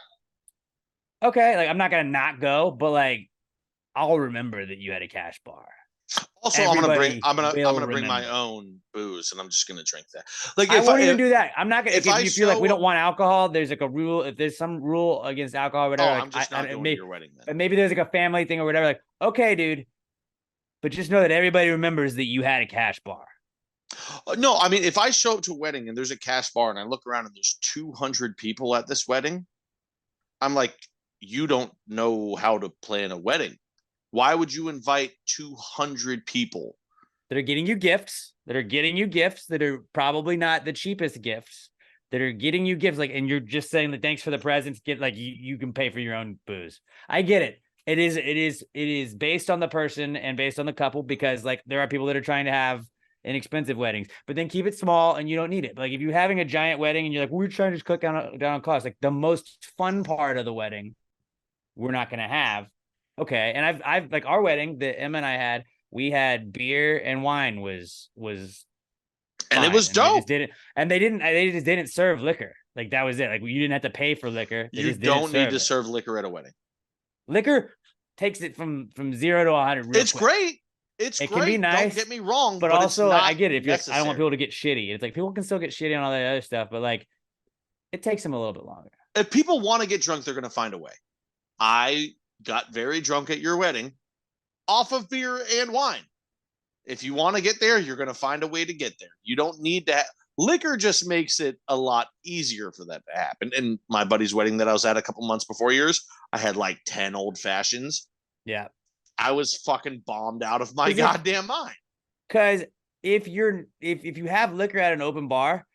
okay, like I'm not gonna not go, but like I'll remember that you had a cash bar. Also, Everybody I'm gonna bring remember. my own booze, and I'm just gonna drink that. Like I won't even do that. I'm not gonna. If you feel like we show- don't want alcohol, there's like a rule. If there's some rule against alcohol or whatever, Oh, like, I'm just not going to your wedding then. But maybe there's like a family thing or whatever. Like, okay, dude, but just know that everybody remembers that you had a cash bar. No, I mean, if I show up to a wedding and there's a cash bar and I look around and there's 200 people at this wedding, I'm like, you don't know how to plan a wedding. Why would you invite 200 people? That are getting you gifts, that are probably not the cheapest gifts, that are getting you gifts, like, and you're just saying that thanks for the presents, get like you can pay for your own booze. I get it. It is based on the person and based on the couple, because like there are people that are trying to have inexpensive weddings, but then keep it small and you don't need it. But like if you're having a giant wedding and you're like, we're trying to just cut down on costs, like the most fun part of the wedding, we're not going to have. Okay. And I've like our wedding that Emma and I had, we had beer and wine was and it was dope. They just didn't serve liquor. Like that was it. Like you didn't have to pay for liquor. You don't need to serve liquor at a wedding. Liquor takes it from 0 to 100. It's great. It can be nice. Don't get me wrong, but also I get it. If you're like, I don't want people to get shitty. It's like people can still get shitty on all that other stuff, but like it takes them a little bit longer. If people want to get drunk, they're going to find a way. I got very drunk at your wedding off of beer and wine. If you want to get there, you're going to find a way to get there. You don't need to Liquor just makes it a lot easier for that to happen. And my buddy's wedding that I was at a couple months before yours, I had like 10 old fashions. Yeah. I was fucking bombed out of my Is it- goddamn mind. Because if you have liquor at an open bar,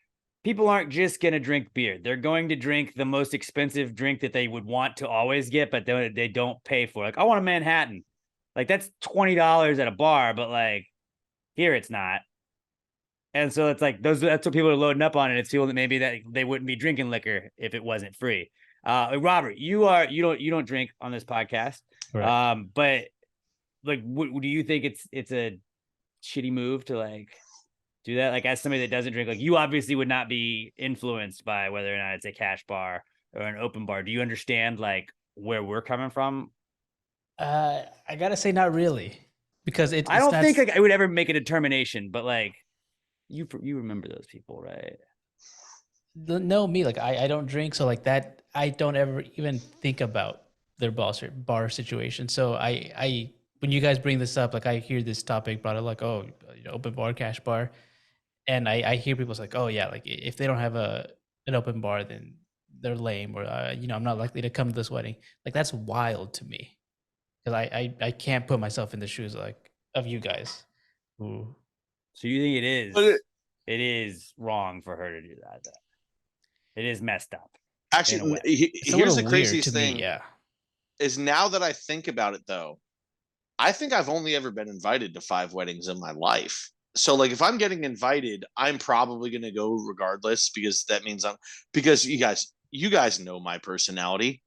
people aren't just gonna drink beer. They're going to drink the most expensive drink that they would want to always get, but they don't pay for. Like, I want a Manhattan. Like, that's $20 at a bar, but like here it's not. And so it's like that's what people are loading up on, and it's people that maybe that they wouldn't be drinking liquor if it wasn't free. Robert, you don't drink on this podcast. Right. But like, do you think it's a shitty move to like do that? Like, as somebody that doesn't drink, like, you obviously would not be influenced by whether or not it's a cash bar or an open bar. Do you understand like where we're coming from? I gotta say, not really, because I don't think like I would ever make a determination, but like you remember those people, right? No, me, like I don't drink, so like that I don't ever even think about their bar situation. So I when you guys bring this up, like I hear this topic brought up, like, oh, open bar, cash bar, and I hear people say like, oh yeah, like if they don't have an open bar, then they're lame, or I'm not likely to come to this wedding. Like, that's wild to me, because I can't put myself in the shoes like of you guys. Ooh. So you think it is? But it is wrong for her to do that. Then. It is messed up. actually, It's a here's little the weird craziest to thing. me, yeah. Is now that I think about it, though, I think I've only ever been invited to 5 weddings in my life. So, like, if I'm getting invited, I'm probably going to go regardless, because that means because you guys know my personality.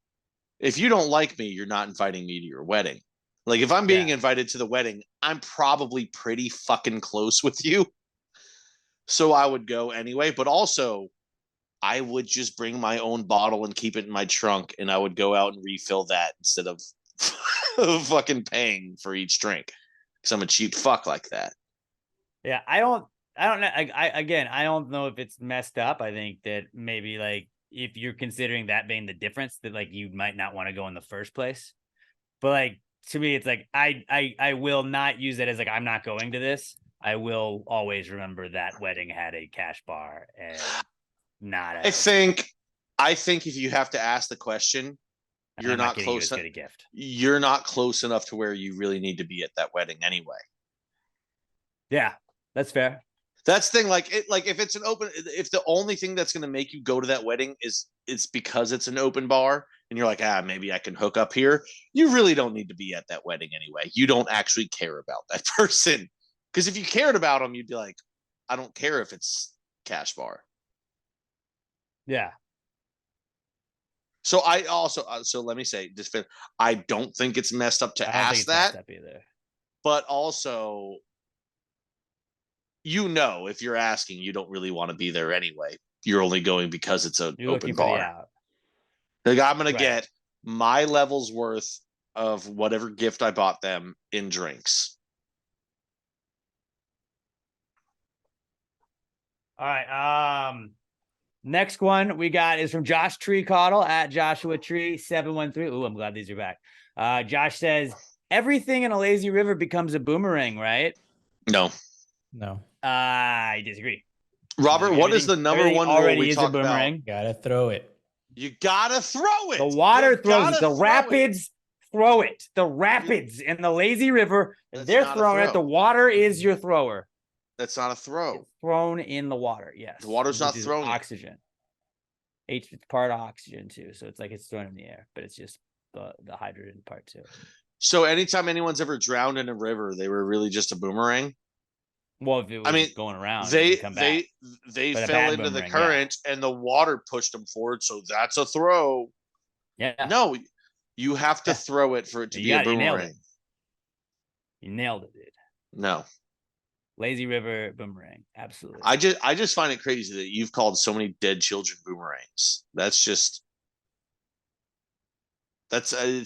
If you don't like me, you're not inviting me to your wedding. Like, if I'm being invited to the wedding, I'm probably pretty fucking close with you. So I would go anyway, but also I would just bring my own bottle and keep it in my trunk, and I would go out and refill that instead of fucking paying for each drink, because I'm a cheap fuck like that. Yeah, I don't know. I don't know if it's messed up. I think that maybe like if you're considering that being the difference, that like you might not want to go in the first place. But like to me, it's like I will not use it as like I'm not going to this. I will always remember that wedding had a cash bar and not. I think if you have to ask the question, you're not close. Get a gift. You're not close enough to where you really need to be at that wedding anyway. Yeah, that's fair. That's the thing. Like if it's an open, if the only thing that's going to make you go to that wedding is it's because it's an open bar, and you're like, maybe I can hook up here. You really don't need to be at that wedding anyway. You don't actually care about that person, because if you cared about them, you'd be like, I don't care if it's cash bar. Yeah. So I also so let me say this: I don't think it's messed up to ask that, either. But also, if you're asking, you don't really want to be there anyway. You're only going because it's an open bar. Like, I'm going to get my level's worth of whatever gift I bought them in drinks. All right. Next one we got is from Josh Treecoddle at Joshua Tree 713. Ooh, I'm glad these are back. Josh says everything in a lazy river becomes a boomerang, right? No. I disagree. Robert, what is the number one rule we talk about? Gotta throw it. You gotta throw it. The water throws it. The rapids throw it. The rapids in the lazy river, they're throwing it. The water is your thrower. That's not a throw. It's thrown in the water. Yes. The water's not thrown. Oxygen. It's part of oxygen too. So it's like it's thrown in the air, but it's just the hydrogen part too. So anytime anyone's ever drowned in a river, they were really just a boomerang. Well, if it was going around, they fell into the current and the water pushed them forward. So that's a throw. Yeah. No, you have to throw it for it to be a boomerang. You nailed it, dude. No. Lazy river boomerang. Absolutely. I just find it crazy that you've called so many dead children boomerangs. It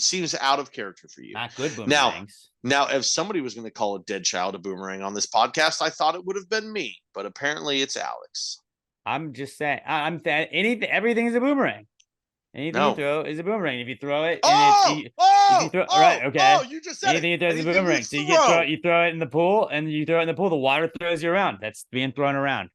seems out of character for you. Not good boomerangs. Now, if somebody was going to call a dead child a boomerang on this podcast, I thought it would have been me, but apparently it's Alex. I'm just saying. Everything is a boomerang. Anything you throw is a boomerang. If you throw it, right? Okay. You just said anything you throw is a boomerang. So you throw it in the pool, and you throw it in the pool. The water throws you around. That's being thrown around.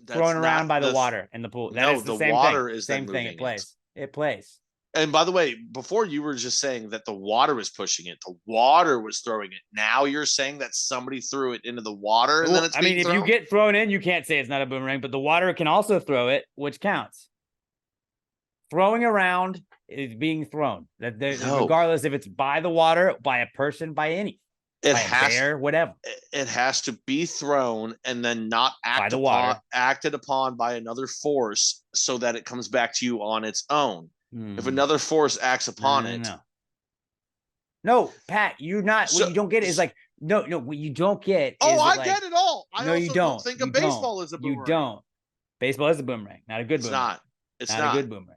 thrown around not by the water in the pool. That is the same water thing. is Same then thing. moving It plays. It plays. And by the way, before you were just saying that the water was pushing it, the water was throwing it. Now you're saying that somebody threw it into the water and then it's being if thrown? you get thrown in, you can't say it's not a boomerang, but the water can also throw it, which counts. Throwing around is being thrown. Regardless if it's by the water, by a person, by any, by a bear, whatever. It has to be thrown and then not acted upon by another force so that it comes back to you on its own. If another force acts upon it. No, Pat, you're not. What you don't get is like, no, what you don't get. I get it all. I also you don't think a baseball is a boomerang. You don't. Baseball is a boomerang, not a good boomerang. It's not a good boomerang.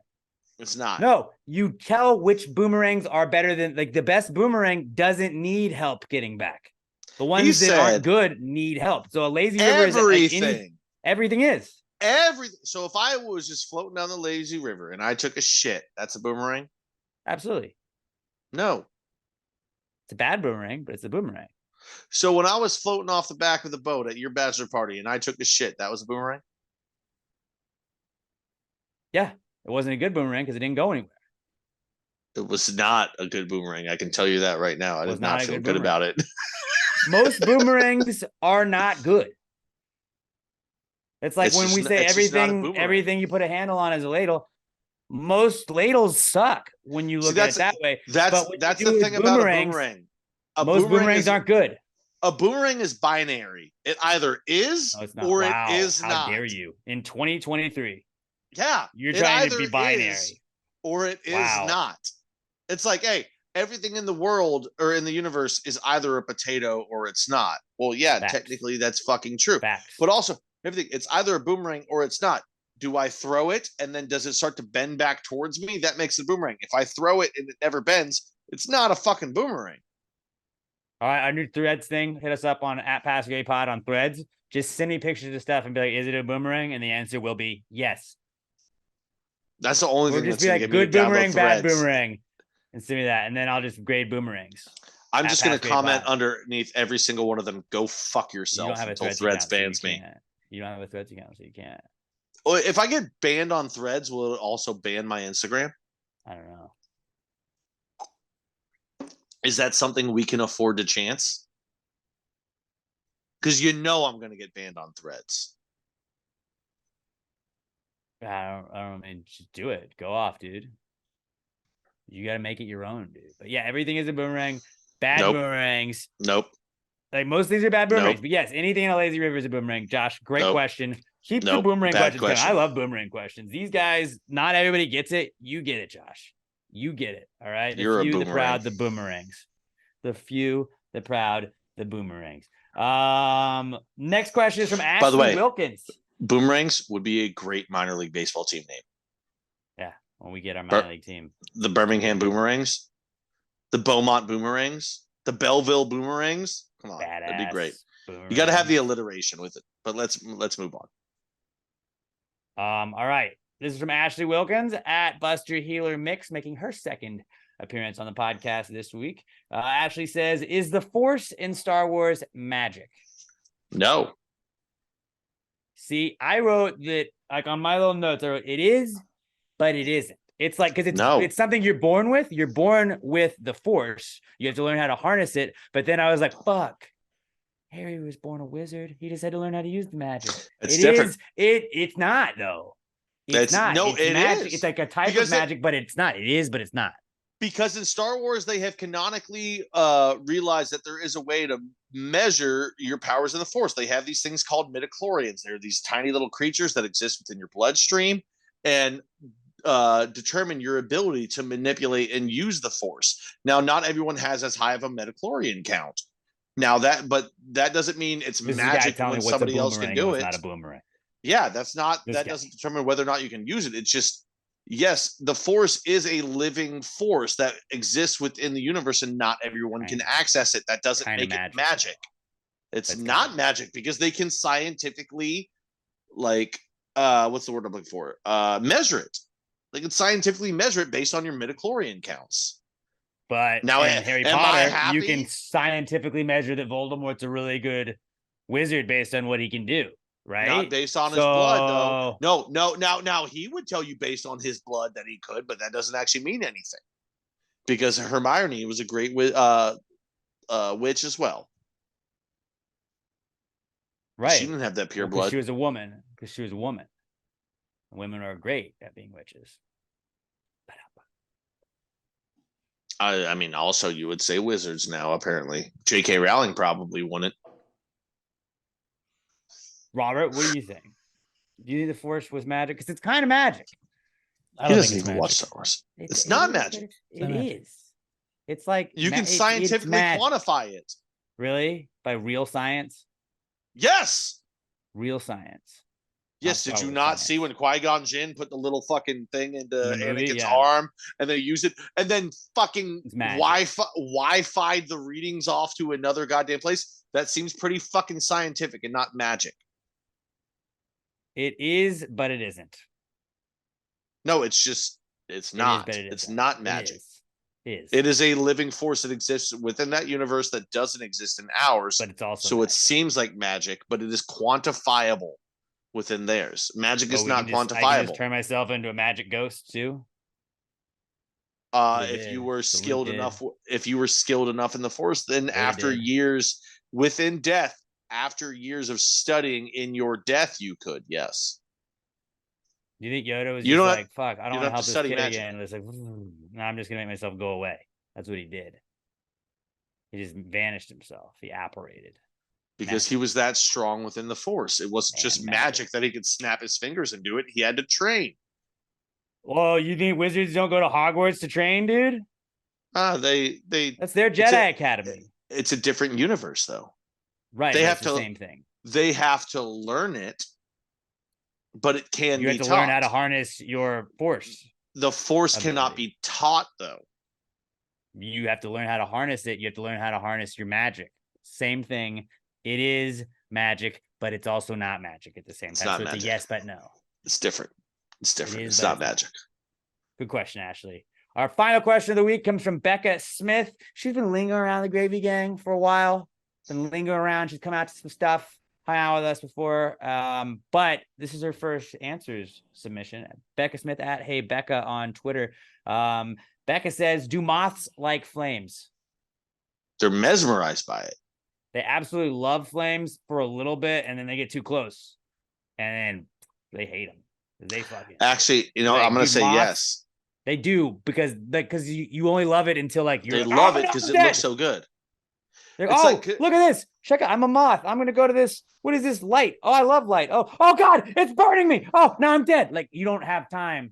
It's not. No, you tell which boomerangs are better than, like, the best boomerang doesn't need help getting back. The ones that aren't good need help. So a lazy river is everything is. Everything. So if I was just floating down the lazy river and I took a shit, that's a boomerang? Absolutely. No. It's a bad boomerang, but it's a boomerang. So when I was floating off the back of the boat at your bachelor party and I took a shit, that was a boomerang? Yeah. It wasn't a good boomerang because it didn't go anywhere. It was not a good boomerang. I can tell you that right now. I did not feel good about it. Most boomerangs are not good. It's like when we say everything you put a handle on is a ladle. Most ladles suck when you look at it that way. That's the thing about a boomerang. Most boomerangs aren't good. A boomerang is binary. It either is or it is not. How dare you? In 2023. Yeah. You're trying to be binary. Or it is not. It's like, hey, everything in the world or in the universe is either a potato or it's not. Well, yeah, technically that's fucking true. But also, everything, it's either a boomerang or it's not. Do I throw it and then does it start to bend back towards me? That makes it a boomerang. If I throw it and it never bends, it's not a fucking boomerang. All right, our new Threads thing. Hit us up on @PassGayPod on Threads. Just send me pictures of stuff and be like, is it a boomerang? And the answer will be yes. That's the only thing that's going to good boomerang, bad boomerang. And send me that. And then I'll just grade boomerangs. I'm just going to comment underneath every single one of them. Go fuck yourself until Threads bans me. You don't have a Threads account, so you can't. Well, if I get banned on Threads, will it also ban my Instagram? I don't know. Is that something we can afford to chance? Because I'm going to get banned on Threads. I don't mean, just do it. Go off, dude. You got to make it your own, dude. But yeah, everything is a boomerang. Bad boomerangs. Nope. Like most things are bad boomerangs. But yes, anything in a lazy river is a boomerang. Josh, great question. Keep the boomerang questions coming. I love boomerang questions. These guys, not everybody gets it. You get it, Josh. You get it. All right. You're a boomerang. The proud, the boomerangs. The few, the proud, the boomerangs. Next question is from Ashley Wilkins. Boomerangs would be a great minor league baseball team name. Yeah, when we get our minor league team. The Birmingham Boomerangs, the Beaumont Boomerangs, the Belleville Boomerangs. Come on, that'd be great. Boomerangs. You got to have the alliteration with it. But let's move on. All right. This is from Ashley Wilkins @BusterHealerMix, making her second appearance on the podcast this week. Ashley says, "Is the Force in Star Wars magic?" No. See, I wrote that, like, on my little notes. I wrote, it is, but it isn't. It's like, because it's something you're born with. You're born with the Force. You have to learn how to harness it. But then I was like, fuck. Harry was born a wizard. He just had to learn how to use the magic. It's different. It's not, though. It's not. No, it's magic. is. It's like a type of magic, but it's not. It is, but it's not. Because in Star Wars, they have canonically realized that there is a way to measure your powers in the Force. They have these things called midichlorians. They're these tiny little creatures that exist within your bloodstream and determine your ability to manipulate and use the Force. Now, not everyone has as high of a midichlorian count. But that doesn't mean it's magic when somebody else can do it. Not a boomerang. Yeah, that doesn't determine whether or not you can use it. It's just, yes, the Force is a living force that exists within the universe and not everyone can access it. That doesn't make it magic. It's not magic because they can scientifically, what's the word I'm looking for? Measure it. They can scientifically measure it based on your midichlorian counts. But now in Harry Potter, you can scientifically measure that Voldemort's a really good wizard based on what he can do. right? Not based on his blood, though. No. Now he would tell you based on his blood that he could, but that doesn't actually mean anything because Hermione was a great witch as well. Right. She didn't have that pure Well, blood. She was a woman. Because she was a woman. Women are great at being witches. I mean, also you would say wizards now. Apparently, J.K. Rowling probably wouldn't. Robert, what do you think? Do you think the Force was magic? Because it's kind of magic. I He don't doesn't think it's even magic. watch Star Wars. It's It not is, magic. It not magic. is. It's like You can it's scientifically magic. quantify it. Really? By real science? Yes. Real science. Yes. Not Did you Star not Wars see when Qui-Gon Jinn put the little fucking thing into In the movie? Anakin's Yeah. arm and they use it and then fucking It's magic. Wi-Fi'd the readings off to another goddamn place? That seems pretty fucking scientific and not magic. It is, but it isn't. No, it's just it's It not. is, but it It's isn't. not magic. It is. It is a living force that exists within that universe that doesn't exist in ours. But it's also So it magic. seems like magic, but it is quantifiable within theirs. Magic is Oh, not I can quantifiable. just turn myself into a magic ghost too. If did. you were So we skilled did. enough, if you were skilled enough in the force, then They after did. years within death, after years of studying in your death, you could. Yes. Do you think Yoda was You just don't like, fuck, I don't you want don't to have help to this study kid magic. again? It's like, no, I'm just gonna make myself go away. That's what he did. He just vanished himself. He apparated. Because he was that strong within the force. It wasn't And just magic. magic that he could snap his fingers and do it. He had to train. Well, you think wizards don't go to Hogwarts to train, dude? They That's their It's Jedi a- Academy. it's a different universe though. Right. they but have it's the to- same thing. They have to learn it, but it can You be have to taught. learn how to harness your force. The force cannot ability. be taught though. You have to learn how to harness it. You have to learn how to harness your magic. Same thing. It is magic, but it's also not magic at the same It's time. not So magic. it's a yes, but no. It's different. It's different. is, It's but not it's not. magic. Good question, Ashley. Our final question of the week comes from Becca Smith. She's been lingering around the Gravy Gang for a while. Been lingering around. She's come out to some stuff, hung out with us before. But this is her first answers submission. Becca Smith at Hey Becca on Twitter. Becca says, do moths like flames? They're mesmerized by it. They absolutely love flames for a little bit, and then they get too close. And then they hate them. They fucking Actually, I'm Like, going to dude, say moths- yes. they do because you only love it until like you're They like, love "Oh, it no, because I'm it looks dead." so good. Like, It's oh, like- look at this. Check out. I'm a moth. I'm gonna go to this. What is this light? Oh, I love light. Oh God, it's burning me. Oh, now I'm dead. Like, you don't have time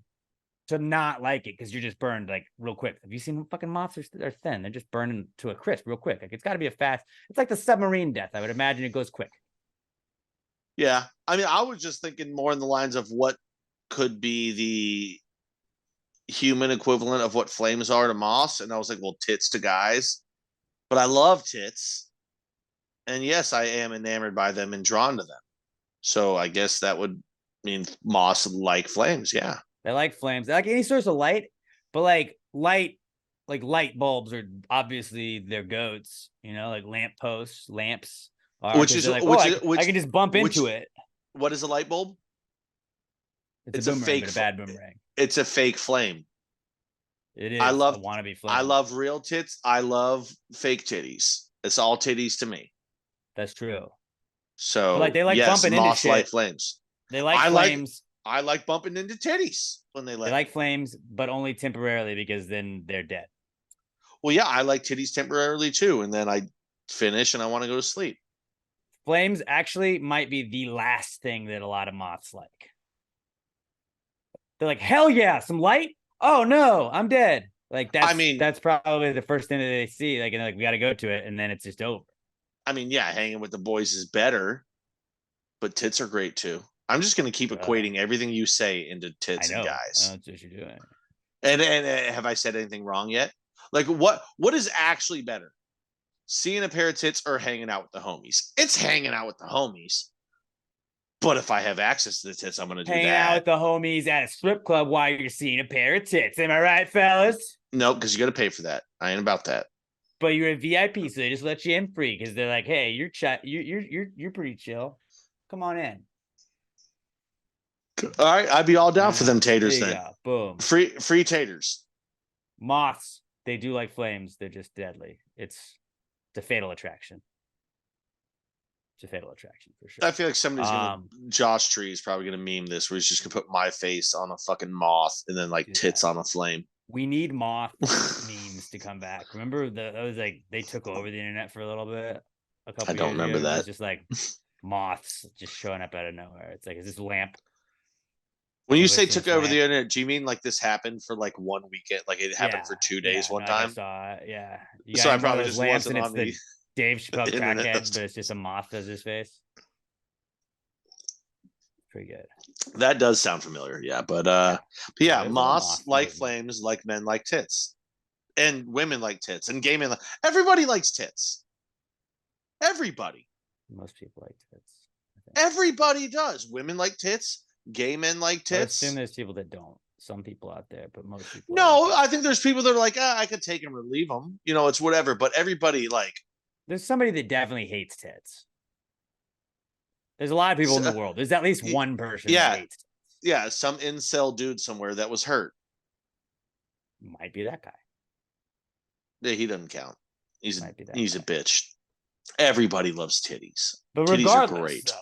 to not like it because you're just burned like real quick. Have you seen fucking moths are thin? They're just burning to a crisp real quick. Like, it's got to be a fast. It's like the submarine death. I would imagine it goes quick. Yeah. I mean, I was just thinking more in the lines of what could be the human equivalent of what flames are to moths. And I was like, well, tits to guys. But I love tits. And yes, I am enamored by them and drawn to them. So I guess that would mean moths like flames. Yeah. They like flames. They like any source of light, but like light bulbs are obviously their goats. Like lamp posts, lamps. Which 'cause is- they're like, which "Oh, is- which- I can just bump into which- it. What is a light bulb? It's it's a a boomerang, fake but a bad boomerang. It's a fake flame. It is. I love- a wannabe flame. I love real tits. I love fake titties. It's all titties to me. That's true. So But, like, they like yes, bumping into moths like shit. flames. They like I like- flames. I like bumping into titties when they They let. like flames, but only temporarily because then they're dead. Well, yeah, I like titties temporarily too, and then I finish and I want to go to sleep. Flames actually might be the last thing that a lot of moths like. They're like, hell yeah, some light? Oh no, I'm dead. Like that's probably the first thing that they see. Like, and they're like, we got to go to it, and then it's just over. I mean, yeah, hanging with the boys is better, but tits are great too. I'm just going to keep Well, equating everything you say into tits I know. and guys. That's what you're doing. And have I said anything wrong yet? Like what is actually better? Seeing a pair of tits or hanging out with the homies? It's hanging out with the homies. But if I have access to the tits, I'm going to do Hanging that. out with the homies at a strip club while you're seeing a pair of tits. Am I right, fellas? No, because you got to pay for that. I ain't about that. But you're a VIP, so they just let you in free because they're like, "Hey, you're pretty chill. Come on in." All right, I'd be all down for them There taters you then. go. Boom. Free taters. Moths, they do like flames. They're just deadly. It's a fatal attraction. It's a fatal attraction for sure. I feel like somebody's gonna Josh Tree is probably gonna meme this where he's just gonna put my face on a fucking moth and then like Do tits that. on a flame. We need moth memes to come back. Remember that was like they took over the internet for a little bit. A couple. I don't years remember ago. It was that. just like moths just showing up out of nowhere. It's like, is this lamp? When you Somebody say took thinks over lamp. the internet, do you mean like this happened for like one weekend? Like it happened for 2 days one no, I time? saw it. Yeah. You So I got probably those just lamps wasn't and on it's the the Dave Chappelle internet. crackhead, but it's just a moth does his face. Pretty good. That does sound familiar, yeah. But there's yeah, a moths moth like movie. flames, like men like tits. And women like tits. And gay men like everybody likes tits. Everybody. Most people like tits. I think. Everybody does. Women like tits, gay men like I tits. assume there's people that don't. Some people out there, but most people. No, I think there's people that are like, I could take them or leave them. You know, it's whatever. But everybody like There's somebody that definitely hates tits. There's a lot of people in the world. There's at least one person yeah. that hates tits. yeah, some incel dude somewhere that was hurt. Might be that guy. Yeah, he doesn't count. He's Might be that a guy. bitch. Everybody loves titties. But Titties regardless, are great.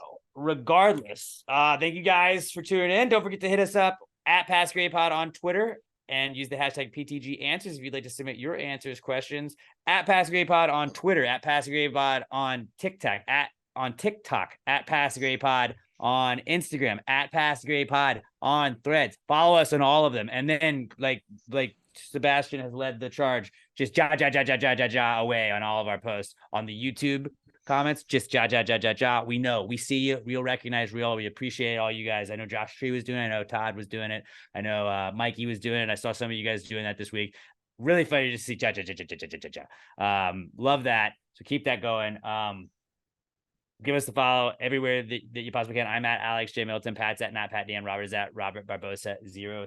though, thank you guys for tuning in. Don't forget to hit us up at Pass Grade Pod on Twitter and use the hashtag PTG Answers if you'd like to submit your answers, questions at Pass Grade Pod on Twitter, at Pass Grade Pod on TikTok, at Pass Grade Pod on Instagram, at Pass Grade Pod on Threads. Follow us on all of them, and then like Sebastian has led the charge. Just ja away on all of our posts on the YouTube comments. Just ja. We know, we see you. We'll recognize real. We appreciate all you guys. I know Josh Tree was doing it. I know Todd was doing it. I know Mikey was doing it. I saw some of you guys doing that this week. Really funny to see ja. Love that. So keep that going. Give us the follow everywhere that you possibly can. I'm at Alex J. Milton. Pat's at Not Pat Dan. Robert is at Robert Barbosa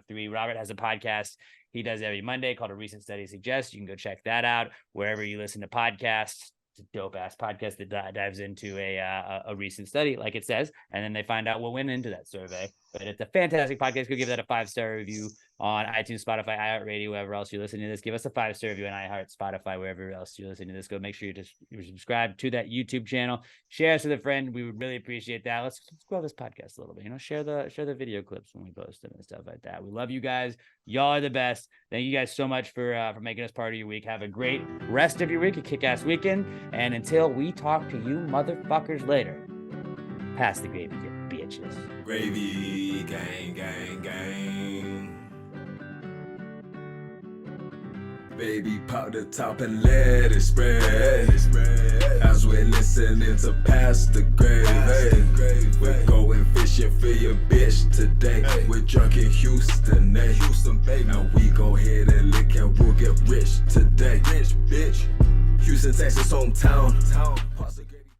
03. Robert has a podcast he does every Monday called A Recent Study Suggests. You can go check that out wherever you listen to podcasts. It's a dope ass podcast that dives into a recent study, like it says, and then they find out what went into that survey. But it's a fantastic podcast. Go give that a 5-star review on iTunes, Spotify, iHeartRadio, wherever else you're listening to this. Give us a 5-star review on iHeart, Spotify, wherever else you're listening to this. Go make sure you subscribe to that YouTube channel. Share us with a friend. We would really appreciate that. Let's grow this podcast a little bit. You know, share the video clips when we post them and stuff like that. We love you guys. Y'all are the best. Thank you guys so much for making us part of your week. Have a great rest of your week, a kick-ass weekend. And until we talk to you motherfuckers later, pass the gravy, you bitches. Gravy, gang, gang, gang. Baby, pop the top and let it spread. As we're listening to Pass the Gravy. We're going fishing for your bitch today. We're drunk in Houston, and we go ahead and lick and we'll get rich today. Rich, bitch. Houston, Texas, hometown.